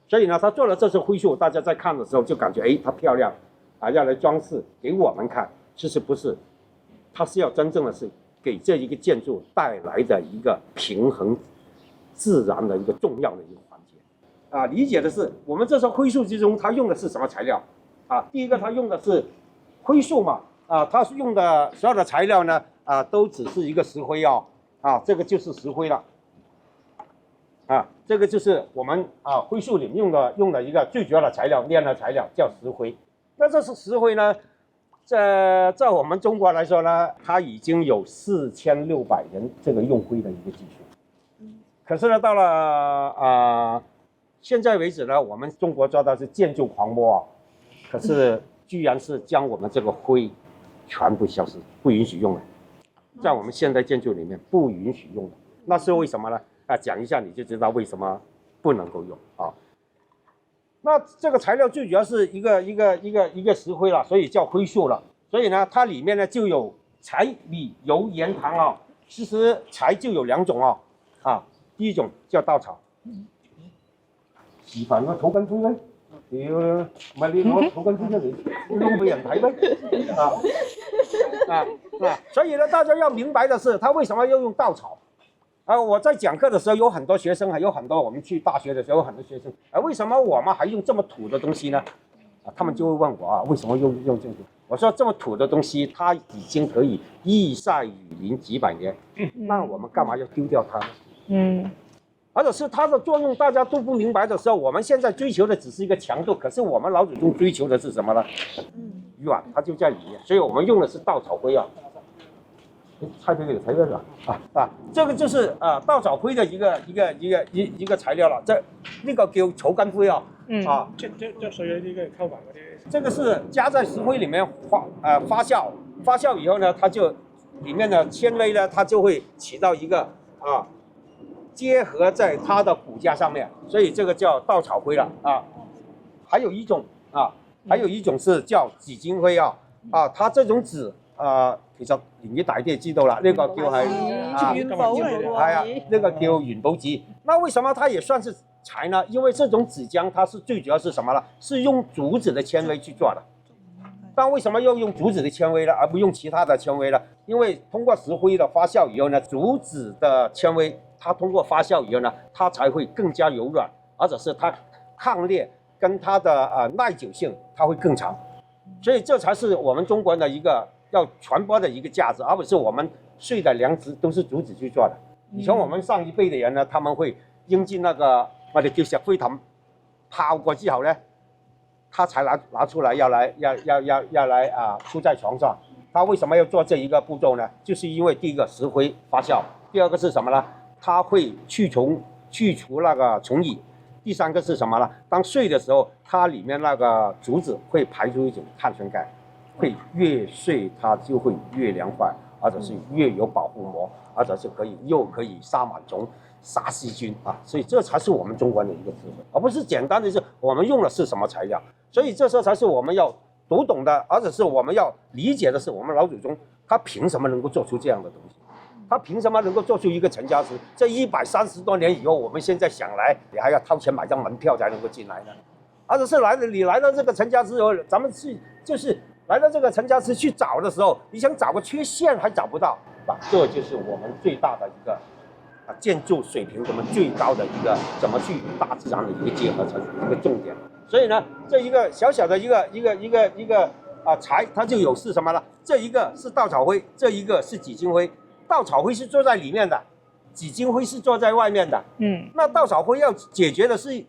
所以呢，他做了这次灰塑，大家在看的时候就感觉哎，它漂亮啊，要来装饰给我们看。其实不是，它是要真正的是给这一个建筑带来的一个平衡自然的一个重要的一个环节啊。理解的是，我们这次灰塑之中，它用的是什么材料啊？第一个，它用的是灰塑嘛啊，它是用的所有的材料呢啊，都只是一个石灰啊，这个就是石灰了。这个就是我们灰塑里面用的一个最主要的材料，炼的材料叫石灰。那这是石灰呢，在我们中国来说呢，它已经有4600年这个用灰的一个技术。可是呢，到了现在为止呢，我们中国做的是建筑狂魔啊，可是居然是将我们这个灰全部消失，不允许用了，在我们现代建筑里面不允许用的，那是为什么呢？讲一下你就知道为什么不能够用啊。那这个材料最主要是一个石灰了，所以叫灰塑了。所以呢，它里面呢就有柴米油盐糖啊。其实柴就有2种第一种叫稻草。示範個草根灰咧，屌，唔係你攞草根灰出嚟撈俾人睇咩？所以呢，大家要明白的是，他为什么要用稻草？我在讲课的时候，有很多学生，还有很多我们去大学的时候，有很多学生，为什么我们还用这么土的东西呢？他们就会问我为什么用这个？我说这么土的东西，它已经可以日晒雨淋几百年，那我们干嘛要丢掉它呢？而且是它的作用，大家都不明白的时候，我们现在追求的只是一个强度，可是我们老祖宗追求的是什么呢？软，它就在里面，所以我们用的是稻草灰啊。拆这个材料了这个就是稻草灰的一个材料了。呢個叫草根灰即水嗰啲跟住溝埋嗰啲。这个是加在石灰里面发酵以后呢，它就里面的纤维呢，它就会起到一个结合在它的骨架上面，所以这个叫稻草灰了还有一种是叫紫金灰它这种紫其實年紀大啲就知道啦，呢個叫係元寶嚟喎。呢個叫元寶紙。那為什麼它也算是材呢？因為這種紙漿它是最主要是什麼呢？是用竹子的纖維去做的。但為什麼要用竹子的纖維呢，而不用其他的纖維呢？因為通過石灰的發酵以後呢，竹子的纖維它通過發酵以後呢，它才會更加柔軟，而且是它抗裂跟它的耐久性它會更長。所以這才是我們中國人的一個要傳播的一個價值，而不是我們睡的糧食都是竹子去做的。以前我們上一輩的人呢，他們會扔進那個我哋叫石灰凼，泡過之後呢，他才拿出來要來鋪在床上。他為什麼要做這一個步驟呢？就是因為第一個石灰發酵，第二個是什麼呢？它會去除那個蟲蟻。第三個是什麼呢？當睡的時候，它裡面那個竹子會排出一種碳酸鈣。会越睡它就会越凉快，而且是越有保护膜，而且是又可以杀螨虫、杀细菌所以这才是我们中国人的一个智慧，而不是简单的是我们用的是什么材料。所以这时候才是我们要读懂的，而且是我们要理解的是我们老祖宗他凭什么能够做出这样的东西，他凭什么能够做出一个陈家祠？这130多年以后，我们现在想来，你还要掏钱买张门票才能够进来呢，而且是你来到这个陈家祠以后，咱们就是来到这个陈家祠去找的时候，你想找个缺陷还找不到这就是我们最大的一个建筑水平我们最高的一个怎么去与大自然的一个结合成一个重点。所以呢，这一个小小的一个材，它就有是什么呢？这一个是稻草灰，这一个是紫金灰。稻草灰是坐在里面的，紫金灰是坐在外面的。那稻草灰要解决的是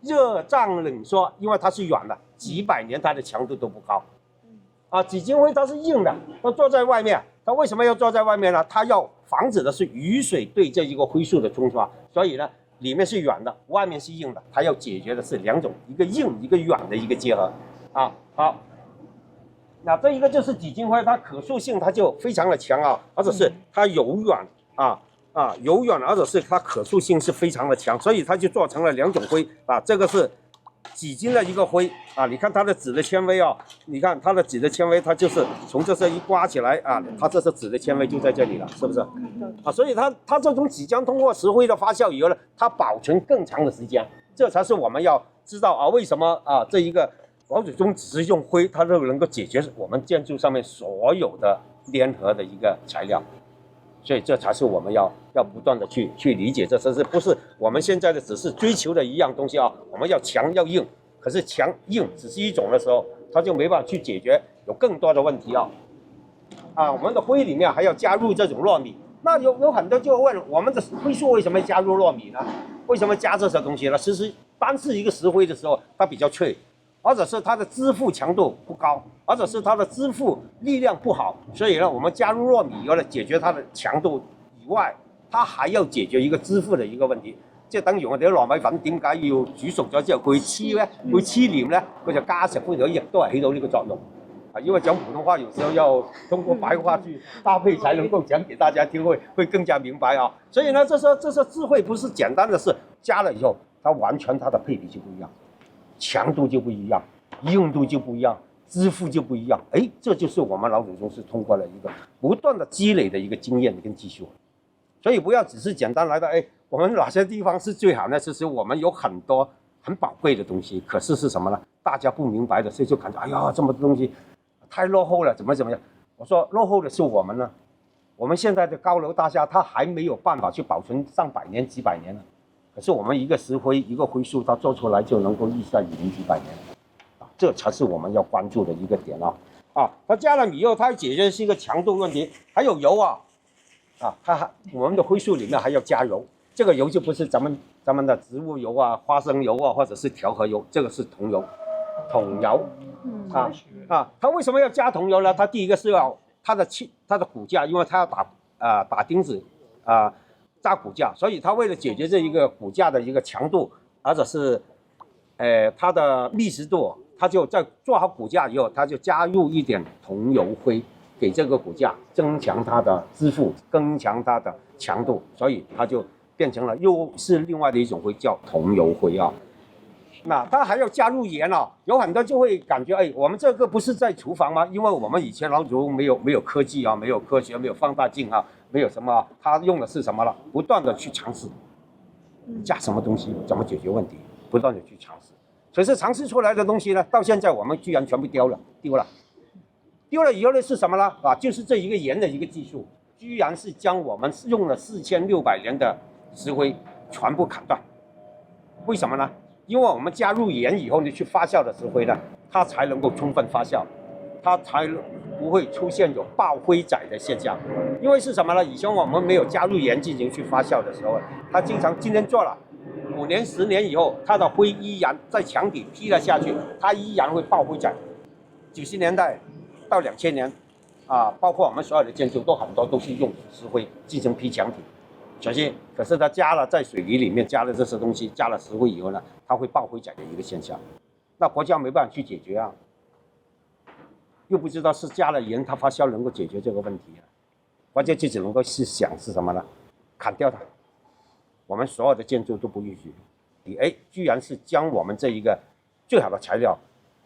热胀冷缩，因为它是软的，几百年它的强度都不高。紫金灰它是硬的，它坐在外面。它为什么要坐在外面呢？它要防止的是雨水对这一个灰塑的冲刷，所以呢，里面是软的，外面是硬的。它要解决的是两种，一个硬一个软的一个结合。好，那这一个就是紫金灰，它可塑性它就非常的强而且是它柔软柔软，而且是它可塑性是非常的强，所以它就做成了两种灰这个是紫金的一个灰你看它的纸的纤维你看它的纸的纤维，它就是从这一刮起来它这是纸的纤维就在这里了，是不是所以它这种纸浆通过石灰的发酵以后呢，它保存更长的时间，这才是我们要知道啊为什么啊这一个老祖宗只是用灰，它就能够解决我们建筑上面所有的粘合的一个材料。所以这才是我们要不断的去理解，这是不是我们现在的只是追求的一样东西啊？我们要强要硬，可是强硬只是一种的时候，它就没办法去解决有更多的问题啊。我们的灰里面还要加入这种糯米，那有很多就问我们的灰塑为什么加入糯米呢？为什么加这些东西呢？其实单是一个石灰的时候，它比较脆，或者是它的支负强度不高，或者是它的支负力量不好，所以呢，我们加入糯米以后呢，解决它的强度以外，它還要解決一個支付嘅一個問題，即係等於我哋啲糯米粉點解要煮熟咗之後佢黐咧，會黐黏咧，佢就加石灰咗，亦都係起到呢個作用。因為講普通話有時候要通過白話去搭配才能夠講給大家聽，會更加明白啊。所以呢，這些智慧不是簡單的事，加了以後，它完全它的配比就不一樣，強度就不一樣，硬度就不一樣。支付就不一樣，這就是我們老祖宗是通過了一個不斷的積累的一個經驗跟技術，所以不要只是簡單來到，我們哪些地方是最好呢？其實我們有很多很寶貴的東西，可是是什麼呢？大家不明白的，所以就感覺，哎呀，這麼多東西太落後了，怎麼樣？我說落後的是我們呢，我們現在的高樓大廈，它還沒有辦法去保存上百年、幾百年了，可是我們一個石灰、一個灰塑，它做出來就能夠歷在已經幾百年了。這才是我們要關注的一個點它加了米以後，它解決是一個強度問題，還有油我們的灰塑裡面還要加油，這個油就不是咱們的植物油花生油或者是調和油，這個是桐油，它為什麼要加桐油呢？它第一個是要它的骨架，因為它要打釘子扎骨架，所以它為了解決這一個骨架的一個強度，或者是它的密實度。它就在做好骨架以後，它就加入一點桐油灰，給這個骨架增強它的支負，增強它的強度，所以它就變成了又是另外的一種灰，叫桐油灰那它還要加入鹽有很多就會感覺，我們這個不是在廚房嗎？因為我們以前老祖宗沒有科技沒有科學，沒有放大鏡沒有什麼，它用的是什麼了？不斷的去嘗試，加什麼東西，怎麼解決問題，不斷的去嘗試。可是嘗試出來的東西呢，到現在我們居然全部丟了以後呢是什麼呢？就是這一個鹽的一個技術，居然是將我們用了4600年的石灰全部砍斷。為什麼呢？因為我們加入鹽以後呢，去發酵的石灰呢，它才能夠充分發酵，它才不會出現有爆灰仔的現象。因為是什麼呢？以前我們沒有加入鹽進行去發酵的時候，它經常今天做了5年10年以後，它的灰依然在牆底劈了下去，它依然會爆灰仔。90年代到2000年，包括我們所有的建築都很多都是用石灰進行劈牆體。可是它加了在水泥裡面加了這些東西，加了石灰以後呢，它會爆灰仔的一個現象。那國家沒辦法去解決又不知道是加了鹽它發酵能夠解決這個問題國家就只能夠是想是什麼呢？砍掉它。我們所有的建築都不允許，居然是將我們這一個最好的材料，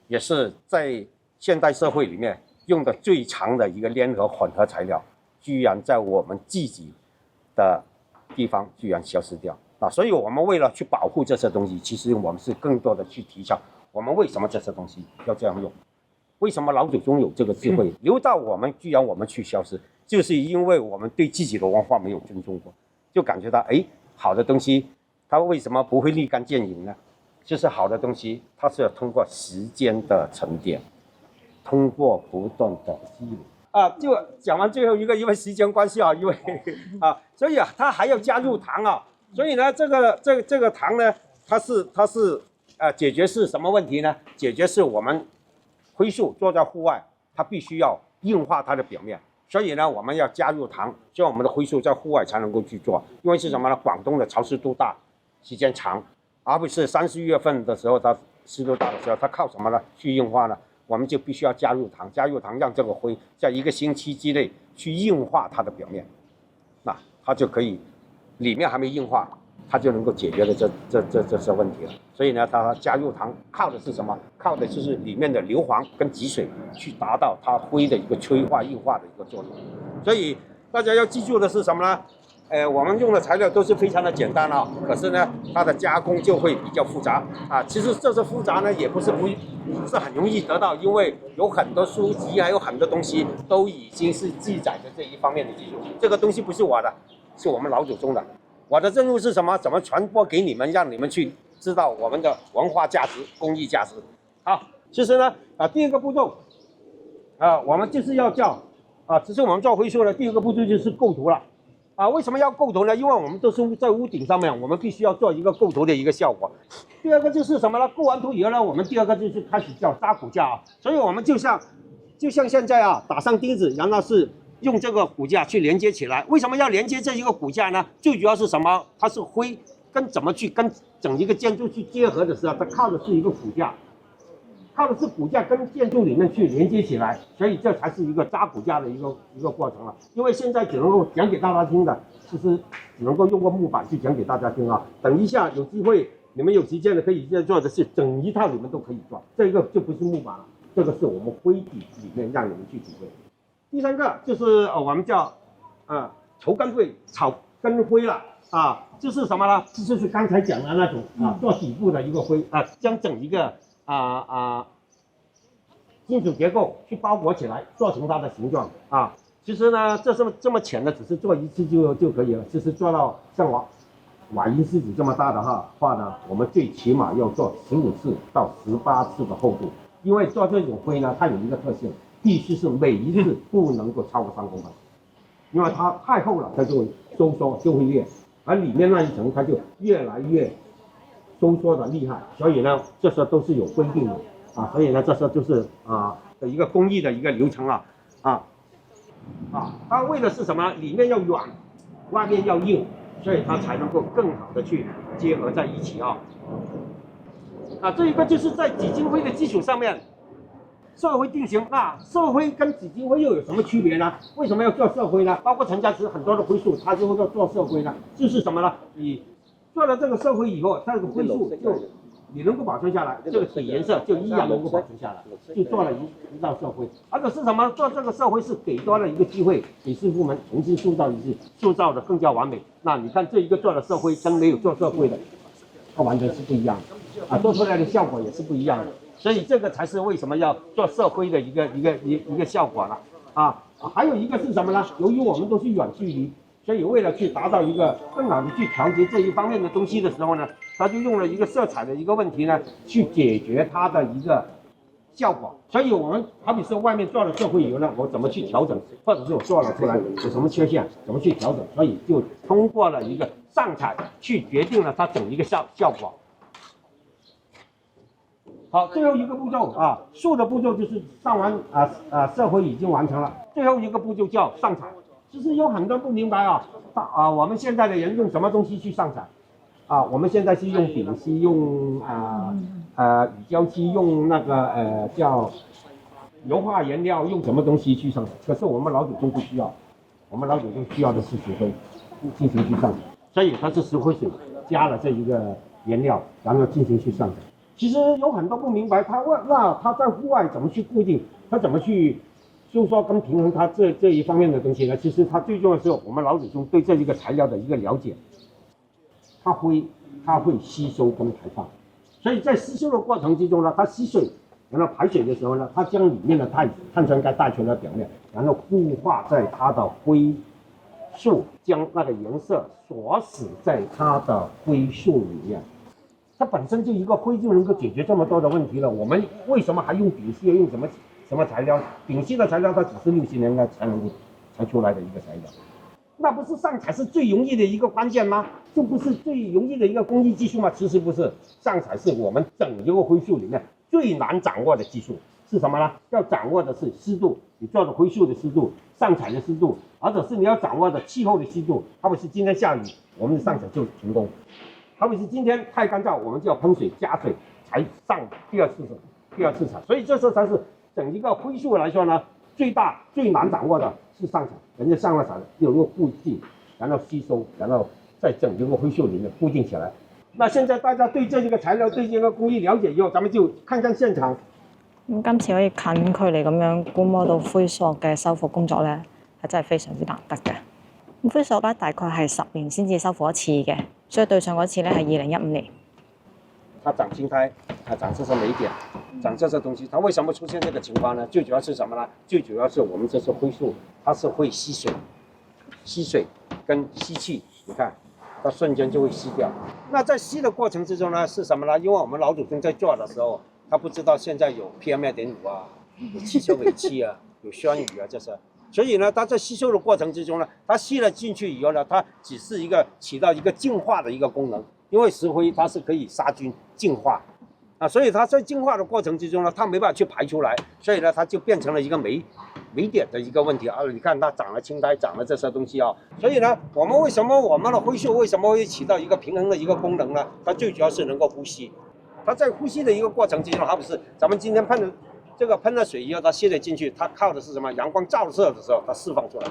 也是在現代社會裡面用的最長的一個粘合混合材料，居然在我們自己的地方居然消失掉。所以我們為了去保護這些東西，其實我們是更多的去提倡，我們為什麼這些東西要這樣用？為什麼老祖宗有這個智慧，留到我們居然我們去消失，就是因為我們對自己的文化沒有尊重過，就感覺到好的東西，它為什麼不會立竿見影呢？就是好的東西，它是要通過時間的沉澱，通過不斷的積累。就講完最後一個，因為時間關係因為所以它還要加入糖所以呢，這個糖呢，它是解決是什麼問題呢？解決是我們灰塑做在戶外，它必須要硬化它的表面。所以呢，我們要加入糖，這樣我們的灰塑在戶外才能夠去做。因為是什麼呢？廣東的潮濕度大，時間長，而不是3、4月份的時候，它濕度大的時候，它靠什麼呢？去硬化呢？我們就必須要加入糖，加入糖讓這個灰在1個星期之內去硬化它的表面，那它就可以，裡面還沒硬化，它就能夠解決了這些問題了。所以呢，它加入糖靠的是什麼？靠的就是裡面的硫磺跟積水去達到它灰的一個催化硬化的一個作用。所以大家要記住的是什麼呢？我们用的材料都是非常的简单啊，可是呢，它的加工就会比较复杂啊。其实这些复杂呢，也不是很容易得到，因为有很多书籍，还有很多东西都已经是记载着这一方面的技术。这个东西不是我的，是我们老祖宗的。我的任务是什么？怎么传播给你们，让你们去知道我们的文化价值、工艺价值。好，其实呢，第二个步骤，我们就是要叫其实我们做徽塑的第二个步骤就是构图了。为什么要构图呢？因为我们都是在屋顶上面，我们必须要做一个构图的一个效果。第二个就是什么呢？构完图以后呢，我们第二个就是开始叫扎骨架啊。所以我们就像现在打上钉子，然后是用这个骨架去连接起来。为什么要连接这一个骨架呢？最主要是什么？它是徽跟怎么去跟整一个建筑去结合的时候，它靠的是一个骨架。靠的是骨架跟建筑里面去连接起来，所以这才是一个扎骨架的一个过程了。因为现在只能够讲给大家听的，其实只能够用个木板去讲给大家听啊。等一下有机会，你们有时间的可以现在做的是整一套你们都可以做，这个就不是木板了，这个是我们徽底里面让你们去体会。第三个就是我们叫绸根会、草根徽了就是什么呢？这就是刚才讲的那种做底部的一个徽将整一个金属结构去包裹起来，做成它的形状其实呢，这么浅的，只是做一次就可以了。其实做到像瓦因狮子这么大的话呢，我们最起码要做15次到18次的厚度，因为做这种徽呢，它有一个特性，必须是每一次不能够超过3公分，因为它太厚了，它就会收缩，就会裂，而里面那一层它就越来越收缩的厉害，所以呢，这些都是有规定的所以呢，这些就是的一个工艺的一个流程它为的是什么？里面要软，外面要硬，所以它才能够更好的去结合在一起这一个就是在几经徽的基础上面，社徽定型。那社徽跟几经徽又有什么区别呢？为什么要做社徽呢？包括陈家祠很多的徽塑，它就会做社徽呢，就是什么呢？你做了这个社徽以后，它这个徽塑就你能够保存下来，这个底颜色就依然能够保存下来，就做了一道社徽。而且是什么？做这个社徽是给多了一个机会，给师傅们重新塑造一次，塑造的更加完美。那你看这一个做了社徽跟没有做社徽的，它完全是不一样的做出来的效果也是不一样的。所以这个才是为什么要做社徽的一个效果了还有一个是什么呢？由于我们都是远距离。所以为了去达到一个更好的去调节这一方面的东西的时候呢，他就用了一个色彩的一个问题呢，去解决它的一个效果。所以我们好比说外面做了社徽以后呢，我怎么去调整，或者是我做了出来有什么缺陷，怎么去调整？所以就通过了一个上彩去决定了它整一个效果。好，最后一个步骤塑的步骤就是上完社徽已经完成了，最后一个步骤叫上彩。其实有很多不明白我们现在的人用什么东西去上彩我们现在是用丙烯，用乙胶漆，用那个叫油画颜料，用什么东西去上彩？可是我们老祖宗不需要，我们老祖宗需要的是石灰进行去上彩，所以它是石灰水加了这一个颜料，然后进行去上彩。其实有很多不明白，他在户外怎么去固定，他怎么去收缩跟平衡它这一方面的东西呢？其实它最重要的是我们老祖宗对这一个材料的一个了解，它会吸收跟排放，所以在吸收的过程之中呢，它吸水，然后排水的时候呢，它将里面的碳酸钙带出来表面，然后固化在它的徽塑，将那个颜色锁死在它的徽塑里面。它本身就一个徽就能够解决这么多的问题了，我们为什么还用丙烯，用什么材料？丙烯的材料它只是60年代才出来的一个材料，那不是上彩是最容易的一个关键吗？这不是最容易的一个工艺技术吗？其实不是，上彩是我们整一个徽塑里面最难掌握的技术。是什么呢？要掌握的是湿度，你做的徽塑的湿度，上彩的湿度，或者是你要掌握的气候的湿度。好比是今天下雨，我们的上彩就成功；好比是今天太干燥，我们就要喷水加水才上第二次彩。所以这时候才是。整一个徽塑来说呢，最难掌握的是上彩，人家上了彩有一个固定，然后吸收，然后在整一个徽塑里面固定起来。那現在大家對這個材料、對這個工藝了解以後，咱們就看看現場。今次可以近距離咁樣觀摩到灰塑嘅修復工作咧，係真係非常之難得嘅。咁灰塑咧大概係10年先至修復一次嘅，所以對上嗰次咧係2015年。它长青苔，它长这些霉点，长这些东西，它为什么出现这个情况呢？最主要是什么呢？最主要是我们这些灰素，它是会吸水，吸水跟吸气，你看，它瞬间就会吸掉。那在吸的过程之中呢，是什么呢？因为我们老祖宗在做的时候，他不知道现在有 PM2.5啊，有气修尾气啊，有酸雨啊这些。所以呢，它在吸收的过程之中呢，它吸了进去以后呢，它只是起到一个净化的一个功能。因为石灰它是可以杀菌净化，所以它在净化的过程之中呢，它没办法去排出来，所以呢，它就变成了一个霉点的一个问题啊。你看它长了青苔，长了这些东西啊，所以呢，为什么我们的灰素为什么会起到一个平衡的一个功能呢？它最主要是能够呼吸，它在呼吸的一个过程之中，好比是咱们今天喷了水以后，它吸了进去，它靠的是什么？阳光照射的时候，它释放出来，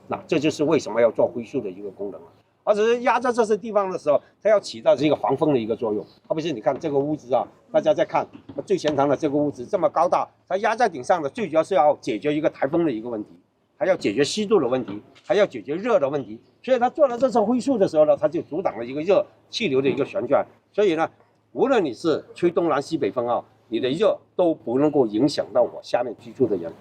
那这就是为什么要做灰素的一个功能了。而只是压在这些地方的时候，它要起到这个防风的一个作用。好比是你看这个屋子啊，大家在看最前堂的这个屋子这么高大，它压在顶上的，最主要是要解决一个台风的一个问题，还要解决湿度的问题，还要解决热的问题。所以它做了这些灰素的时候呢，它就阻挡了一个热气流的一个旋转。所以呢，无论你是吹东南西北风啊，你的热都不能够影响到我下面居住的人。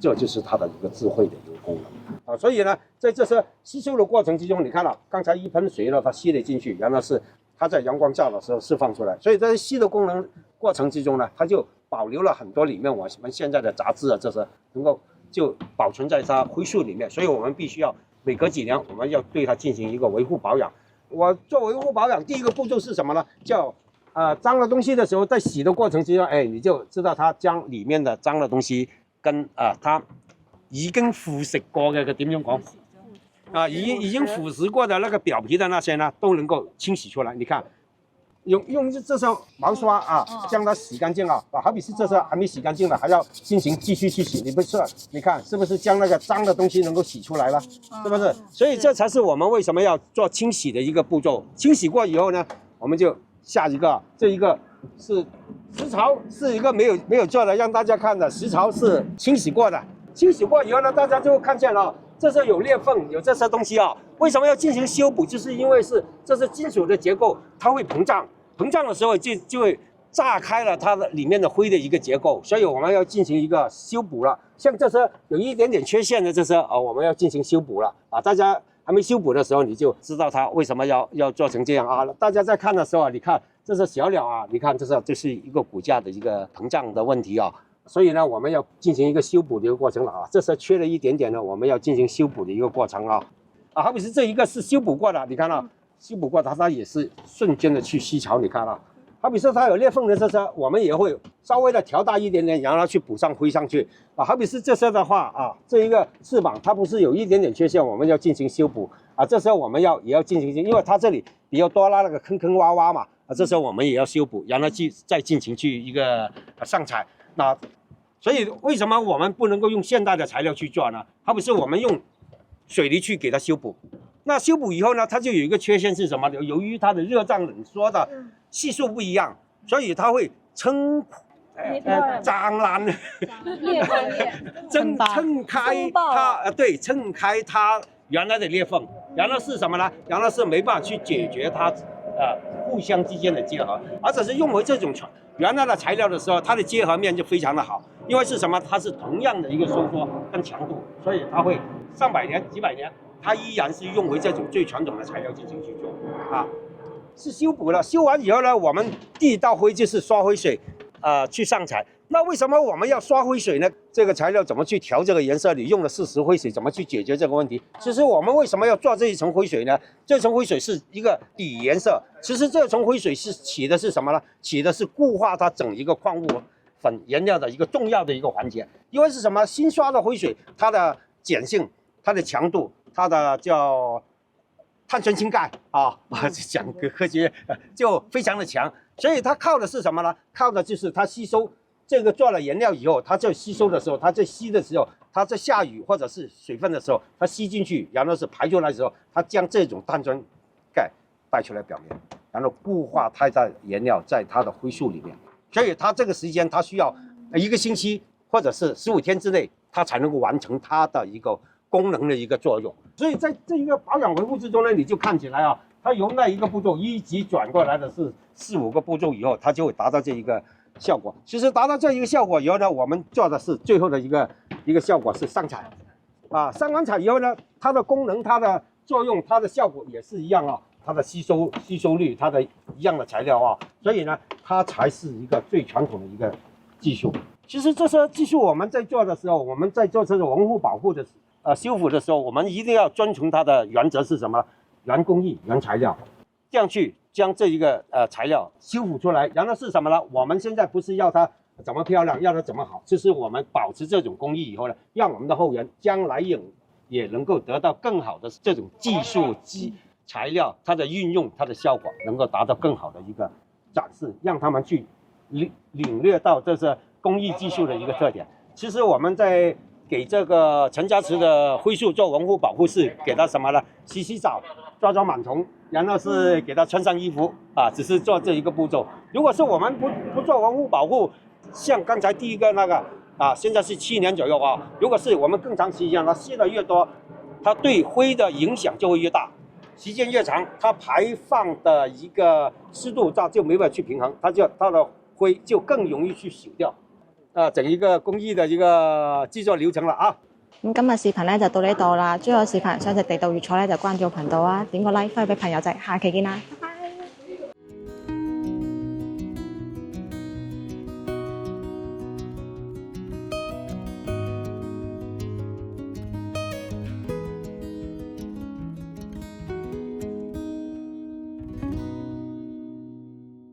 这就是它的一个智慧的一个功能所以呢，在这些吸收的过程之中，你看了刚才一喷水呢，它吸了进去，原来是它在阳光照的时候释放出来，所以在吸的功能过程之中呢，它就保留了很多里面我们现在的杂质啊，这些能够就保存在它灰素里面，所以我们必须要每隔几年我们要对它进行一个维护保养。我做维护保养第一个步骤是什么呢？叫脏的东西的时候，在洗的过程之中，你就知道它将里面的脏的东西。跟它已經腐蝕過嘅點樣講已經腐蝕過的那個表皮的那些呢，都能夠清洗出來。你看，用這些毛刷啊，將它洗乾淨啊，好比是這些還沒洗乾淨的，還要進行繼續去洗。你不是，你看是不是將那個髒的東西能夠洗出來了？是不是？所以這才是我們為什麼要做清洗的一個步驟。清洗過以後呢，我們就下一個，這一個是。石槽是一个没有做的，让大家看的。石槽是清洗过的，清洗过以后呢，大家就看见了，这是有裂缝，有这些东西啊。为什么要进行修补？就是因为这是金属的结构，它会膨胀，膨胀的时候就会炸开了它的里面的灰的一个结构，所以我们要进行一个修补了。像这些有一点点缺陷的这些我们要进行修补了大家还没修补的时候，你就知道它为什么要做成这样啊。大家在看的时候你看。这是小鸟啊，你看这是一个骨架的一个膨胀的问题啊，所以呢，我们要进行一个修补的一个过程了啊。这是缺了一点点呢，我们要进行修补的一个过程好比是这一个是修补过的，你看修补过它也是瞬间的去吸潮，你看好比是它有裂缝的这些，我们也会稍微的调大一点点，然后去补上灰上去好比是这些的话这一个翅膀它不是有一点点缺陷，我们要进行修补这时候我们也要进行，因为它这里比较多那个坑坑洼洼嘛这时候我们也要修补，然后再进行去一个上彩。那所以为什么我们不能够用现代的材料去做呢？好比是我们用水泥去给它修补，那修补以后呢，它就有一个缺陷是什么？由于它的热胀冷缩的系数不一样，所以它会撑烂撑开它撑开它原来的裂缝，然后是什么呢？然后是没办法去解决它互相之间的结合，而且是用回这种原来的材料的时候，它的结合面就非常的好，因为是什么？它是同样的一个收缩跟强度，所以它会上百年、几百年，它依然是用回这种最传统的材料进行去做是修补了。修完以后呢，我们第一道灰就是刷灰水去上彩。那为什么我们要刷灰水呢？这个材料怎么去调这个颜色？你用的是石灰水，怎么去解决这个问题？其实我们为什么要做这一层灰水呢？这层灰水是一个底颜色，其实这层灰水是起的是什么呢？起的是固化它整一个矿物粉原料的一个重要的一个环节。因为是什么？新刷的灰水，它的碱性、它的强度、它的叫碳酸氢钙讲科学就非常的强，所以它靠的是什么呢？靠的就是它吸收。这个做了颜料以后，它在吸收的时候，它在吸的时候，它在下雨或者是水分的时候，它吸进去，然后是排出来的时候，它将这种碳酸钙带出来表面，然后固化它的颜料在它的灰素里面。所以它这个时间它需要1个星期或者是15天之内，它才能够完成它的一个功能的一个作用。所以在这一个保养维护之中呢，你就看起来啊，它由那一个步骤一级转过来的是4、5个步骤以后，它就会达到这一个效果。其实达到这一个效果以后呢，我们做的是最后的一个效果是上彩，上完彩以后呢，它的功能、它的作用、它的效果也是一样啊，它的吸收率、它的一样的材料啊，所以呢，它才是一个最传统的一个技术。其实这些技术我们在做的时候，我们在做这种文物保护的修复的时候，我们一定要遵从它的原则是什么？原工艺、原材料，这样去将这一个材料修复出来。然后是什么呢？我们现在不是要它怎么漂亮，要它怎么好，就是我们保持这种工艺以后呢，让我们的后人将来也能够得到更好的这种技术材料，它的运用、它的效果能够达到更好的一个展示，让他们去领略到这是工艺技术的一个特点。其实我们在给这个陈家祠的徽塑做文物保护是给他什么呢？洗澡、抓螨虫，然后是给他穿上衣服只是做这一个步骤。如果是我们不做文物保护，像刚才第一个那个现在是7年左右如果是我们更长时间，它吸的越多，它对灰的影响就会越大。时间越长，它排放的一个湿度就没办法去平衡，它的灰就更容易去朽掉。整一個工藝嘅一個製作流程啦咁今日視頻咧就到呢度啦，中意我視頻想食地道粵菜咧就關注我頻道啊，點個 like 分享俾朋友仔，下期見啦，拜拜。